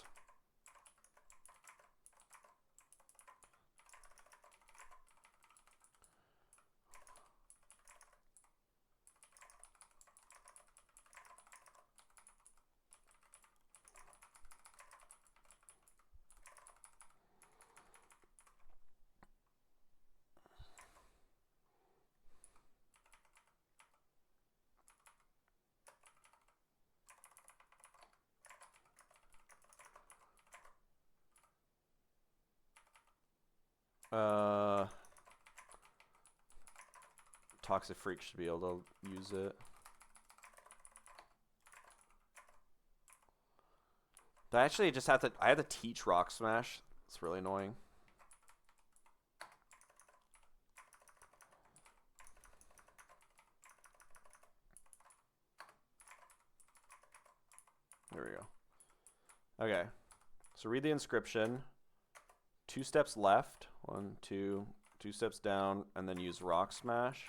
Toxic Freak should be able to use it. I actually just have to... I had to teach Rock Smash. It's really annoying. There we go. Okay. So read the inscription. 2 steps left. 1, 2, 2 steps down, and then use Rock Smash.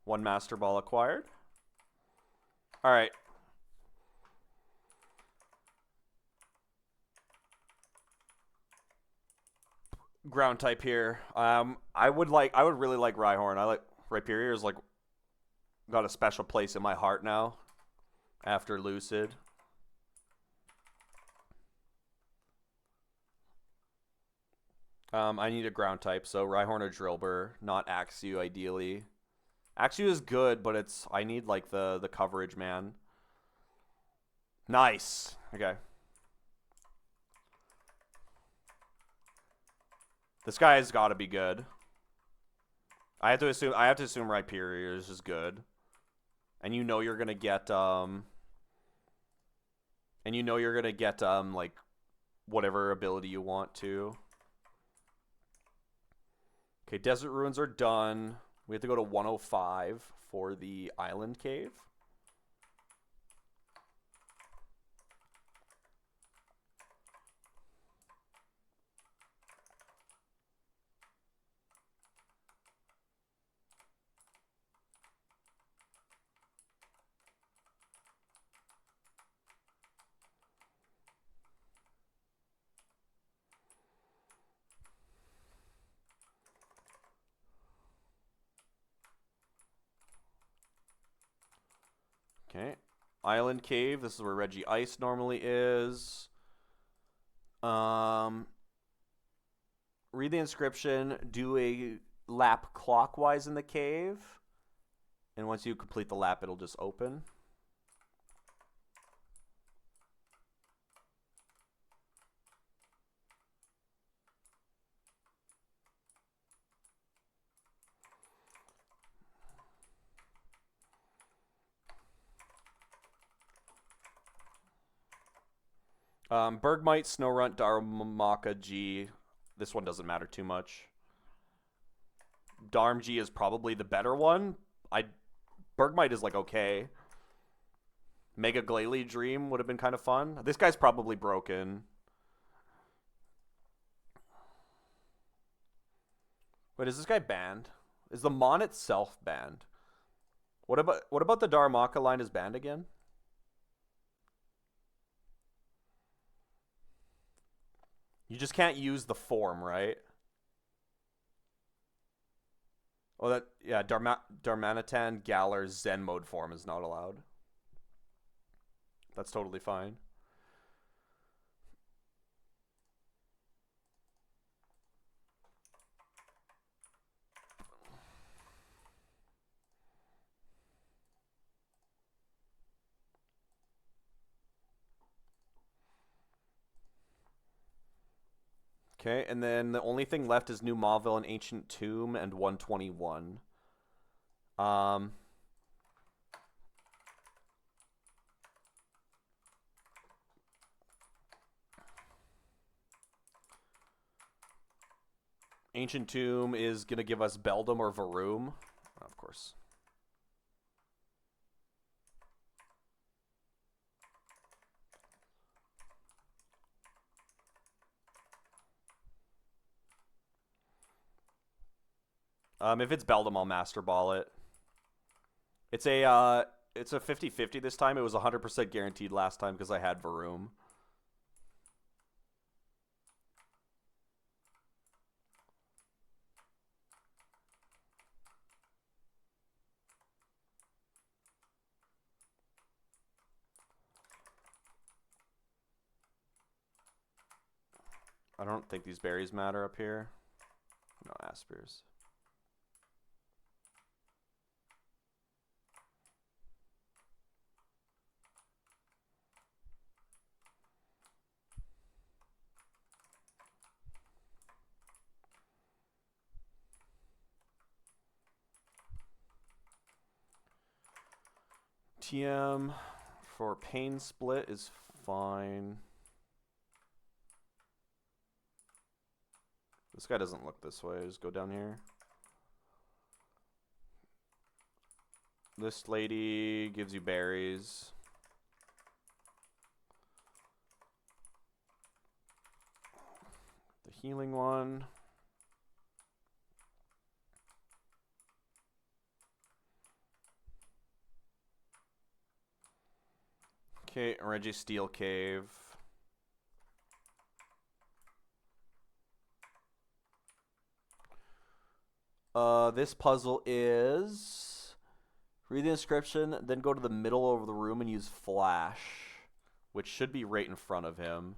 1 Master Ball acquired. Alright. Ground type here. I would really like Rhyhorn. I like Rhyperior is like got a special place in my heart now after Lucid. I need a ground type, so Rhyhorn or Drillbur, not Axew ideally. Axew is good, but I need like the coverage, man. Nice. Okay. This guy has got to be good. I have to assume Rhyperior is just good. And you know you're going to get like whatever ability you want to. Okay, Desert Ruins are done. We have to go to 105 for the Island Cave. Okay. Island Cave. This is where Reggie Ice normally is. Read the inscription. Do a lap clockwise in the cave. And once you complete the lap, it'll just open. Bergmite, Snowrunt, Darumaka, G. This one doesn't matter too much. Darm G is probably the better one. Bergmite is like okay. Mega Glalie Dream would have been kind of fun. This guy's probably broken. Wait, is this guy banned? Is the Mon itself banned? What about the Darumaka line is banned again? You just can't use the form, right? Oh, yeah, Darmanitan Galar's Zen mode form is not allowed. That's totally fine. Okay, and then the only thing left is New Mauville and Ancient Tomb and 121. Ancient Tomb is going to give us Beldum or Varoom. Of course. If it's Beldum, I'll Master Ball it. It's a 50-50 this time. It was 100% guaranteed last time because I had Varoom. I don't think these berries matter up here. No, Aspers. TM for Pain Split is fine. This guy doesn't look this way. Just go down here. This lady gives you berries. The healing one. Okay, Reggie Steel Cave. This puzzle is read the inscription, then go to the middle of the room and use flash, which should be right in front of him.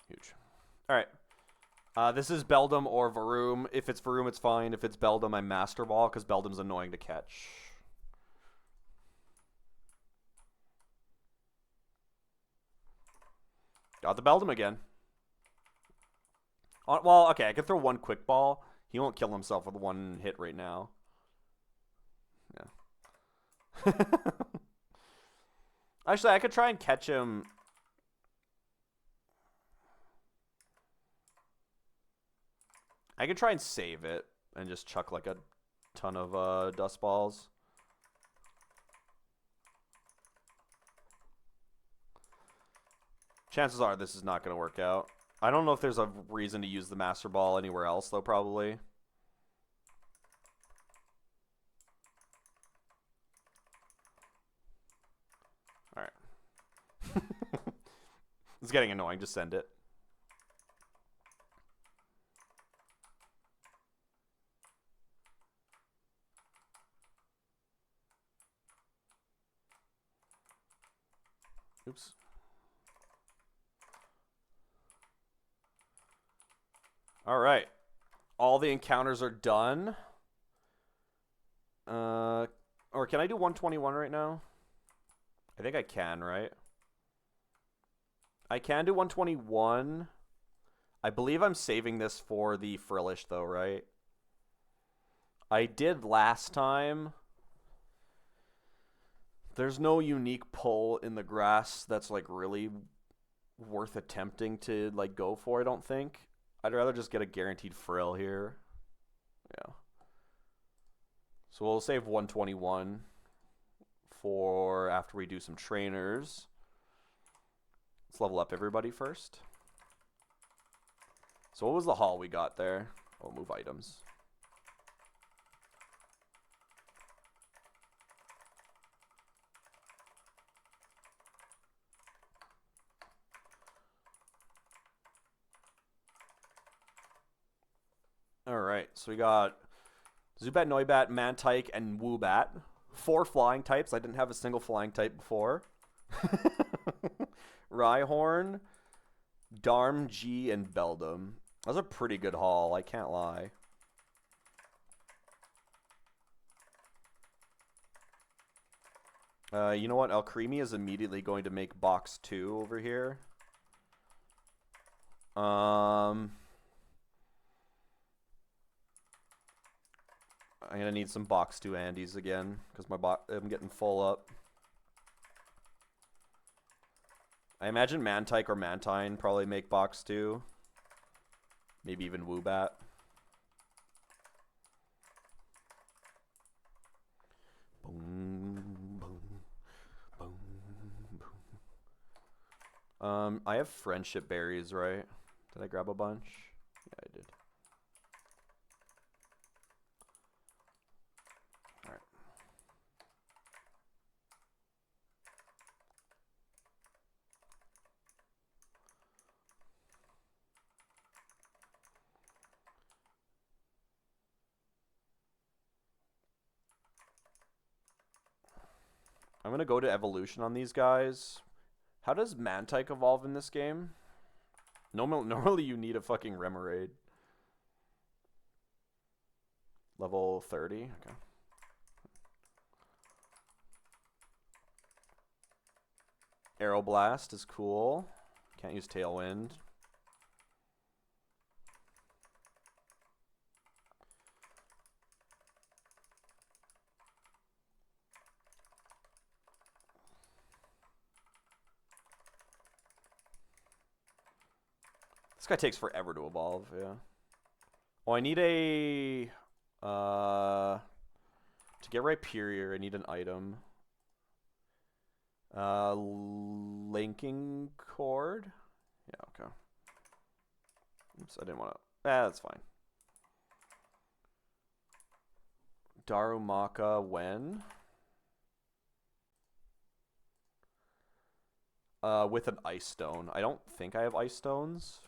Huge. All right. This is Beldum or Varoom. If it's Varoom, it's fine. If it's Beldum, I Master Ball because Beldum's annoying to catch. Got the Beldum again. Well, okay, I could throw one quick ball. He won't kill himself with one hit right now. Yeah. Actually, I could try and catch him. I could try and save it and just chuck like a ton of dust balls. Chances are this is not going to work out. I don't know if there's a reason to use the Master Ball anywhere else, though, probably. All right. It's getting annoying. Just send it. Oops. All right. All the encounters are done. Or can I do 121 right now? I think I can, right? I can do 121. I believe I'm saving this for the Frillish, though, right? I did last time. There's no unique pull in the grass that's like really worth attempting to like go for, I don't think. I'd rather just get a guaranteed frill here. Yeah. So we'll save 121 for after we do some trainers. Let's level up everybody first. So what was the haul we got there? Oh, move items. Alright, so we got Zubat, Noibat, Mantike, and Woobat. 4 flying types. I didn't have a single flying type before. Rhyhorn, Darmg, and Beldum. That was a pretty good haul, I can't lie. You know what? Alcremie is immediately going to make box 2 over here. I'm going to need some box 2 Andes again, because I'm getting full up. I imagine Mantike or Mantine probably make box 2. Maybe even Woobat. Boom, boom, boom, boom. I have friendship berries, right? Did I grab a bunch? Yeah, I did. Alright. I'm going to go to evolution on these guys. How does Mantike evolve in this game? Normally you need a fucking Remoraid. Level 30? Okay. Aeroblast is cool. Can't use Tailwind. This guy takes forever to evolve, yeah. Oh, I need a... to get Rhyperior, I need an item. Linking Cord? Yeah, okay. Oops, I didn't want to... that's fine. Darumaka when? With an Ice Stone. I don't think I have Ice Stones.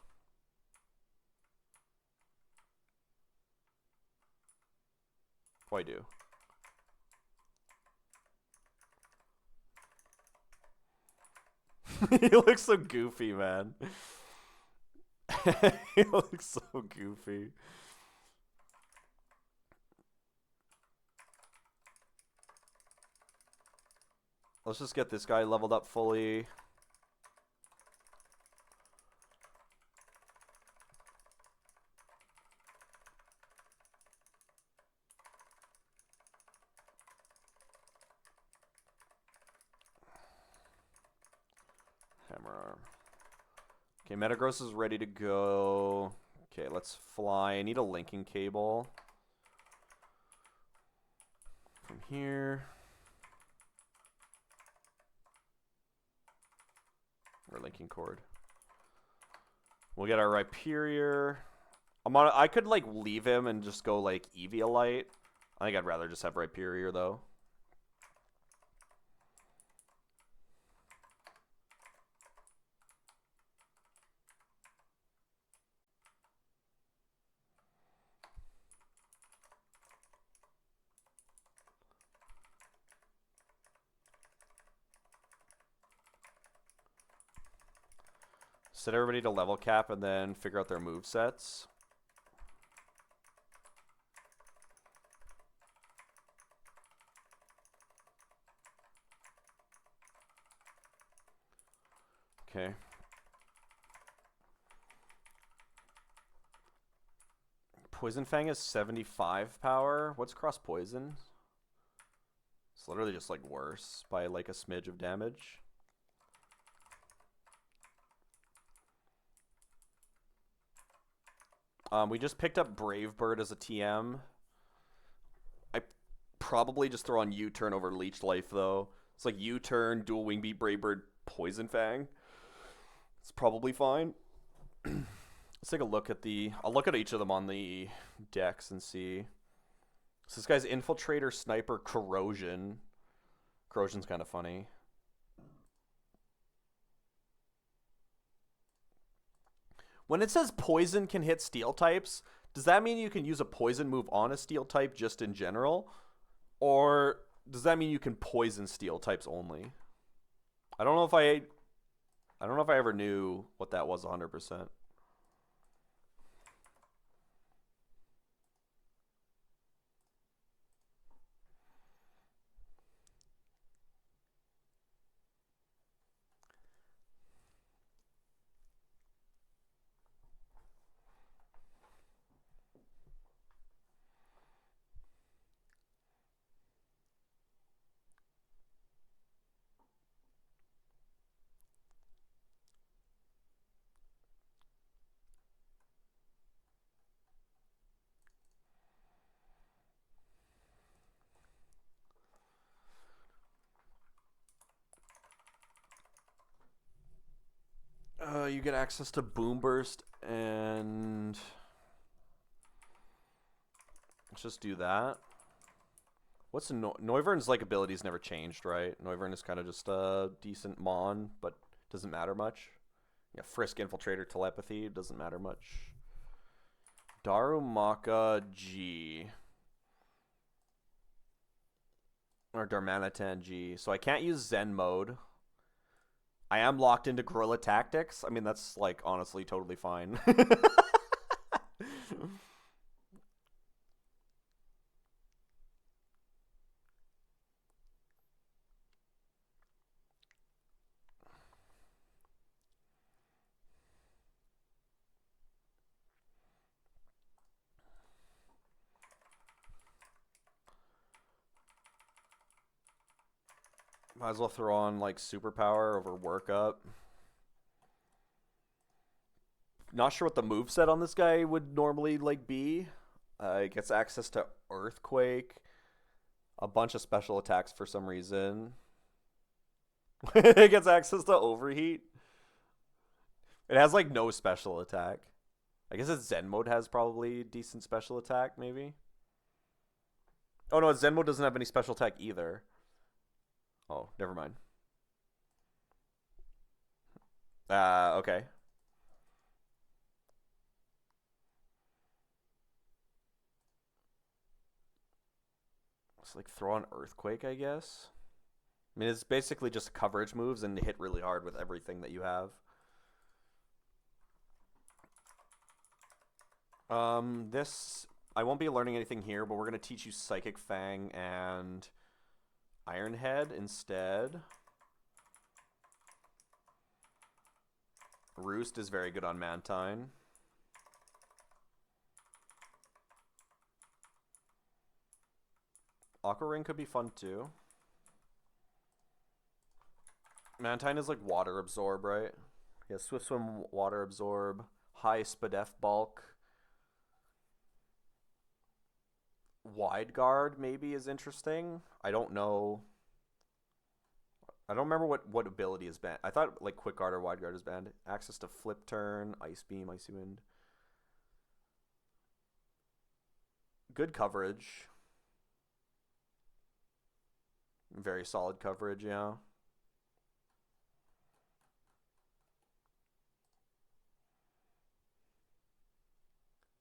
Oh, I do. He looks so goofy, man. He looks so goofy. Let's just get this guy leveled up fully. Hammer. Okay, Metagross is ready to go. Okay, let's fly. I need a linking cable. From here. Or linking cord. We'll get our Rhyperior. I could like leave him and just go like Eviolite. I think I'd rather just have Rhyperior though. Set everybody to level cap and then figure out their move sets. Okay. Poison Fang is 75 power. What's cross poison? It's literally just like worse by like a smidge of damage. We just picked up Brave Bird as a TM. I probably just throw on U-turn over Leech Life though. It's like U-turn, dual wing beat, Brave Bird, Poison Fang. It's probably fine. Let's take a look at the... I'll look at each of them on the decks and see. So this guy's Infiltrator, Sniper, Corrosion. Corrosion's kind of funny. When it says Poison can hit Steel types, does that mean you can use a Poison move on a Steel type just in general? Or does that mean you can poison Steel types only? I don't know if I ever knew what that was 100%. You get access to Boom Burst, and let's just do that. What's Noivern's like abilities never changed, right? Noivern is kind of just a decent Mon, but doesn't matter much. Yeah, Frisk, Infiltrator, Telepathy doesn't matter much. Darumaka G or Darmanitan G. So I can't use Zen mode. I am locked into Guerrilla Tactics. I mean, that's, like, honestly totally fine. Might as well throw on, like, Superpower over Workup. Not sure what the moveset on this guy would normally, like, be. It gets access to Earthquake. A bunch of special attacks for some reason. It gets access to Overheat. It has, like, no special attack. I guess its Zen mode has probably decent special attack, maybe. Oh, no, its Zen mode doesn't have any special attack either. Oh, never mind. Okay. It's like throw on Earthquake, I guess. I mean, it's basically just coverage moves and hit really hard with everything that you have. This... I won't be learning anything here, but we're going to teach you Psychic Fang and Iron Head instead. Roost is very good on Mantine. Aqua Ring could be fun too. Mantine is like Water Absorb, right? Yeah, Swift Swim, Water Absorb. High Spadef Bulk. Wide Guard maybe is interesting. I don't know. I don't remember what ability is banned. I thought like Quick Guard or Wide Guard is banned. Access to Flip Turn, Ice Beam, Icy Wind. Good coverage. Very solid coverage, yeah.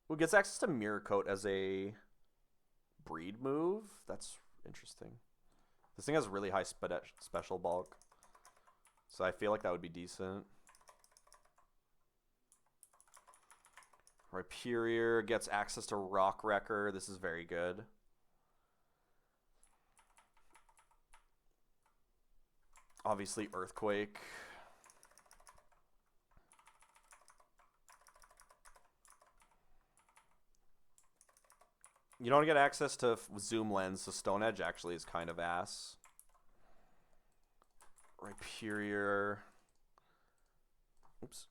Who gets access to Mirror Coat as a breed move? That's interesting. This thing has really high special bulk, so I feel like that would be decent. Rhyperior gets access to Rock Wrecker. This is very good. Obviously, Earthquake. You don't get access to zoom lens, so Stone Edge actually is kind of ass. Rhyperior. Oops.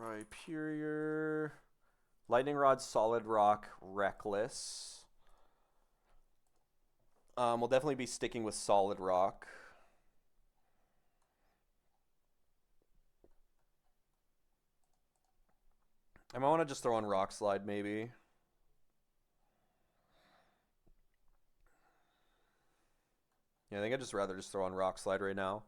Rhyperior. Lightning Rod, Solid Rock, Reckless. We'll definitely be sticking with Solid Rock. I might want to just throw on Rock Slide, maybe. Yeah, I think I'd just rather just throw on Rock Slide right now.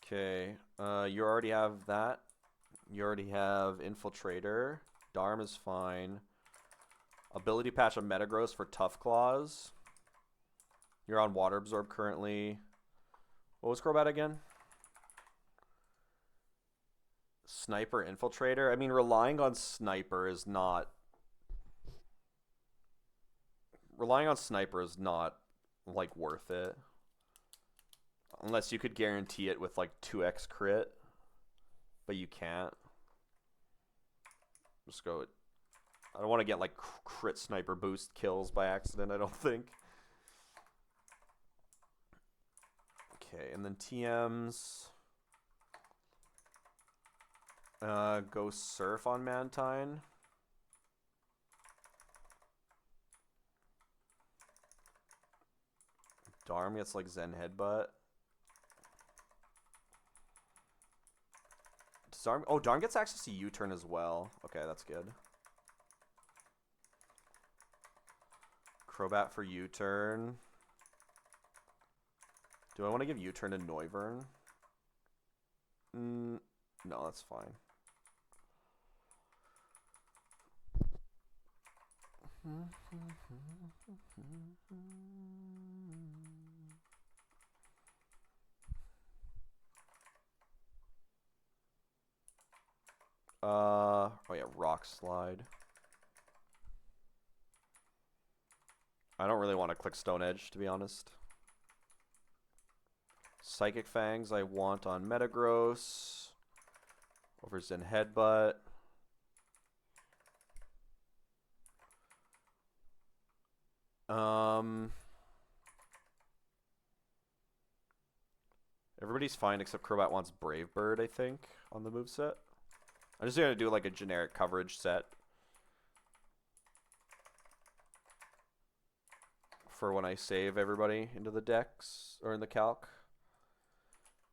Okay, you already have that. You already have Infiltrator. Darm is fine. Ability patch of Metagross for Tough Claws. You're on Water Absorb currently. What was Crobat again? Sniper Infiltrator. I mean, relying on Sniper is not... Relying on Sniper is not, like, worth it. Unless you could guarantee it with, like, 2x crit. But you can't. Just go... I don't want to get, like, crit Sniper boost kills by accident, I don't think. Okay, and then TMs. Go Surf on Mantine. Darm gets, like, Zen Headbutt. Darm, oh, Darm gets access to U-Turn as well. Okay, that's good. Crobat for U-Turn. Do I want to give U-Turn to Noivern? No, that's fine. Oh yeah, Rock Slide. I don't really want to click Stone Edge, to be honest. Psychic Fangs I want on Metagross. Over Zen Headbutt. Everybody's fine except Crobat wants Brave Bird, I think, on the moveset. I'm just going to do like a generic coverage set for when I save everybody into the decks or in the calc.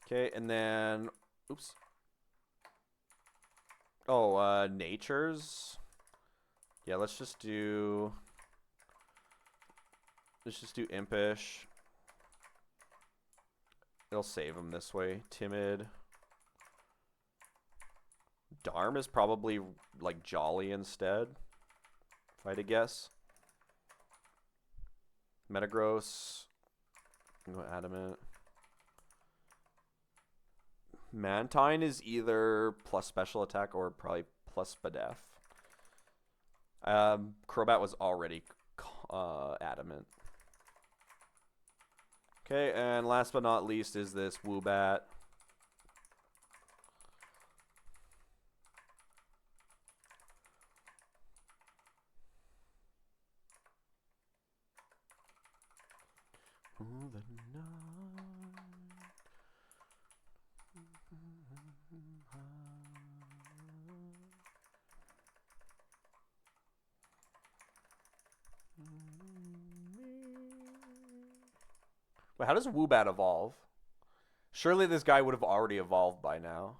Okay, and then, oops. Oh, Natures. Yeah, let's just do Impish. It'll save him this way. Timid. Darm is probably like Jolly instead, if I had to guess. Metagross. Go Adamant. Mantine is either plus special attack or probably plus Spadef. Crobat was already Adamant. Okay, and last but not least is this Woobat. The night. Wait, how does Woobat evolve? Surely this guy would have already evolved by now.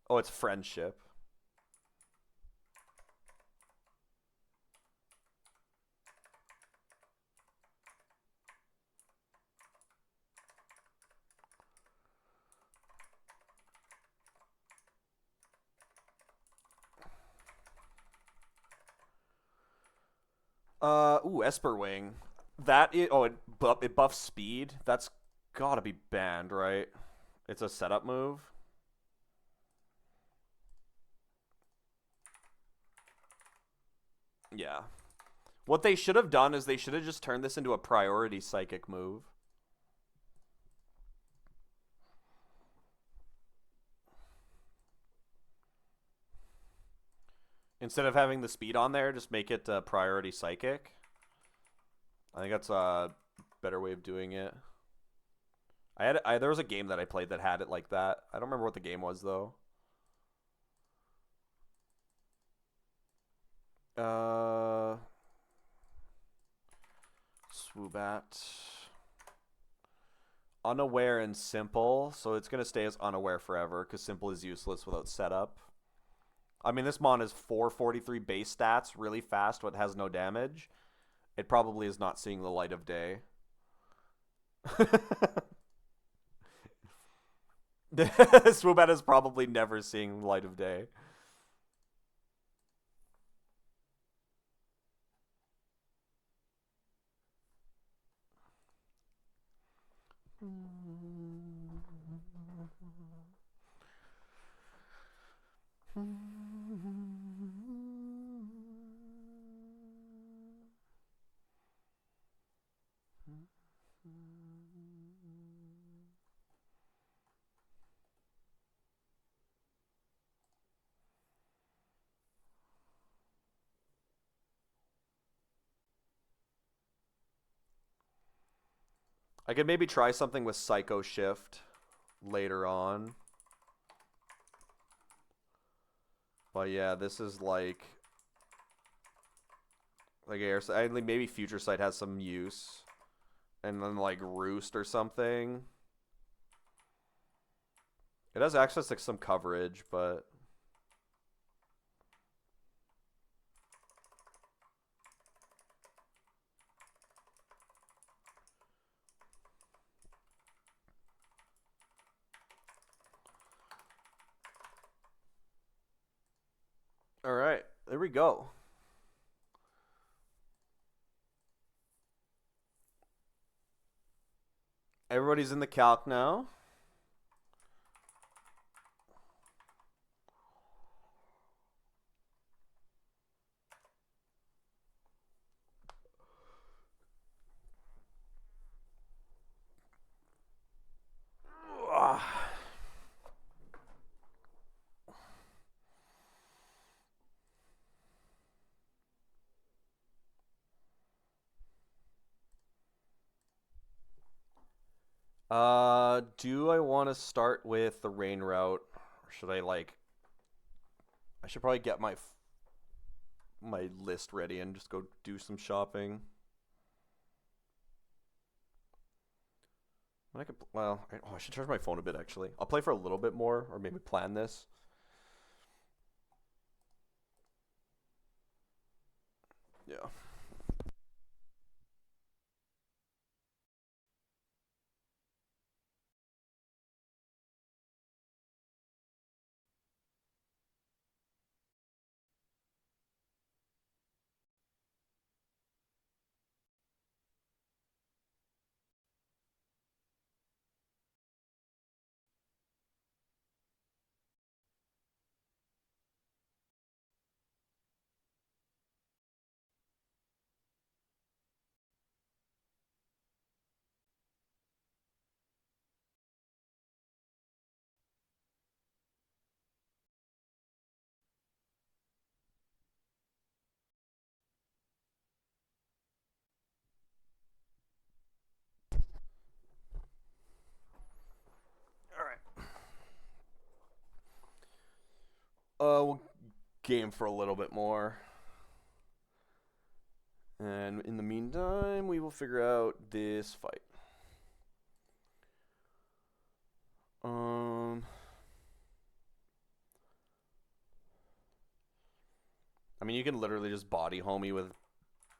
Oh, it's Friendship. Esper Wing. It buffs speed. That's gotta be banned, right? It's a setup move. Yeah. What they should have done is they should have just turned this into a priority psychic move. Instead of having the speed on there, just make it priority psychic. I think that's a better way of doing it. There was a game that I played that had it like that. I don't remember what the game was though. Swoobat. Unaware and simple, so it's gonna stay as unaware forever because simple is useless without setup. I mean, this mon is 443 base stats, really fast, but has no damage. It probably is not seeing the light of day. Swoobat is probably never seeing light of day. I could maybe try something with Psycho Shift later on. But yeah, this is like air. I think maybe Future Sight has some use, and then like Roost or something. It has access to some coverage, but all right, there we go. Everybody's in the calc now. Do I want to start with the rain route, or should I like? I should probably get my list ready and just go do some shopping. I could, well, I should charge my phone a bit actually. I'll play for a little bit more, or maybe plan this. Yeah. All right. We'll game for a little bit more. And in the meantime, we will figure out this fight. I mean, you can literally just body homie with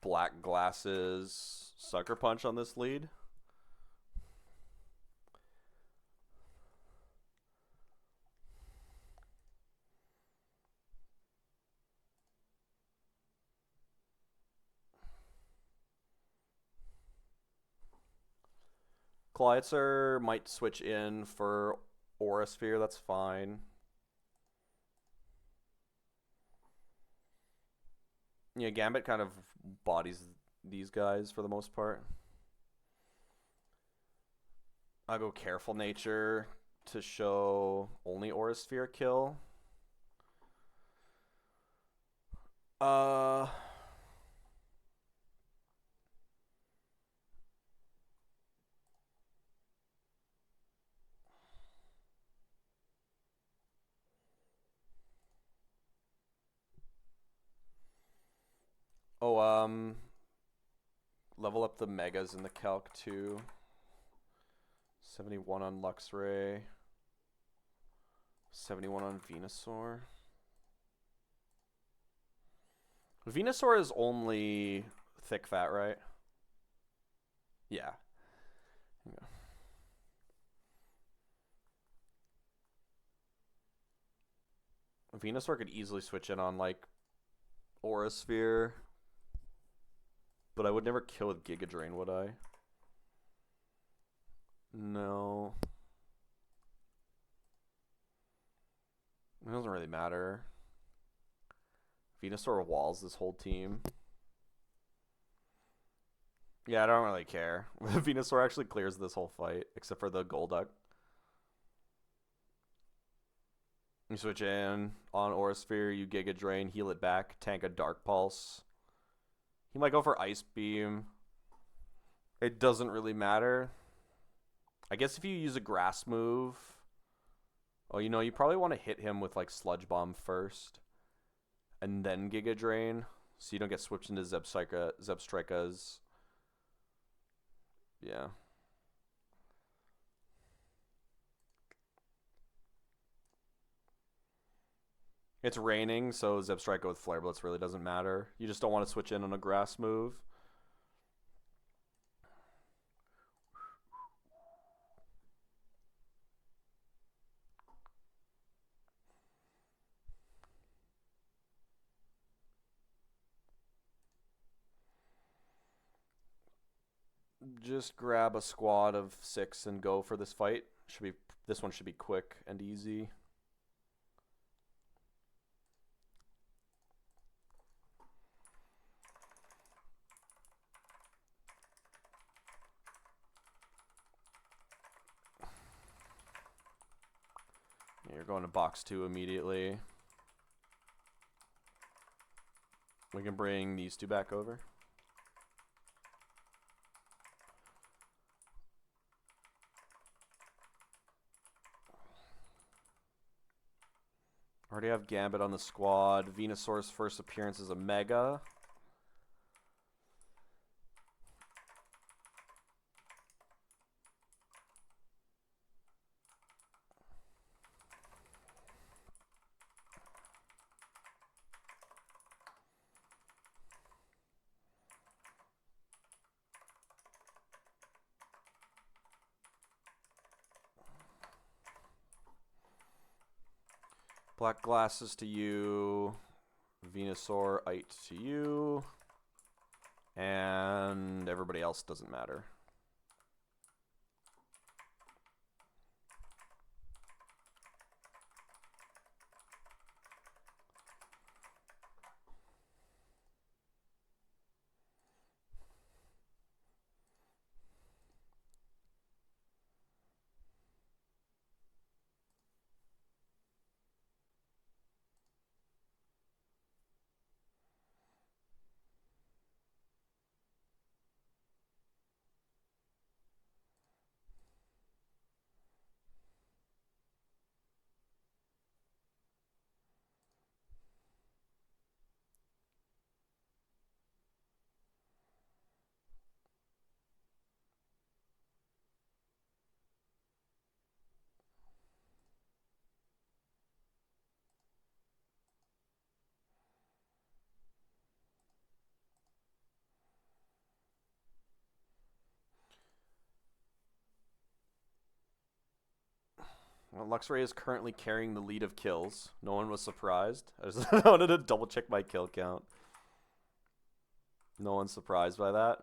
black glasses, sucker punch on this lead. Calliosphere might switch in for Aura Sphere, that's fine. Yeah, Gambit kind of bodies these guys for the most part. I'll go Careful Nature to show only Aura Sphere kill. Uh... Oh, level up the megas in the calc too. 71 on Luxray. 71 on Venusaur. Venusaur is only thick fat, right? Yeah. Venusaur could easily switch in on like Aura Sphere. But I would never kill with Giga Drain, would I? No. It doesn't really matter. Venusaur walls this whole team. Yeah, I don't really care. Venusaur actually clears this whole fight, except for the Golduck. You switch in on Aura Sphere, you Giga Drain, heal it back, tank a Dark Pulse. He might go for Ice Beam. It doesn't really matter. I guess if you use a Grass move... Oh, you know, you probably want to hit him with, like, Sludge Bomb first. And then Giga Drain. So you don't get switched into Zebstrika's. Yeah. It's raining, so Zebstrika with Flare Blitz really doesn't matter. You just don't want to switch in on a Grass move. Just grab a squad of 6 and go for this fight. This one should be quick and easy. You're going to box 2 immediately. We can bring these 2 back over. Already have Gambit on the squad. Venusaur's first appearance is a Mega. Black Glasses to you. Venusaur, Ite to you. And everybody else doesn't matter. Well, Luxray is currently carrying the lead of kills. No one was surprised. I wanted to double check my kill count. No one's surprised by that.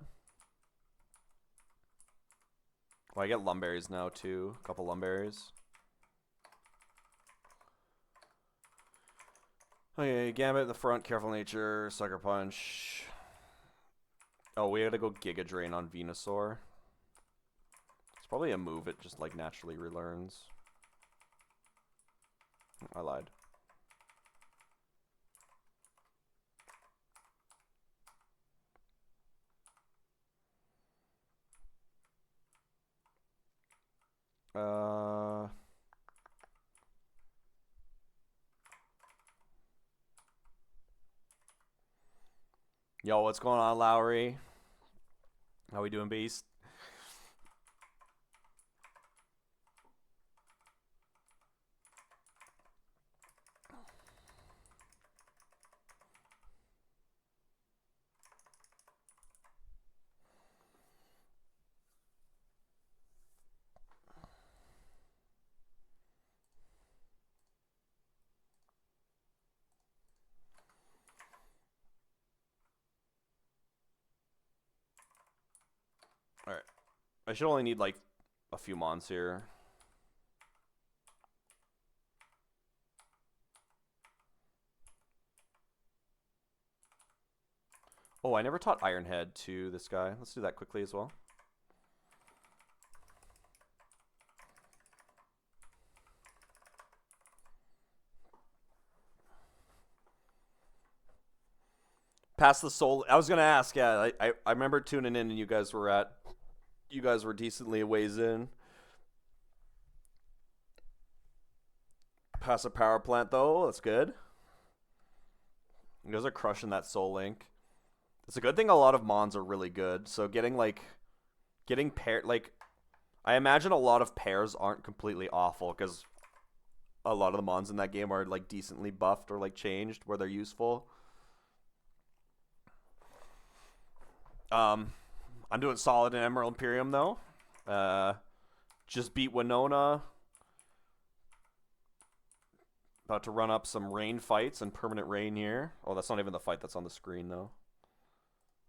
Well, I get lumberries now too. A couple lumberries. Okay, Gambit in the front, Careful Nature, Sucker Punch. Oh, we gotta go Giga Drain on Venusaur. It's probably a move it just like naturally relearns. I lied. Yo, what's going on, Lowry? How we doing, Beast? Alright. I should only need like a few mons here. Oh, I never taught Ironhead to this guy. Let's do that quickly as well. Pass the soul. I was gonna ask. Yeah, I remember tuning in and you guys were decently a ways in. Pass a power plant though. That's good. You guys are crushing that Soul Link. It's a good thing a lot of mons are really good. So getting paired, like, I imagine a lot of pairs aren't completely awful because a lot of the mons in that game are like decently buffed or like changed where they're useful. I'm doing solid in Emerald Imperium though. Just beat Winona. About to run up some rain fights and permanent rain here. Oh, that's not even the fight that's on the screen though.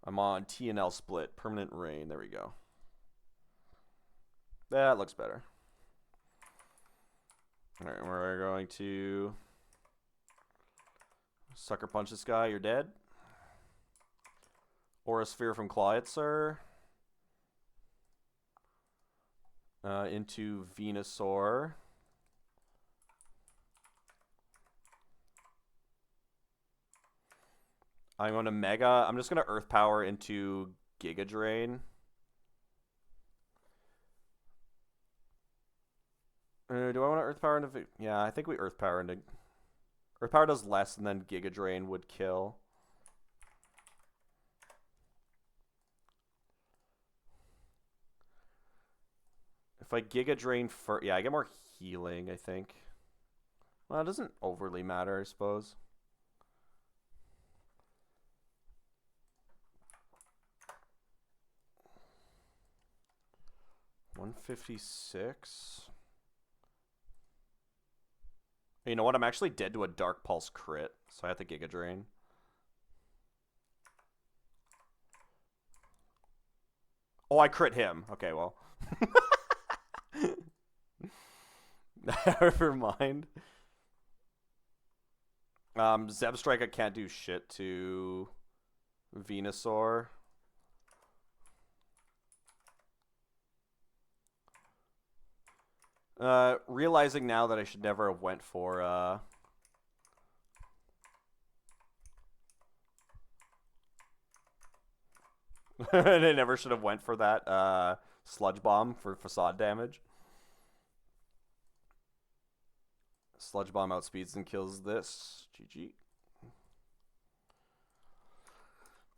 I'm on T&L split, permanent rain. There we go. That looks better. All right, we're going to Sucker Punch this guy. You're dead. Aura Sphere from Clyetzer. Into Venusaur. I'm going to Mega. I'm just going to Earth Power into Giga Drain. Do I want to Earth Power into... Yeah, I think we Earth Power into... Earth Power does less than then Giga Drain would kill. If I Giga Drain first... Yeah, I get more healing, I think. Well, it doesn't overly matter, I suppose. $156. You know what? I'm actually dead to a Dark Pulse crit, so I have to Giga Drain. Oh, I crit him. Okay, well. Never mind. Zebstrike, I can't do shit to Venusaur. Realizing now that I should never have went for I never should have went for that Sludge Bomb for facade damage. Sludge Bomb outspeeds and kills this. GG.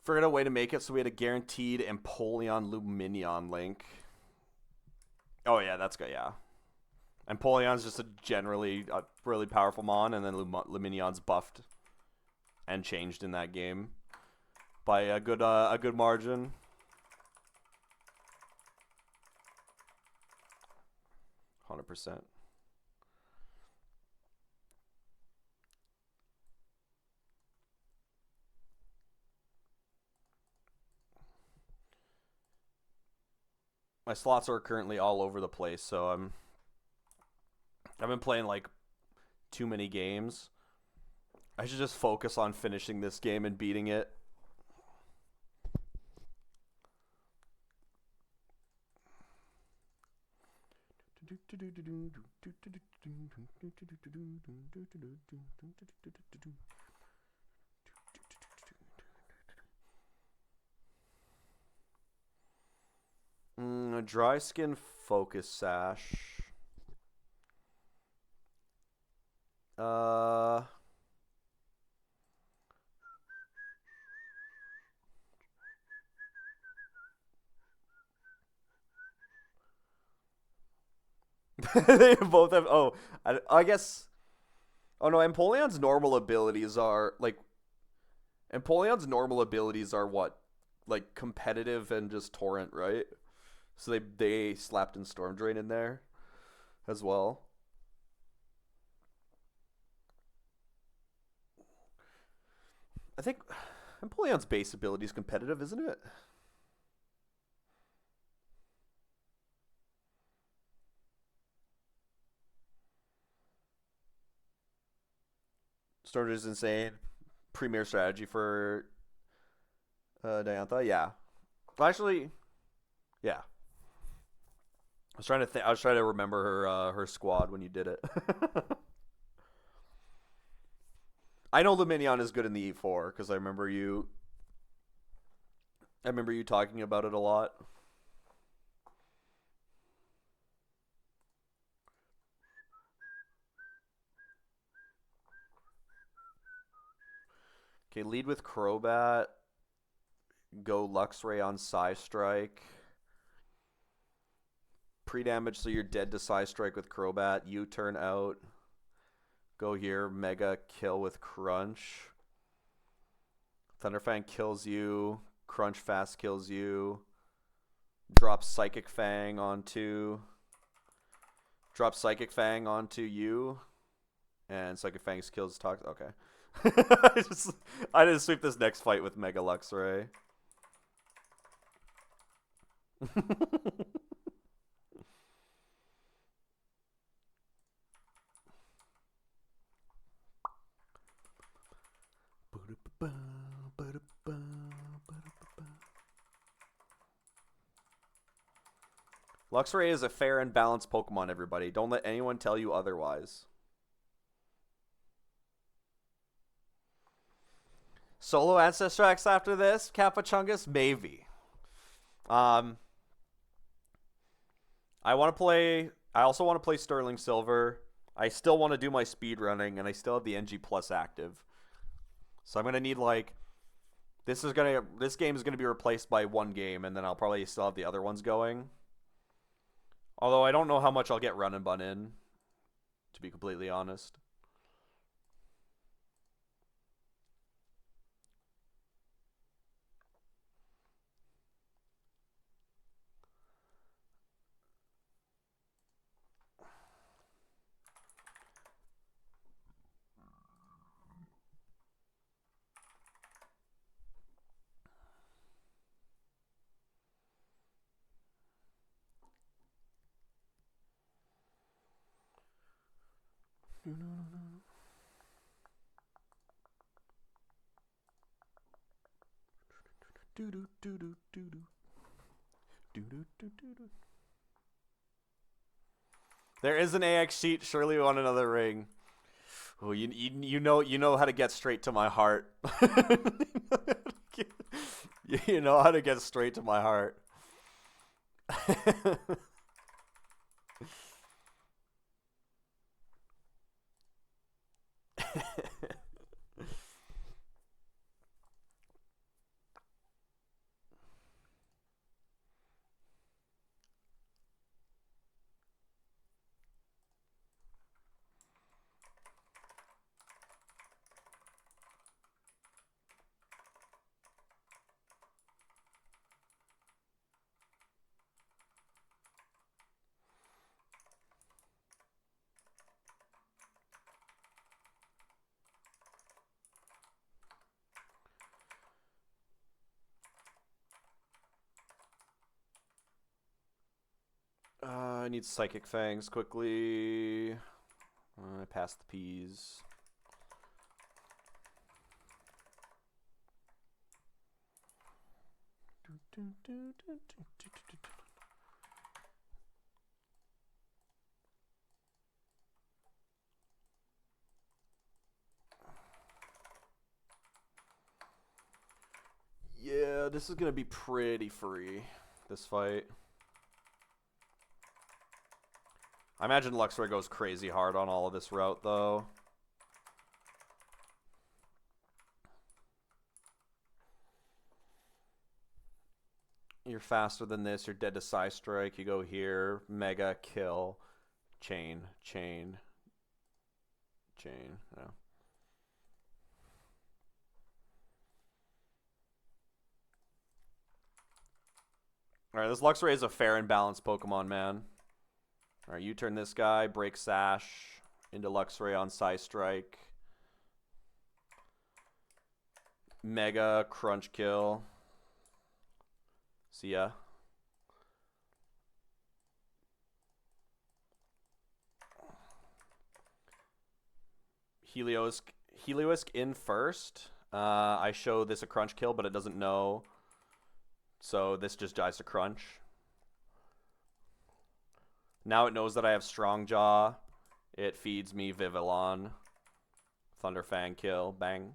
Figured out a way to make it so we had a guaranteed Empoleon Luminion link. Oh yeah, that's good, yeah. Empoleon's just a generally really powerful mon, and then Luminion's buffed and changed in that game by a good margin. %. My slots are currently all over the place, so I've been playing like too many games. I should just focus on finishing this game and beating it. A dry skin focus sash. They both have. Oh, I guess. Oh no, Empoleon's normal abilities are like. Empoleon's normal abilities are what, like competitive and just torrent, right? So they slapped in Storm Drain in there, as well. I think Empoleon's base ability is competitive, isn't it? Storm Drain is insane. Premier strategy for Diantha, yeah. Well, actually, yeah. I was trying to remember her squad when you did it. I know Luminion is good in the E4 because I remember you. I remember you talking about it a lot. Okay, lead with Crobat. Go Luxray on Psy Strike. Pre-damage, so you're dead to Psy Strike with Crobat. U-turn out. Go here, Mega kill with Crunch. Thunderfang kills you. Crunch fast kills you. Drop Psychic Fang onto. Drop Psychic Fang onto you. And Psychic Fang kills Tox. Okay. I didn't sweep this next fight with Mega Luxray. Luxray is a fair and balanced Pokemon, everybody. Don't let anyone tell you otherwise. Solo Ancestrex after this? Kappa-Chungus? Maybe. I want to play... I also want to play Sterling Silver. I still want to do my speed running, and I still have the NG Plus active. So I'm going to need, like... This game is going to be replaced by one game, and then I'll probably still have the other ones going. Although I don't know how much I'll get Run and Bun in, to be completely honest. There is an AX sheet. Surely we want another ring. Oh, you know how to get straight to my heart. You know how to get straight to my heart. I need Psychic Fangs quickly. I passed the peas. Yeah, this is gonna be pretty free, this fight. I imagine Luxray goes crazy hard on all of this route, though. You're faster than this. You're dead to Psy Strike. You go here. Mega kill. Chain. Chain. Chain. Yeah. Alright, this Luxray is a fair and balanced Pokemon, man. Alright, you turn this guy. Break Sash into Luxray on Psy Strike. Mega Crunch Kill. See ya. Heliolisk in first. I show this a crunch kill, but it doesn't know. So this just dies to crunch. Now it knows that I have Strong Jaw. It feeds me Vivillon. Thunderfang kill. Bang.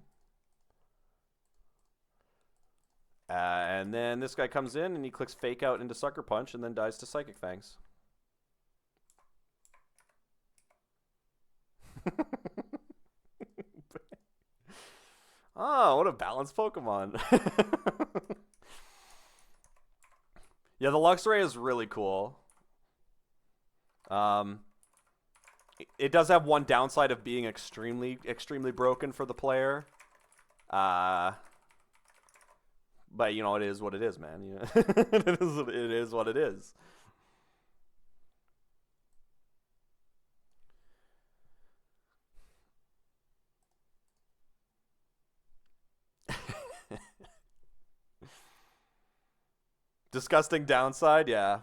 And then this guy comes in and he clicks Fake Out into Sucker Punch and then dies to Psychic Fangs. Oh, what a balanced Pokemon. Yeah, the Luxray is really cool. It does have one downside of being extremely broken for the player. But you know, it is what it is, man. You know? it is what it is. Disgusting downside, yeah.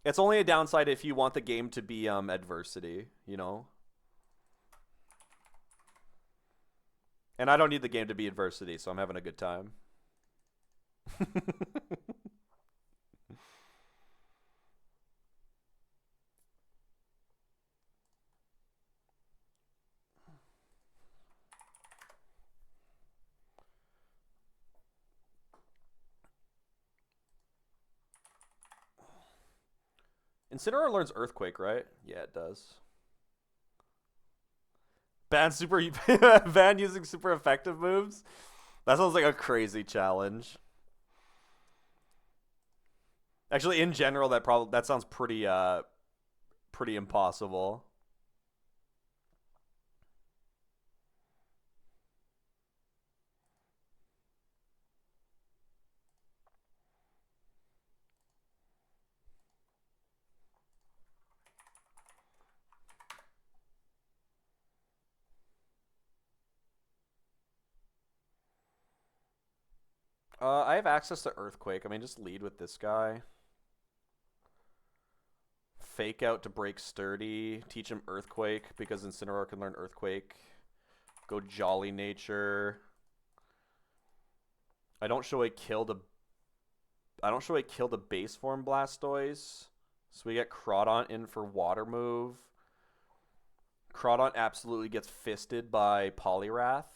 It's only a downside if you want the game to be adversity, you know? And I don't need the game to be adversity, so I'm having a good time. Incineroar learns Earthquake, right? Yeah, it does. Ban using super effective moves? That sounds like a crazy challenge. Actually, in general, that sounds pretty impossible. I have access to Earthquake. I mean, just lead with this guy. Fake Out to break Sturdy. Teach him Earthquake because Incineroar can learn Earthquake. Go Jolly Nature. I don't show a kill to base form Blastoise. So we get Crawdaunt in for Water move. Crawdaunt absolutely gets fisted by Poliwrath.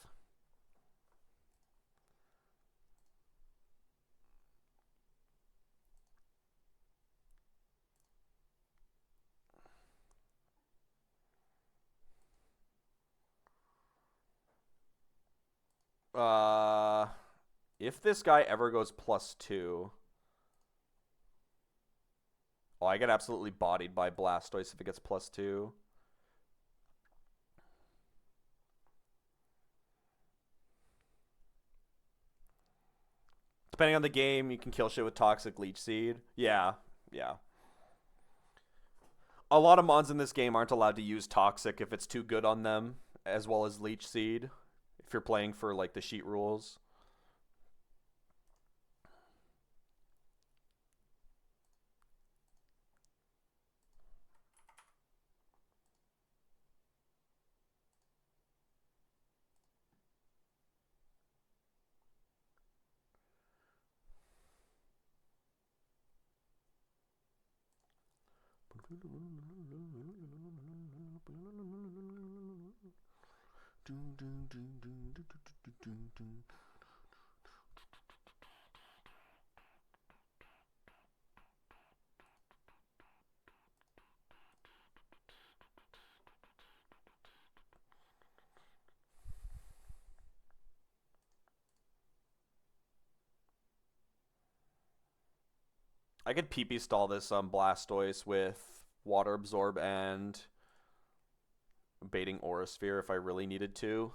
If this guy ever goes +2, oh, I get absolutely bodied by Blastoise if it gets +2. Depending on the game, you can kill shit with Toxic Leech Seed. Yeah, yeah. A lot of mons in this game aren't allowed to use Toxic if it's too good on them, as well as Leech Seed, if you're playing for, like, the sheet rules. I could PP stall this Blastoise with Water Absorb and baiting Aura Sphere if I really needed to.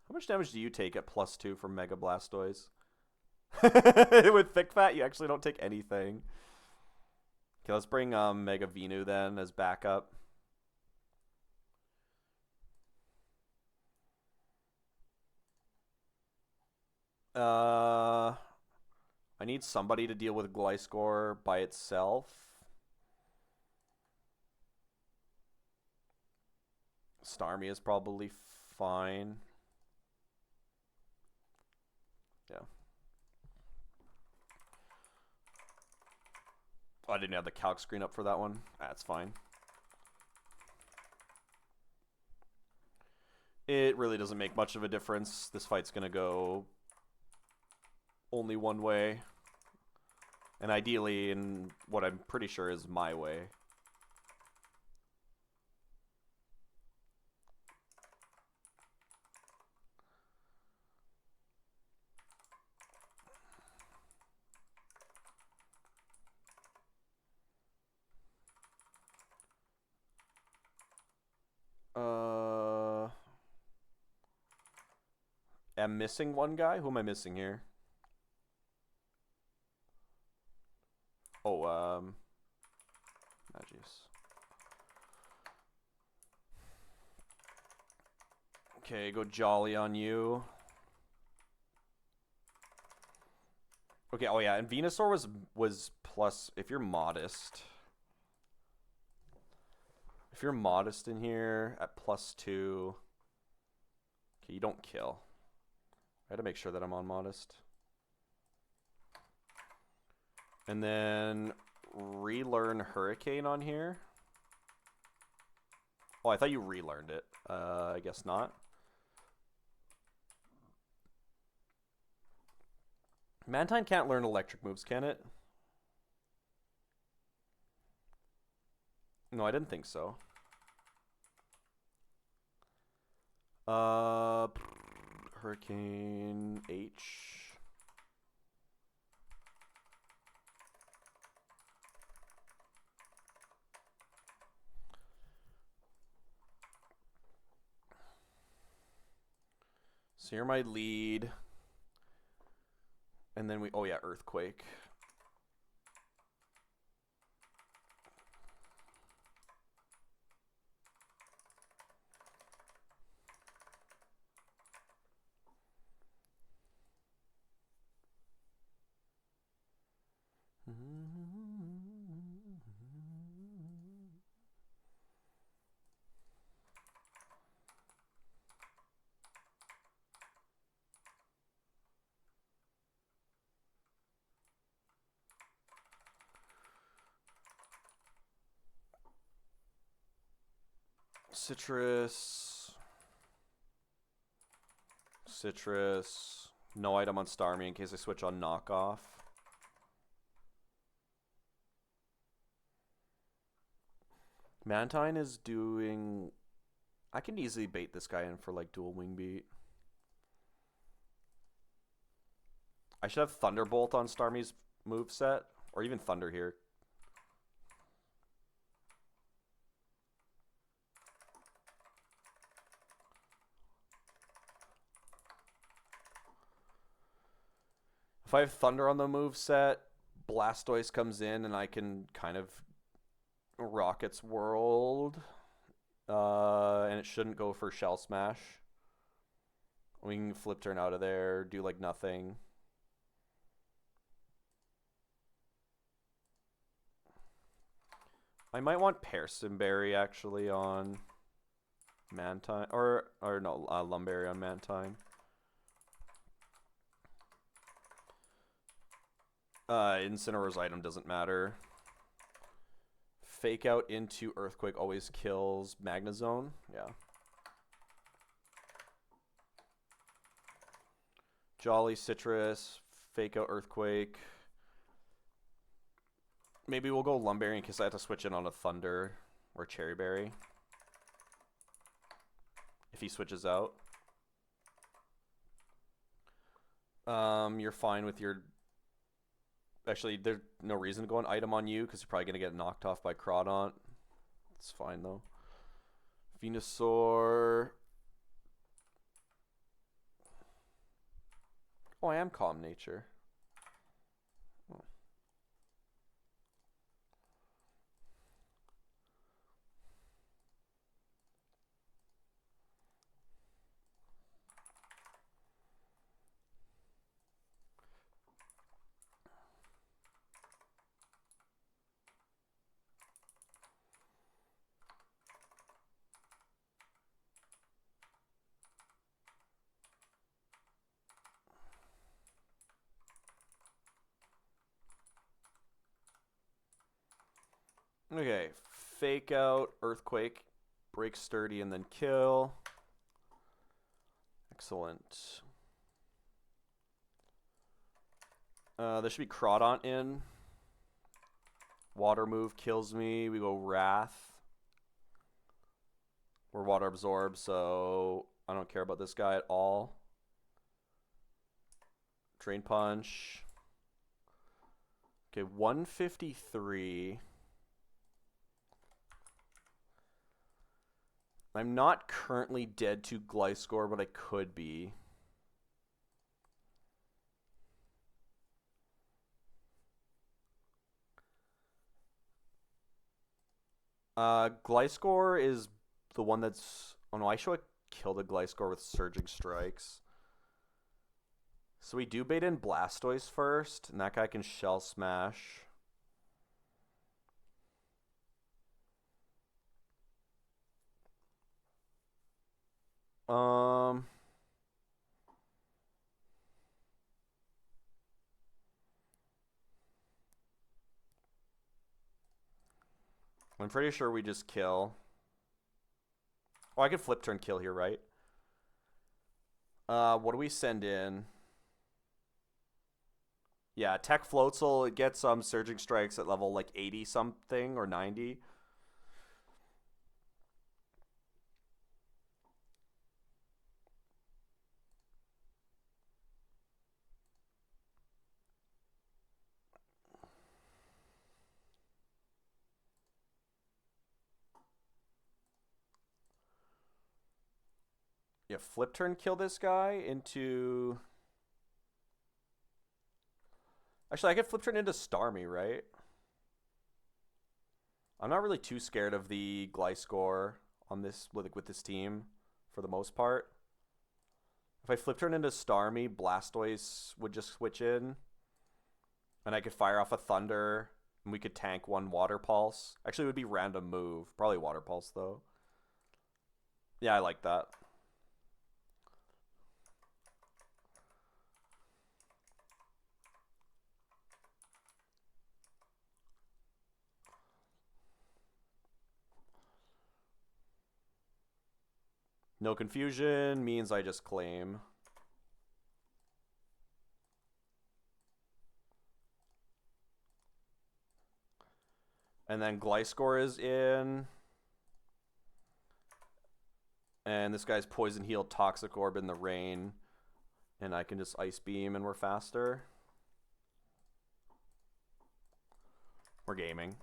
How much damage do you take at +2 from Mega Blastoise? With Thick Fat, you actually don't take anything. Okay, let's bring Mega Venu then as backup. I need somebody to deal with Gliscor by itself. Starmie is probably fine. Yeah. Oh, I didn't have the calc screen up for that one. That's fine. It really doesn't make much of a difference. This fight's going to go only one way. And ideally in what I'm pretty sure is my way. I'm missing one guy. Who am I missing here? Oh, Magius. Okay, go Jolly on you. Okay, oh yeah, and Venusaur was plus if you're modest. If you're modest in here at +2, okay, you don't kill. I had to make sure that I'm on modest. And then relearn Hurricane on here. Oh, I thought you relearned it. I guess not. Mantine can't learn electric moves, can it? No, I didn't think so. Hurricane H. So you're my lead. And then oh yeah, Earthquake. Citrus. No item on Starmie in case I switch on knockoff. Mantine is doing... I can easily bait this guy in for like dual wing beat. I should have Thunderbolt on Starmie's moveset. Or even Thunder here. If I have Thunder on the moveset, Blastoise comes in and I can kind of rock its world. And it shouldn't go for Shell Smash. We can flip turn out of there, do like nothing. I might want Persimberry actually on Mantine, or no, Lumberry on Mantine. Incineroar's item doesn't matter. Fake out into Earthquake always kills Magnezone. Yeah. Jolly Citrus. Fake out Earthquake. Maybe we'll go Lumberry in case I have to switch in on a Thunder or Cherry Berry. If he switches out. You're fine with your... Actually, there's no reason to go an item on you because you're probably going to get knocked off by Crawdaunt. It's fine, though. Venusaur. Oh, I am Calm Nature. Oh. Okay, fake out, Earthquake, break Sturdy, and then kill. Excellent. There should be Crawdaunt in. Water move kills me. We go Wrath. We're water absorbed, so I don't care about this guy at all. Drain Punch. Okay, 153. I'm not currently dead to Gliscor, but I could be. Gliscor is the one that's... Oh no, I should kill the Gliscor with Surging Strikes. So we do bait in Blastoise first, and that guy can Shell Smash. I'm pretty sure we just kill. Oh, I could flip turn kill here, right? What do we send in? Yeah, Tech Floatzel, it gets Surging Strikes at level like 80 something or 90. Yeah, flip turn kill this guy into... Actually, I could flip turn into Starmie, right? I'm not really too scared of the Gliscor on this with this team for the most part. If I flip turn into Starmie, Blastoise would just switch in. And I could fire off a Thunder, and we could tank one Water Pulse. Actually, it would be random move. Probably Water Pulse, though. Yeah, I like that. No confusion means I just claim. And then Gliscor is in. And this guy's Poison Heal, Toxic Orb in the rain. And I can just Ice Beam and we're faster. We're gaming.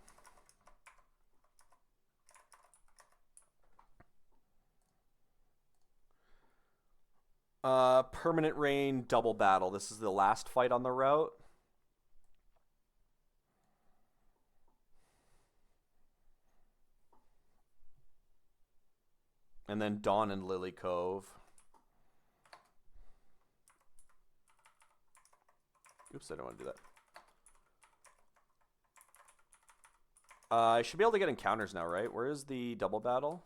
Permanent Rain, Double Battle. This is the last fight on the route. And then Dawn and Lily Cove. Oops, I don't want to do that. I should be able to get encounters now, right? Where is the double battle?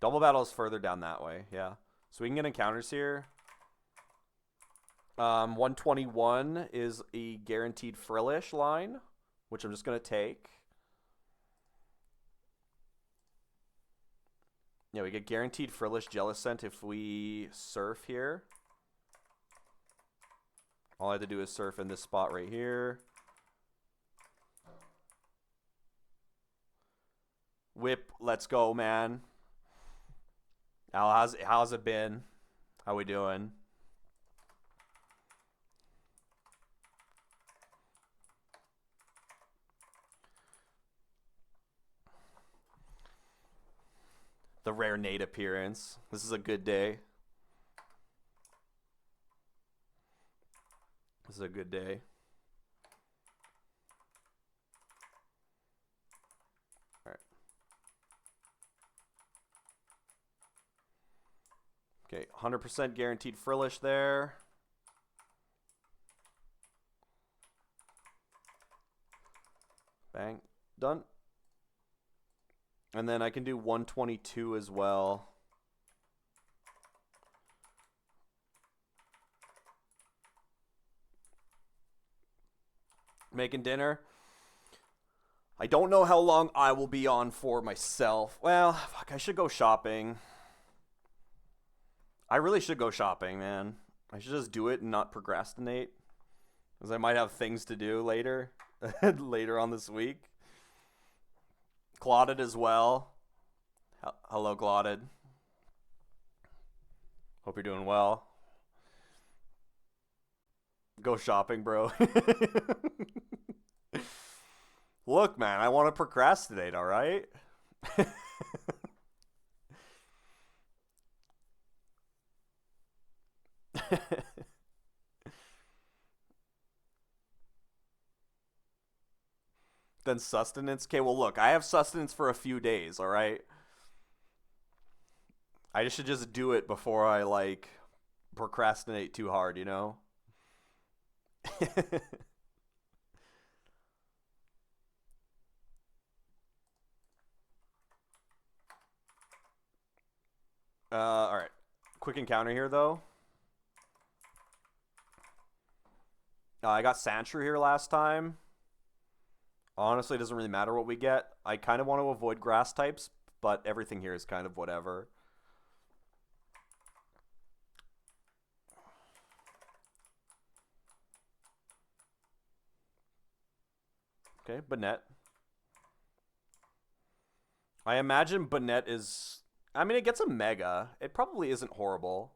Double battle is further down that way, yeah. So we can get encounters here. 121 is a guaranteed Frillish line, which I'm just going to take. Yeah, we get guaranteed Frillish Jellicent if we surf here. All I have to do is surf in this spot right here. Whip, let's go, man. Al, how's it been? How we doing? The rare Nate appearance. This is a good day. This is a good day. All right. Okay, 100% guaranteed Frillish there. Bang. Done. And then I can do 122 as well. Making dinner. I don't know how long I will be on for myself. Well, fuck, I should go shopping. I really should go shopping, man. I should just do it and not procrastinate. Because I might have things to do later. Later on this week. Clotted as well. Hello, Clotted. Hope you're doing well. Go shopping, bro. Look, man, I want to procrastinate, all right? Then sustenance. Okay, well, look, I have sustenance for a few days, all right? I should just do it before I, like, procrastinate too hard, you know? All right. Quick encounter here, though. I got Sandshrew here last time. Honestly, it doesn't really matter what we get. I kind of want to avoid grass types, but everything here is kind of whatever. Okay, Banette. I imagine Banette is... I mean, it gets a Mega. It probably isn't horrible.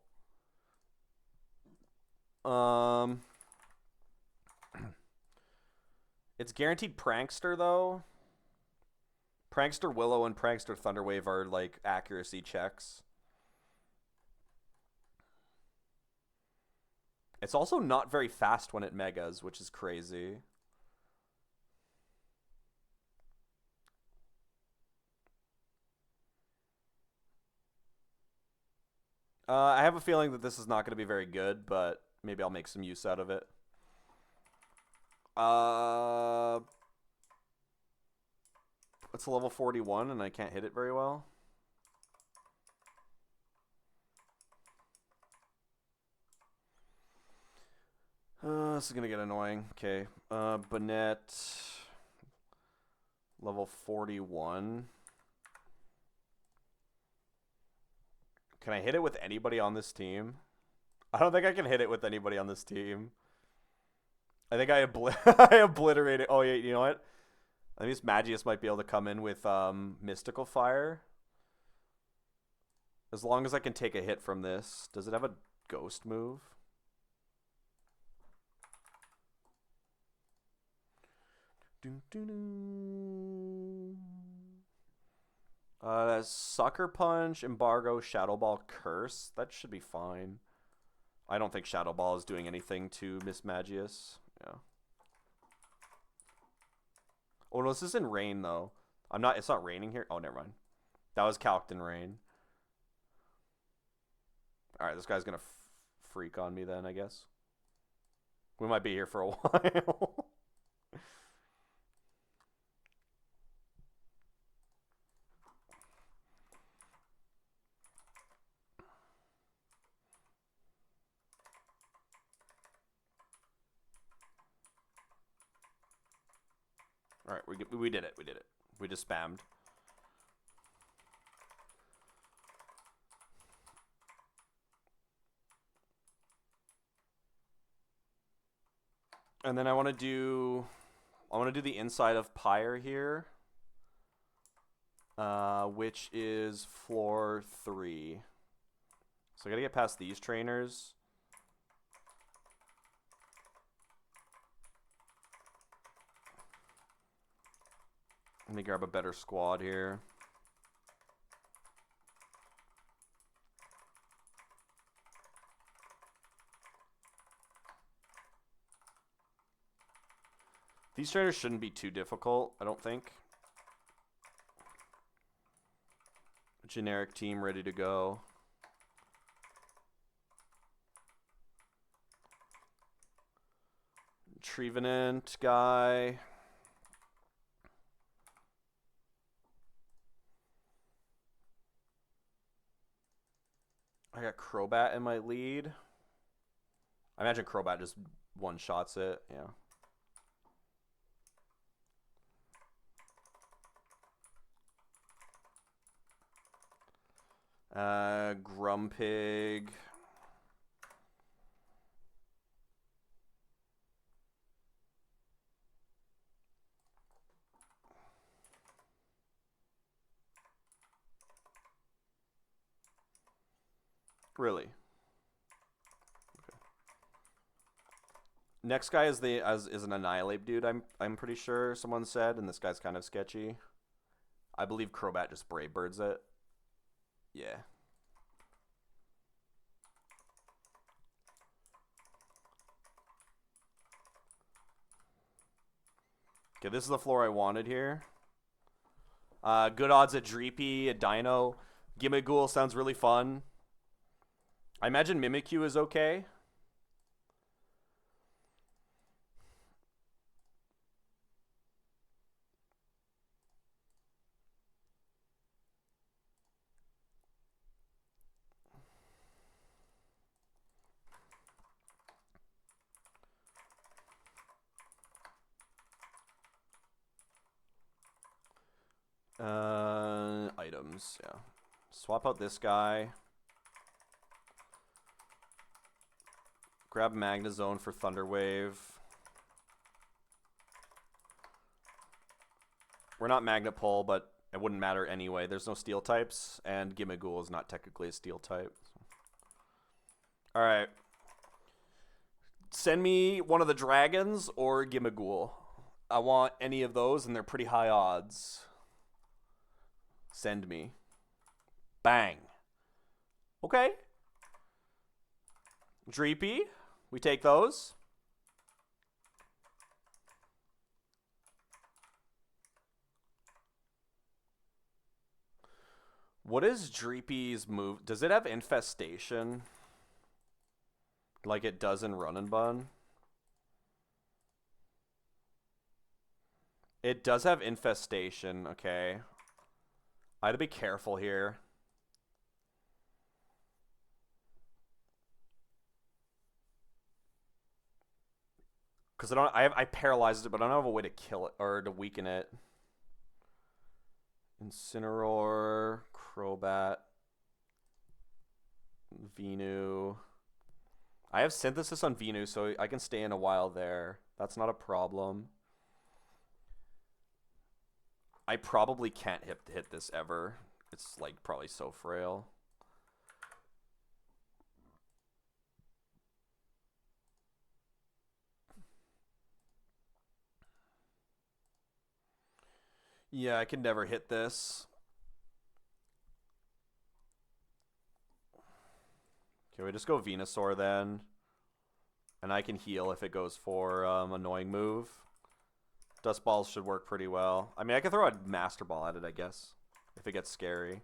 It's guaranteed Prankster, though. Prankster Willow and Prankster Thunderwave are, like, accuracy checks. It's also not very fast when it Megas, which is crazy. I have a feeling that this is not going to be very good, but maybe I'll make some use out of it. It's a level 41, and I can't hit it very well. This is going to get annoying. Okay. Banette. Level 41. Can I hit it with anybody on this team? I don't think I can hit it with anybody on this team. I think I obliterated. Oh, yeah, you know what? I think Magius might be able to come in with Mystical Fire. As long as I can take a hit from this. Does it have a ghost move? Sucker Punch, Embargo, Shadow Ball, Curse. That should be fine. I don't think Shadow Ball is doing anything to Miss Magius. Yeah. Oh no, this is in rain though. It's not raining here. Oh, never mind. That was calced in rain. Alright, this guy's gonna freak on me then, I guess. We might be here for a while. All right, we did it. We did it. We just spammed. And then I want to do the inside of Pyre here, which is floor 3. So I gotta get past these trainers. Let me grab a better squad here. These trainers shouldn't be too difficult, I don't think. Generic team ready to go. Trevenant guy. I got Crobat in my lead. I imagine Crobat just one-shots it, yeah. Grumpig. Really? Okay. Next guy is an Annihilate dude, I'm pretty sure someone said, and this guy's kind of sketchy. I believe Crobat just Brave Birds it. Yeah. Okay, this is the floor I wanted here. Good odds at Dreepy, a Dino. Gimmighoul sounds really fun. I imagine Mimikyu is okay. Items, yeah. Swap out this guy. Grab Magnezone for Thunder Wave. We're not Magnet Pull, but it wouldn't matter anyway. There's no Steel types, and Gimmighoul is not technically a Steel type. Alright. Send me one of the dragons or Gimmighoul. I want any of those, and they're pretty high odds. Send me. Bang. Okay. Dreepy. We take those. What is Dreepy's move? Does it have Infestation? Like it does in Run and Bun? It does have Infestation, okay. I had to be careful here. Because I paralyzed it, but I don't have a way to kill it or to weaken it. Incineroar, Crobat, Venu. I have Synthesis on Venu, so I can stay in a while there. That's not a problem. I probably can't hit this ever. It's like probably so frail. Yeah, I can never hit this. Okay, we just go Venusaur then. And I can heal if it goes for annoying move. Dust Balls should work pretty well. I mean, I could throw a Master Ball at it, I guess, if it gets scary.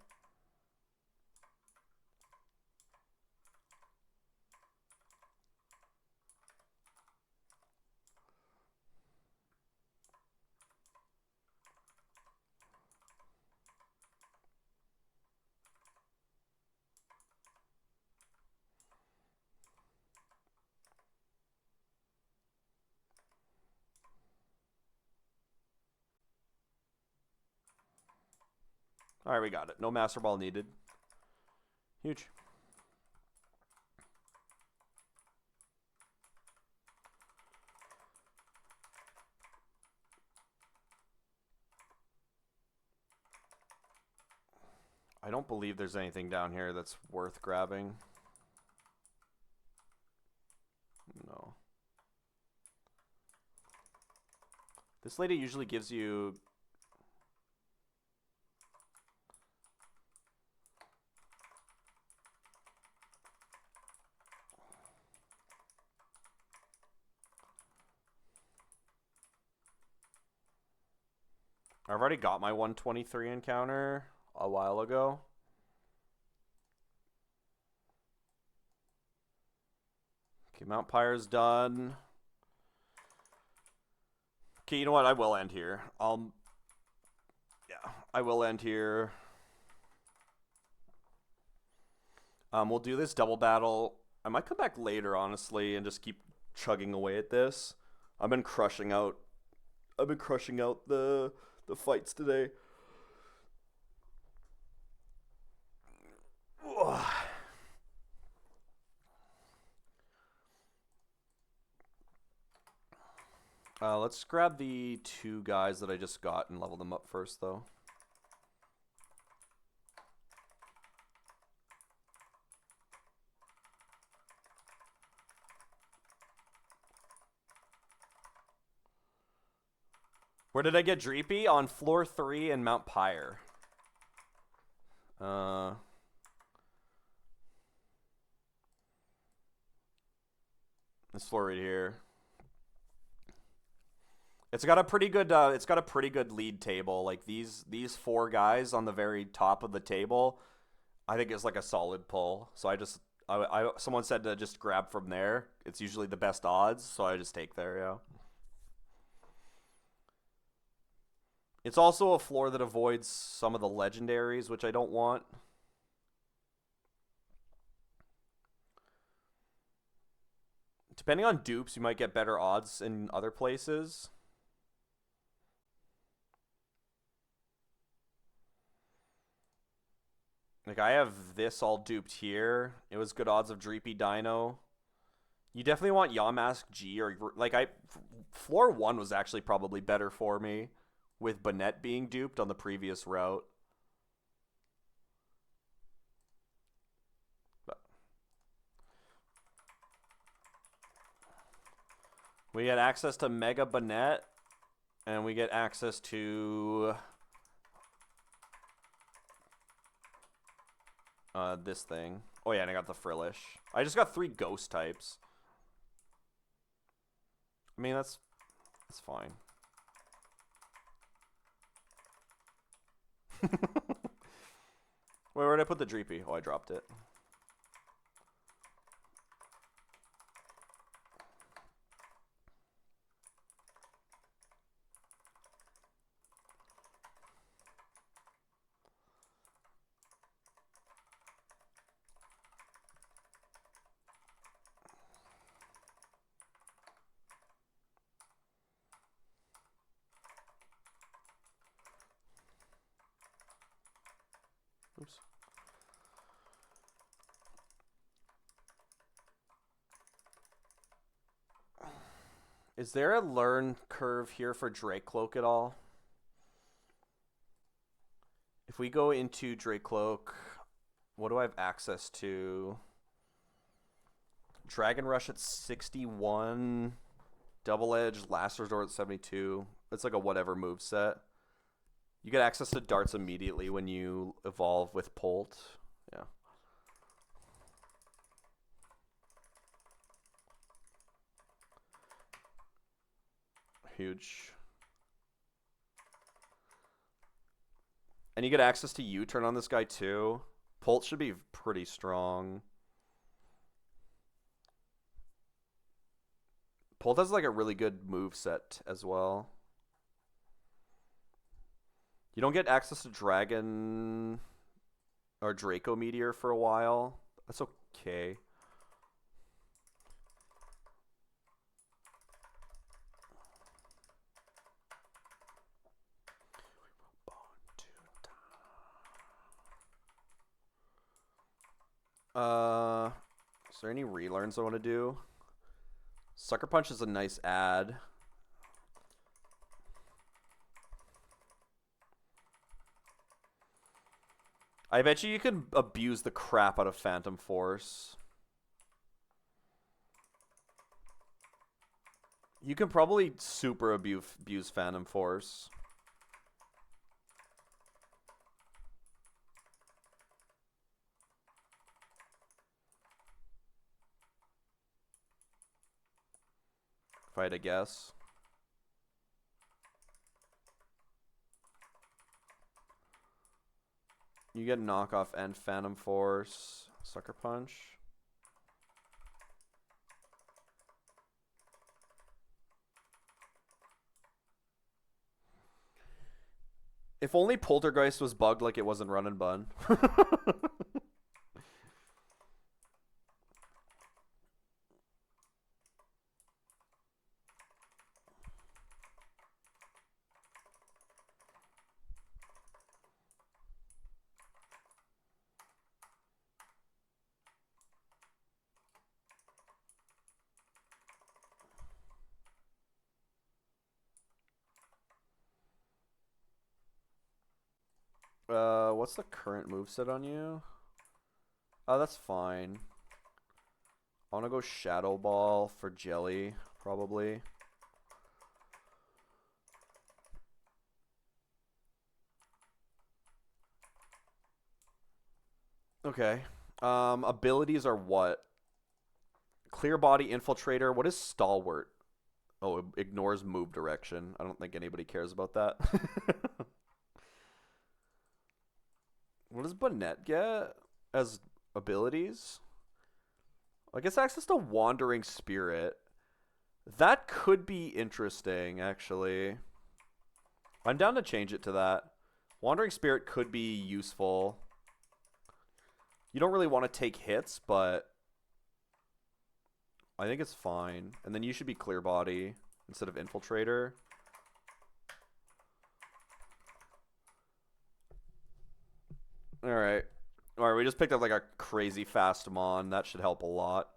Alright, we got it. No Master Ball needed. Huge. I don't believe there's anything down here that's worth grabbing. No. This lady usually gives you... I've already got my 123 encounter a while ago. Okay, Mount Pyre's done. Okay, you know what? I will end here. Yeah, I will end here. We'll do this double battle. I might come back later, honestly, and just keep chugging away at this. I've been crushing out the fights today. Let's grab the 2 guys that I just got and level them up first, though. Where did I get Dreepy? On floor 3 in Mount Pyre. This floor right here. It's got a pretty good lead table. Like these 4 guys on the very top of the table, I think is like a solid pull. So someone said to just grab from there. It's usually the best odds, so I just take there, yeah. It's also a floor that avoids some of the legendaries, which I don't want. Depending on dupes, you might get better odds in other places. Like, I have this all duped here. It was good odds of Dreepy Dino. You definitely want Yamask G, or, like, floor 1 was actually probably better for me, with Bonnet being duped on the previous route. But we get access to Mega Bonnet, and we get access to... this thing. Oh yeah, and I got the Frillish. I just got 3 ghost types. I mean, that's fine. Wait, where did I put the Dreepy? Oh, I dropped it. Oops. Is there a learn curve here for Drake Cloak at all? If we go into Drake Cloak, what do I have access to? Dragon Rush at 61. Double Edge, Last Resort at 72. It's like a whatever move set. You get access to darts immediately when you evolve with Polt. Yeah. Huge. And you get access to U-turn on this guy too. Polt should be pretty strong. Polt has like a really good move set as well. You don't get access to Dragon or Draco Meteor for a while. That's okay. Is there any relearns I want to do? Sucker Punch is a nice add. I bet you could abuse the crap out of Phantom Force. You can probably super abuse Phantom Force. If I had to guess. You get knockoff and Phantom Force. Sucker Punch. If only Poltergeist was bugged like it was in Run and Bun. What's the current moveset on you? Oh, that's fine. I want to go Shadow Ball for Jelly, probably. Okay. Abilities are what? Clear Body, Infiltrator. What is Stalwart? Oh, it ignores move direction. I don't think anybody cares about that. What does Bonnet get as abilities? I guess access to Wandering Spirit. That could be interesting, actually. I'm down to change it to that. Wandering Spirit could be useful. You don't really want to take hits, but I think it's fine. And then you should be Clear Body instead of Infiltrator. Alright. Alright, we just picked up like a crazy fast Mon. That should help a lot.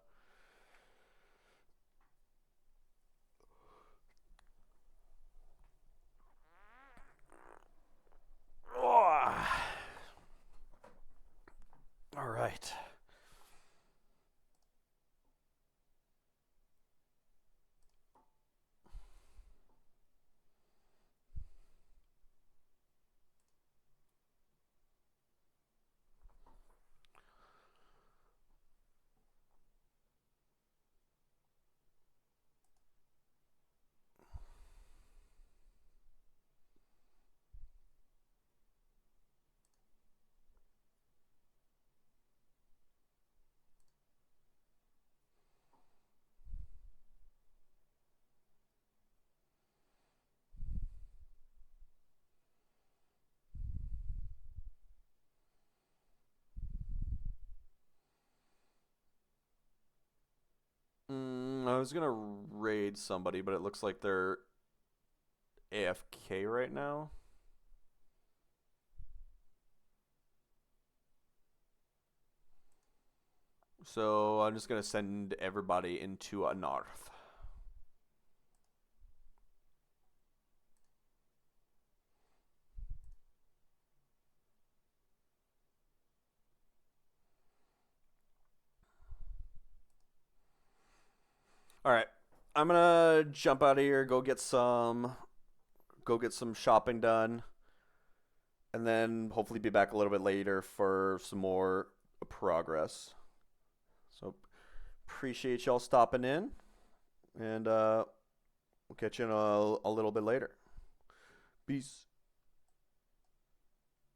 Alright. I was gonna raid somebody, but it looks like they're AFK right now. So I'm just gonna send everybody into a north. All right, I'm gonna jump out of here, go get some shopping done, and then hopefully be back a little bit later for some more progress. So appreciate y'all stopping in, and we'll catch you in a little bit later. Peace.